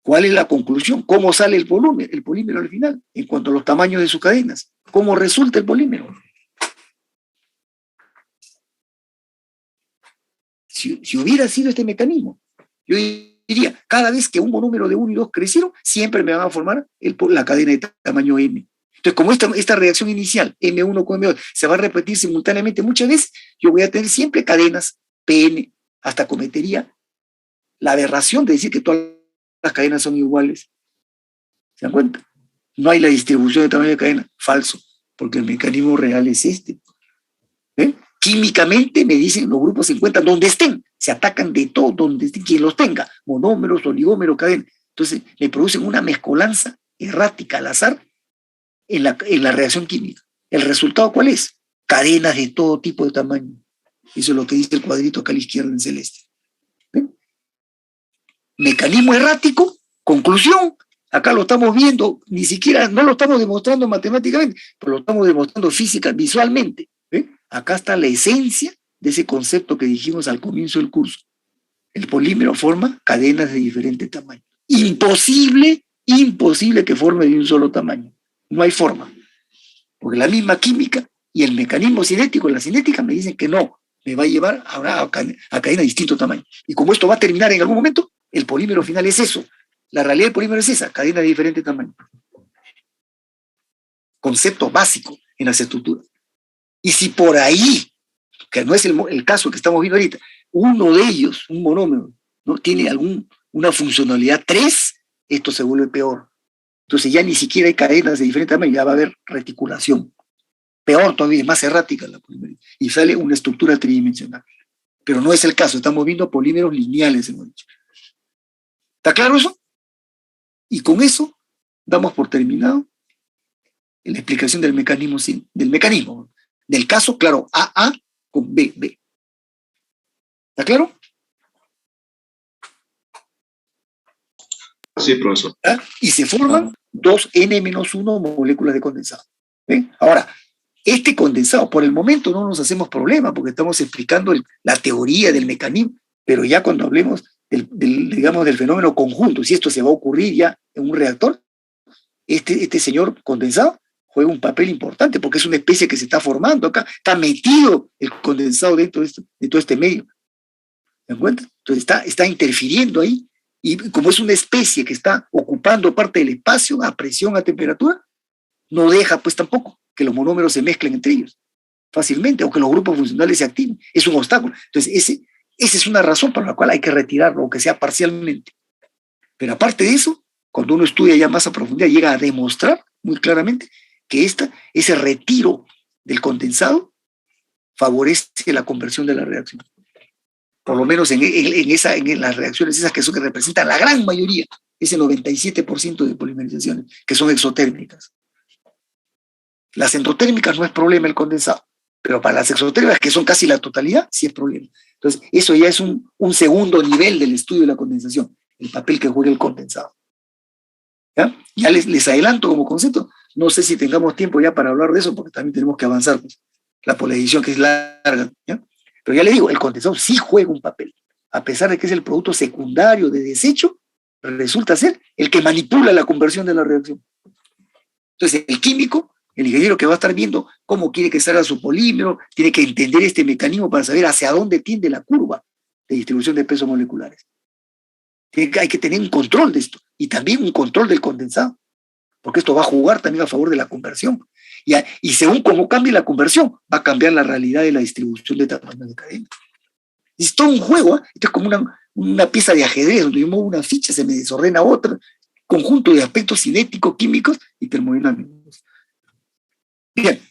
¿cuál es la conclusión? ¿Cómo sale el polímero al final en cuanto a los tamaños de sus cadenas? ¿Cómo resulta el polímero? Si hubiera sido este mecanismo, yo diría, cada vez que un monómero de 1 y 2 crecieron, siempre me van a formar la cadena de tamaño M. Entonces, como esta reacción inicial, M1 con M2, se va a repetir simultáneamente muchas veces, yo voy a tener siempre cadenas PN, hasta cometería la aberración de decir que todas las cadenas son iguales. ¿Se dan cuenta? No hay la distribución de tamaño de cadena. Falso, porque el mecanismo real es este. ¿Eh? Químicamente me dicen los grupos se encuentran donde estén, se atacan de todo, donde estén, quien los tenga, monómeros, oligómeros, cadena. Entonces me producen una mezcolanza errática al azar en la reacción química. ¿El resultado cuál es? Cadenas de todo tipo de tamaño. Eso es lo que dice el cuadrito acá a la izquierda en celeste. ¿Ven? Mecanismo errático, conclusión, acá lo estamos viendo, ni siquiera, no lo estamos demostrando matemáticamente, pero lo estamos demostrando física, visualmente. ¿Ven? Acá está la esencia de ese concepto que dijimos al comienzo del curso. El polímero forma cadenas de diferente tamaño. Imposible que forme de un solo tamaño. No hay forma. Porque la misma química y el mecanismo cinético, la cinética me dicen que no, me va a llevar a cadenas de distinto tamaño. Y como esto va a terminar en algún momento, el polímero final es eso. La realidad del polímero es esa, cadena de diferente tamaño. Concepto básico en las estructuras. Y si por ahí, que no es el caso que estamos viendo ahorita, uno de ellos, un monómero, ¿no? Tiene una funcionalidad 3, esto se vuelve peor. Entonces ya ni siquiera hay cadenas de diferente tamaño, ya va a haber reticulación. Peor todavía, más errática la polimería. Y sale una estructura tridimensional. Pero no es el caso, estamos viendo polímeros lineales, hemos dicho. ¿Está claro eso? Y con eso damos por terminado la explicación del mecanismo. Del caso, claro, AA con BB. ¿Está claro? Sí, profesor. ¿Ya? Y se forman dos N-1 moléculas de condensado. ¿Ven? Ahora, este condensado, por el momento no nos hacemos problema porque estamos explicando la teoría del mecanismo, pero ya cuando hablemos digamos, del fenómeno conjunto, si esto se va a ocurrir ya en un reactor, este señor condensado juega un papel importante porque es una especie que se está formando acá, está metido el condensado dentro de todo este medio. ¿Me encuentras? Entonces está interfiriendo ahí, y como es una especie que está ocupando parte del espacio a presión, a temperatura, no deja pues tampoco que los monómeros se mezclen entre ellos fácilmente o que los grupos funcionales se activen. Es un obstáculo. Entonces, esa es una razón por la cual hay que retirarlo, aunque sea parcialmente. Pero aparte de eso, cuando uno estudia ya más a profundidad, llega a demostrar muy claramente que ese retiro del condensado favorece la conversión de la reacción. Por lo menos en las reacciones esas que representan la gran mayoría, ese 97% de polimerizaciones, que son exotérmicas. Las endotérmicas no es problema el condensado, pero para las exotérmicas, que son casi la totalidad, sí es problema. Entonces, eso ya es un segundo nivel del estudio de la condensación, el papel que juega el condensado. ¿Ya? Ya les adelanto como concepto, no sé si tengamos tiempo ya para hablar de eso, porque también tenemos que avanzar, pues, la polarización que es larga, ¿ya? Pero ya le digo, el condensado sí juega un papel, a pesar de que es el producto secundario de desecho, resulta ser el que manipula la conversión de la reacción. Entonces, el químico, el ingeniero que va a estar viendo cómo quiere que salga su polímero, tiene que entender este mecanismo para saber hacia dónde tiende la curva de distribución de pesos moleculares. Hay que tener un control de esto, y también un control del condensado, porque esto va a jugar también a favor de la conversión. Y según cómo cambie la conversión, va a cambiar la realidad de la distribución de tamaño de cadena. Es todo un juego, ¿eh? Esto es como una pieza de ajedrez, donde yo muevo una ficha, se me desordena otra, conjunto de aspectos cinéticos, químicos y termodinámicos. Bien,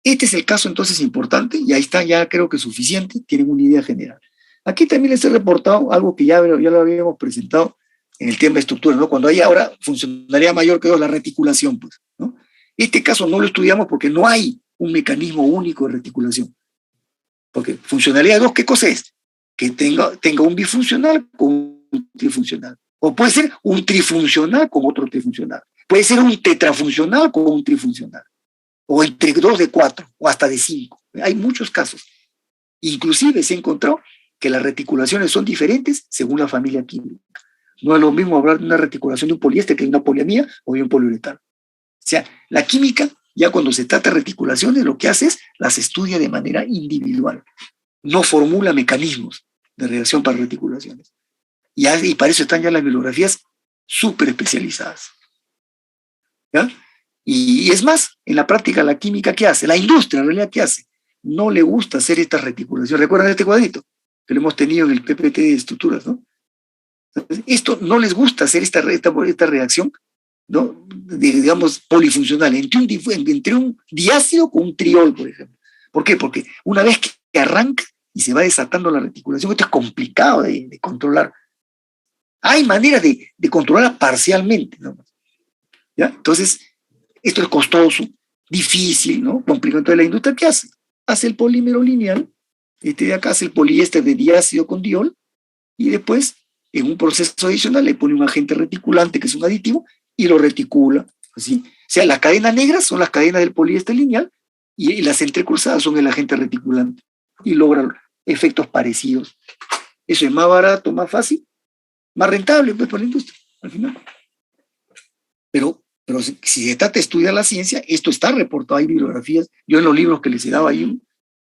este es el caso entonces importante, y ahí está, ya creo que es suficiente, tienen una idea general. Aquí también les he reportado algo que ya lo habíamos presentado en el tema de estructura, ¿no? Cuando hay ahora funcionalidad mayor que dos, la reticulación, pues, ¿no? Este caso no lo estudiamos porque no hay un mecanismo único de reticulación. Porque funcionalidad 2, ¿qué cosa es? Que tenga un bifuncional con un trifuncional. O puede ser un trifuncional con otro trifuncional. Puede ser un tetrafuncional con un trifuncional. O entre 2 de 4, o hasta de 5. Hay muchos casos. Inclusive se ha encontrado que las reticulaciones son diferentes según la familia química. No es lo mismo hablar de una reticulación de un poliéster que de una poliamida o de un poliuretano. O sea, la química, ya cuando se trata de reticulaciones, lo que hace es las estudia de manera individual. No formula mecanismos de reacción para reticulaciones. Y para eso están ya las bibliografías súper especializadas. ¿Ya? Y es más, en la práctica la química, ¿qué hace? La industria, en realidad, ¿qué hace? No le gusta hacer estas reticulaciones. ¿Recuerdan este cuadrito? Que lo hemos tenido en el PPT de estructuras, ¿no? Entonces, esto no les gusta hacer esta reacción, ¿no? Digamos, polifuncional, entre un diácido con un triol, por ejemplo. ¿Por qué? Porque una vez que arranca y se va desatando la reticulación, esto es complicado de controlar. Hay maneras de controlarla parcialmente, ¿no? ¿Ya? Entonces, esto es costoso, difícil, ¿no? Complicado. Entonces, la industria, ¿qué hace? Hace el polímero lineal, este de acá hace el poliéster de diácido con diol, y después, en un proceso adicional, le pone un agente reticulante, que es un aditivo, y lo reticula, ¿sí? O sea, las cadenas negras son las cadenas del poliéster lineal, y las entrecruzadas son el agente reticulante, y logran efectos parecidos. Eso es más barato, más fácil, más rentable, pues, para la industria, al final. Pero si se trata de estudiar la ciencia, esto está reportado, hay bibliografías. Yo en los libros que les he dado ahí,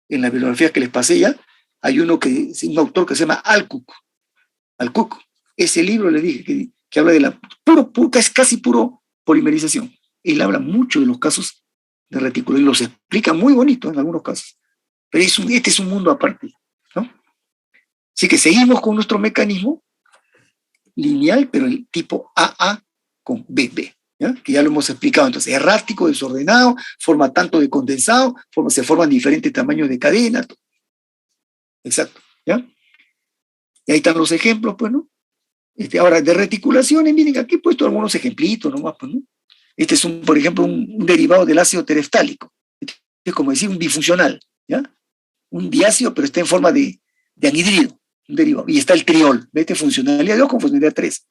en las bibliografías que les pasé ya, hay un autor que se llama Alcock. Ese libro le dije que habla de la es casi puro polimerización. Él habla mucho de los casos de reticulación y los explica muy bonito en algunos casos. Pero este es un mundo aparte, ¿no? Así que seguimos con nuestro mecanismo lineal, pero el tipo AA con BB. ¿Ya? Que ya lo hemos explicado. Entonces, errático, desordenado, forma tanto de condensado, se forman diferentes tamaños de cadena. Exacto. ¿Ya? Y ahí están los ejemplos, pues, ¿no? Ahora, de reticulaciones, miren, aquí he puesto algunos ejemplitos nomás, pues, ¿no? Este es, por ejemplo, un derivado del ácido tereftálico. Es como decir un bifuncional, ¿ya? Un diácido, pero está en forma de anhidrido, un derivado. Y está el triol, ¿ves? Funcionalidad 2 con funcionalidad 3.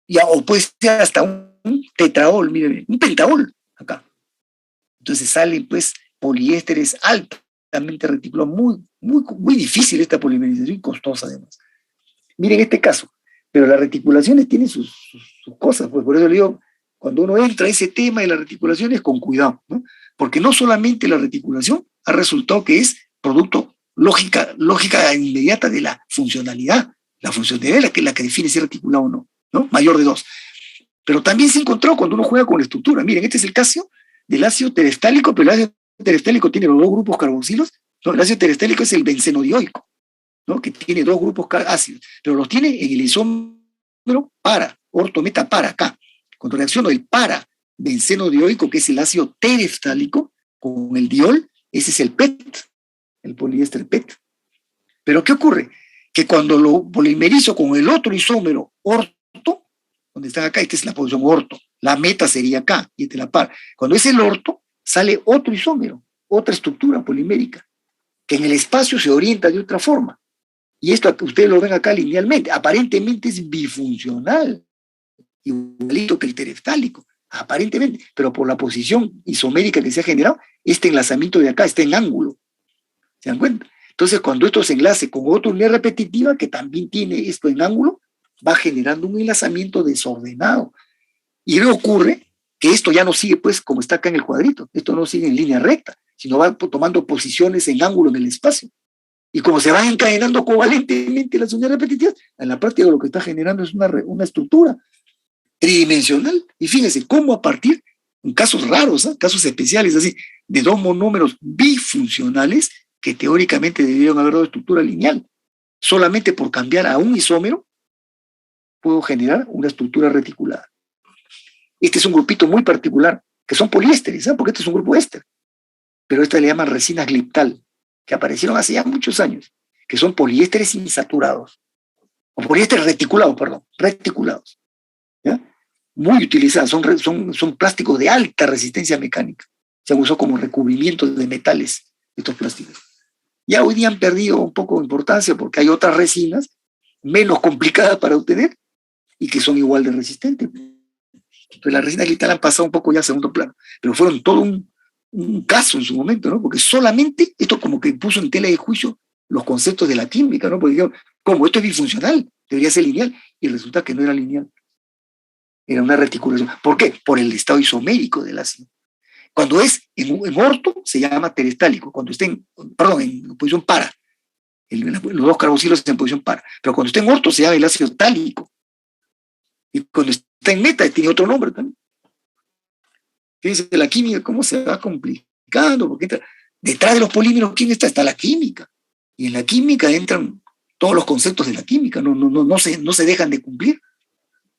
Ya, o puede ser hasta un tetraol, miren, un pentaol acá. Entonces salen pues poliésteres altamente reticulados, muy difícil esta polimerización y costosa además. Miren este caso, pero las reticulaciones tienen sus cosas, pues por eso le digo, cuando uno entra a ese tema de las reticulaciones, con cuidado, ¿no? Porque no solamente la reticulación ha resultado que es producto lógica inmediata de la funcionalidad. La funcionalidad es la que define si es reticulado o no, ¿no? Mayor de 2. Pero también se encontró cuando uno juega con la estructura. Miren, este es el caso del ácido terestálico, pero el ácido terestálico tiene los dos grupos carboxilos, ¿no? El ácido terestálico es el benceno dioico, ¿no? Que tiene dos grupos ácidos, pero los tiene en el isómero para, ortometa para acá. Cuando reacciono el para benceno dioico, que es el ácido terestálico, con el diol, ese es el PET, el poliéster PET. Pero ¿qué ocurre? Que cuando lo polimerizo con el otro isómero orto, donde están acá, esta es la posición orto, la meta sería acá, y esta es la par. Cuando es el orto, sale otro isómero, otra estructura polimérica, que en el espacio se orienta de otra forma. Y esto ustedes lo ven acá linealmente, aparentemente es bifuncional, igualito que el terestálico, aparentemente, pero por la posición isomérica que se ha generado, este enlazamiento de acá está en ángulo. ¿Se dan cuenta? Entonces, cuando esto se enlace con otra unidad repetitiva que también tiene esto en ángulo, va generando un enlazamiento desordenado. Y luego ocurre que esto ya no sigue, pues, como está acá en el cuadrito, esto no sigue en línea recta, sino va tomando posiciones en ángulo en el espacio. Y como se van encadenando covalentemente las unidades repetitivas, en la práctica lo que está generando es una estructura tridimensional. Y fíjense cómo a partir, en casos raros, casos especiales así, de dos monómeros bifuncionales que teóricamente debieron haber dado estructura lineal, solamente por cambiar a un isómero, puedo generar una estructura reticulada. Este es un grupito muy particular, que son poliésteres, porque este es un grupo éster, pero esta le llaman resinas gliptal, que aparecieron hace ya muchos años, que son poliésteres insaturados, o poliésteres reticulados, perdón, reticulados, ¿ya? Muy utilizados, son plásticos de alta resistencia mecánica, se han usado como recubrimientos de metales estos plásticos. Ya hoy día han perdido un poco de importancia porque hay otras resinas menos complicadas para obtener y que son igual de resistentes. Entonces las resinas gliptal han pasado un poco ya a segundo plano, pero fueron todo un caso en su momento, ¿no? Porque solamente esto como que puso en tela de juicio los conceptos de la química, ¿no? Porque dijeron, ¿cómo? Esto es bifuncional, debería ser lineal, y resulta que no era lineal. Era una reticulación. ¿Por qué? Por el estado isomérico del ácido. Cuando es en orto, se llama terestálico. Cuando está en posición para. Los dos carboxilos en posición para. Pero cuando está en orto, se llama el ácido tálico. Y cuando está en meta, tiene otro nombre también. Fíjense la química, cómo se va complicando. Porque detrás de los polímeros, ¿quién está? Está la química. Y en la química entran todos los conceptos de la química. No se dejan de cumplir.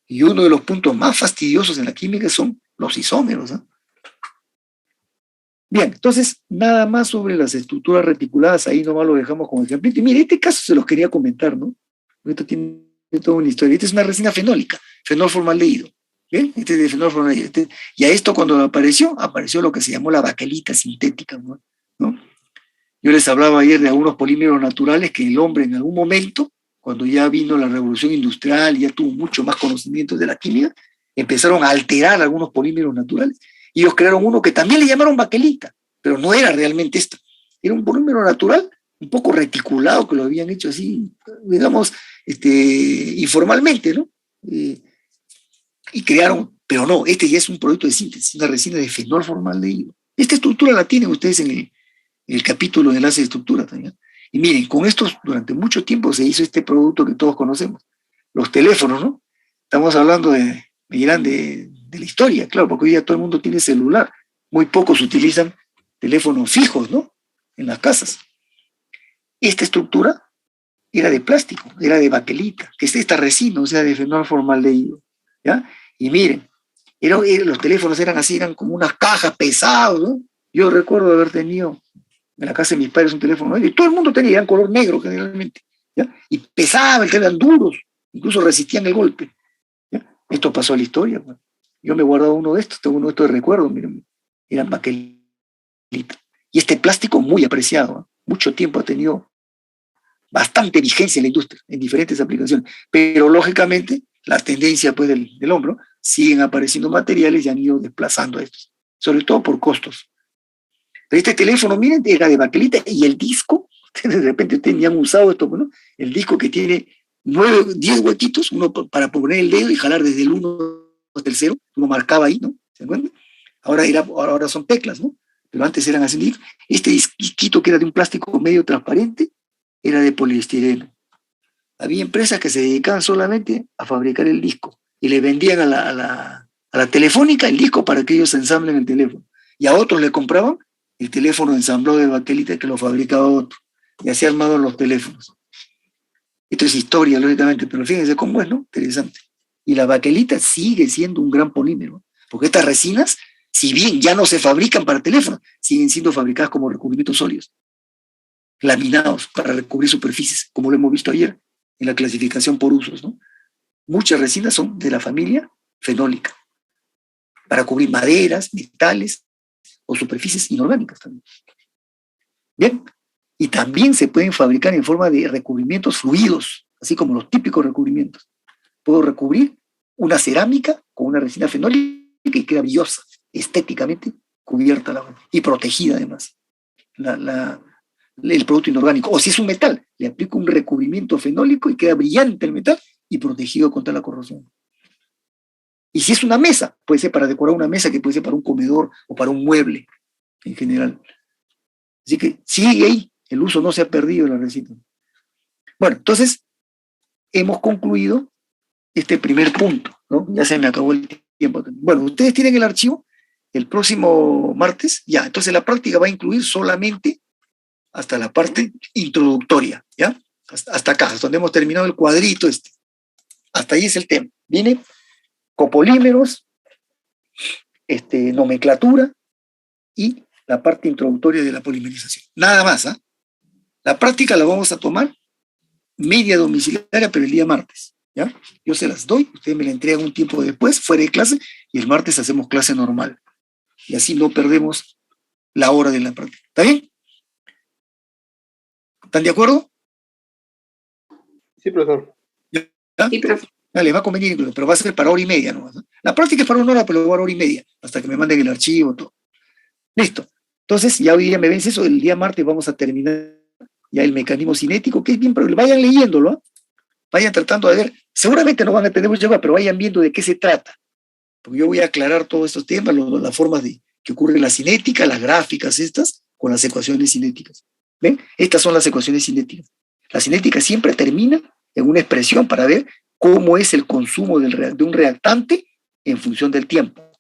Y uno de los puntos más fastidiosos en la química son los isómeros, ¿no? Bien, entonces, nada más sobre las estructuras reticuladas, ahí nomás lo dejamos como ejemplo. Y mire, este caso se los quería comentar, ¿no? Esto tiene toda una historia. Esta es una resina fenólica, fenolformaldehído. ¿Bien? Este es de fenolformaldehído. Y a esto cuando apareció lo que se llamó la baquelita sintética, ¿no? Yo les hablaba ayer de algunos polímeros naturales que el hombre en algún momento, cuando ya vino la revolución industrial y ya tuvo mucho más conocimiento de la química, empezaron a alterar algunos polímeros naturales. Y ellos crearon uno que también le llamaron baquelita, pero no era realmente esto. Era un polímero natural, un poco reticulado, que lo habían hecho así, digamos, informalmente, ¿no? Y crearon, pero no, este ya es un producto de síntesis, una resina de fenolformaldehído. Esta estructura la tienen ustedes en el capítulo de enlace de estructura también. Y miren, con estos durante mucho tiempo se hizo este producto que todos conocemos, los teléfonos, ¿no? Estamos hablando de la historia, claro, porque hoy día todo el mundo tiene celular, muy pocos utilizan teléfonos fijos, ¿no? En las casas. Esta estructura era de plástico, era de baquelita, que es esta resina, o sea, de fenolformaldehído, ¿ya? Y miren, los teléfonos eran así, eran como unas cajas pesadas, ¿no? Yo recuerdo haber tenido en la casa de mis padres un teléfono, y todo el mundo tenía, eran color negro generalmente, ¿ya? Y pesaba, eran duros, incluso resistían el golpe, ¿ya? Esto pasó a la historia, pues. Yo me he guardado uno de estos, tengo uno de estos de recuerdo, miren, eran baquelita. Y este plástico muy apreciado, ¿no? Mucho tiempo ha tenido bastante vigencia en la industria, en diferentes aplicaciones, pero lógicamente la tendencia pues del hombro, siguen apareciendo materiales y han ido desplazando a estos, sobre todo por costos. Pero este teléfono, miren, era de baquelita y el disco, de repente ustedes ya han usado esto, ¿no? El disco que tiene 10 huequitos, uno para poner el dedo y jalar desde el 1 hasta el 0, uno marcaba ahí, ¿no? ¿Se acuerdan? Ahora son teclas, ¿no? Pero antes eran así discos. Este disquito que era de un plástico medio transparente era de poliestireno. Había empresas que se dedicaban solamente a fabricar el disco y le vendían a la telefónica el disco para que ellos ensamblen el teléfono. Y a otros le compraban el teléfono ensamblado de baquelita que lo fabricaba otro. Y así armaban los teléfonos. Esto es historia, lógicamente, pero fíjense cómo es, ¿no? Interesante. Y la baquelita sigue siendo un gran polímero, porque estas resinas, si bien ya no se fabrican para teléfonos, siguen siendo fabricadas como recubrimientos sólidos, laminados para recubrir superficies, como lo hemos visto ayer en la clasificación por usos, ¿no? Muchas resinas son de la familia fenólica, para cubrir maderas, metales o superficies inorgánicas también. Bien, y también se pueden fabricar en forma de recubrimientos fluidos, así como los típicos recubrimientos. Puedo recubrir una cerámica con una resina fenólica y queda brillosa, estéticamente cubierta y protegida además el producto inorgánico. O si es un metal, le aplico un recubrimiento fenólico y queda brillante el metal y protegido contra la corrosión. Y si es una mesa, puede ser para decorar una mesa, que puede ser para un comedor o para un mueble en general. Así que sigue ahí, el uso no se ha perdido en la resina. Bueno, entonces hemos concluido este primer punto, ¿no? Ya se me acabó el tiempo. Bueno, ustedes tienen el archivo el próximo martes, ya, entonces la práctica va a incluir solamente hasta la parte introductoria, ¿ya? Hasta acá, hasta donde hemos terminado el cuadrito este. Hasta ahí es el tema. Viene copolímeros, nomenclatura y la parte introductoria de la polimerización. Nada más, ¿ah? La práctica la vamos a tomar media domiciliaria, pero el día martes, ¿ya? Yo se las doy, ustedes me la entregan un tiempo después, fuera de clase, y el martes hacemos clase normal. Y así no perdemos la hora de la práctica. ¿Está bien? ¿Están de acuerdo? Sí, profesor. ¿Ya? Sí, profesor. Dale, va a convenir incluso, pero va a ser para hora y media nomás, ¿no? La práctica es para 1 hora, pero va a hora y media, hasta que me manden el archivo, todo. Listo. Entonces, ya hoy día me vence eso, el día martes vamos a terminar ya el mecanismo cinético, que es bien, pero vayan leyéndolo, ¿eh? Vayan tratando de ver, seguramente no van a tener mucho, pero vayan viendo de qué se trata, porque yo voy a aclarar todos estos temas, las formas que ocurre la cinética, las gráficas estas, con las ecuaciones cinéticas. ¿Ven? Estas son las ecuaciones cinéticas. La cinética siempre termina en una expresión para ver cómo es el consumo de un reactante en función del tiempo,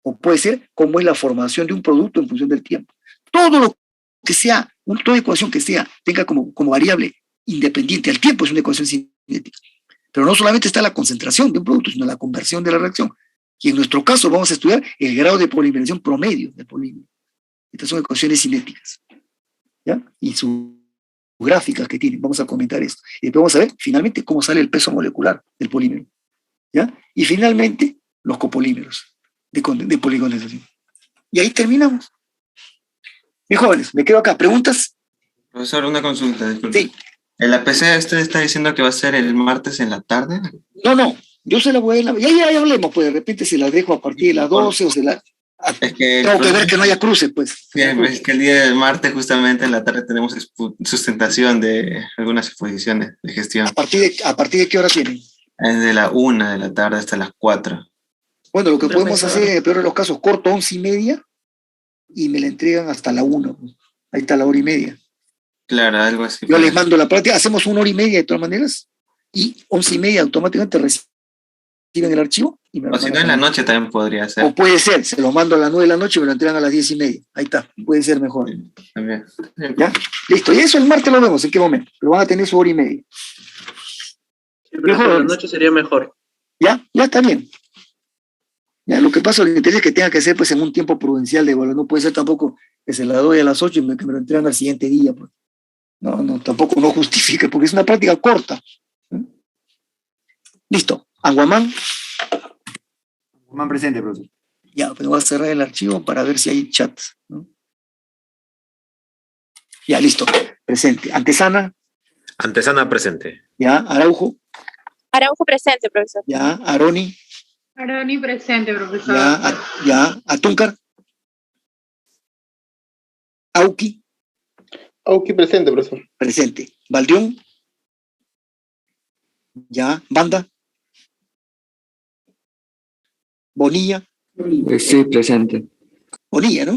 o puede ser cómo es la formación de un producto en función del tiempo. Todo lo que sea, toda ecuación que sea, tenga como variable independiente al tiempo es una ecuación cinética. Pero no solamente está la concentración de un producto, sino la conversión de la reacción. Y en nuestro caso vamos a estudiar el grado de polimerización promedio del polímero. Estas son ecuaciones cinéticas, ¿ya? Y sus gráficas que tienen, vamos a comentar esto. Y después vamos a ver finalmente cómo sale el peso molecular del polímero, ¿ya? Y finalmente los copolímeros de policondensación. Y ahí terminamos. Mis jóvenes, me quedo acá. ¿Preguntas? Profesor, una consulta, disculpe. Sí. ¿En la PC usted está diciendo que va a ser el martes en la tarde? No, yo se la voy a... Ya hablemos, pues de repente se la dejo a partir de las 12 o se la... Es que tengo que ver que no haya cruce, pues. Sí, es que el día del martes, justamente en la tarde, tenemos sustentación de algunas exposiciones de gestión. ¿A partir de qué hora tienen? Es de la 1 de la tarde hasta las 4. Bueno, lo que podemos hacer, en el peor de los casos, corto 11:30 y me la entregan hasta la 1. Ahí está la hora y media. Claro, algo así. Yo les mando la práctica, hacemos 1 hora y media de todas maneras, y 11:30 automáticamente reciben el archivo. Y me o si no, en la noche también podría ser. O puede ser, se lo mando a las 9 de la noche y me lo entregan a las 10:30. Ahí está, puede ser mejor. Sí, también. ¿Ya? Listo, y eso el martes lo vemos, ¿en qué momento? Pero van a tener su hora y media. Sí, pero por la noche sería mejor. Ya está bien. Ya, lo que pasa, lo que interesa es que tenga que ser pues en un tiempo prudencial de igual. No puede ser tampoco que se la doy a las 8 y que me lo entregan al siguiente día. Pues. No, tampoco no justifica, porque es una práctica corta. Listo. Aguamán. Aguamán presente, profesor. Ya, pues voy a cerrar el archivo para ver si hay chat, ¿no? Ya, listo. Presente. Antesana. Antesana presente. Ya, Araujo. Araujo presente, profesor. Ya, Aroni, Aroni presente, profesor. ya, Atúncar, Auqui, Auqui presente, profesor. presente. Valdión, ya, Banda, Bonilla, Sí, presente. Bonilla, ¿no?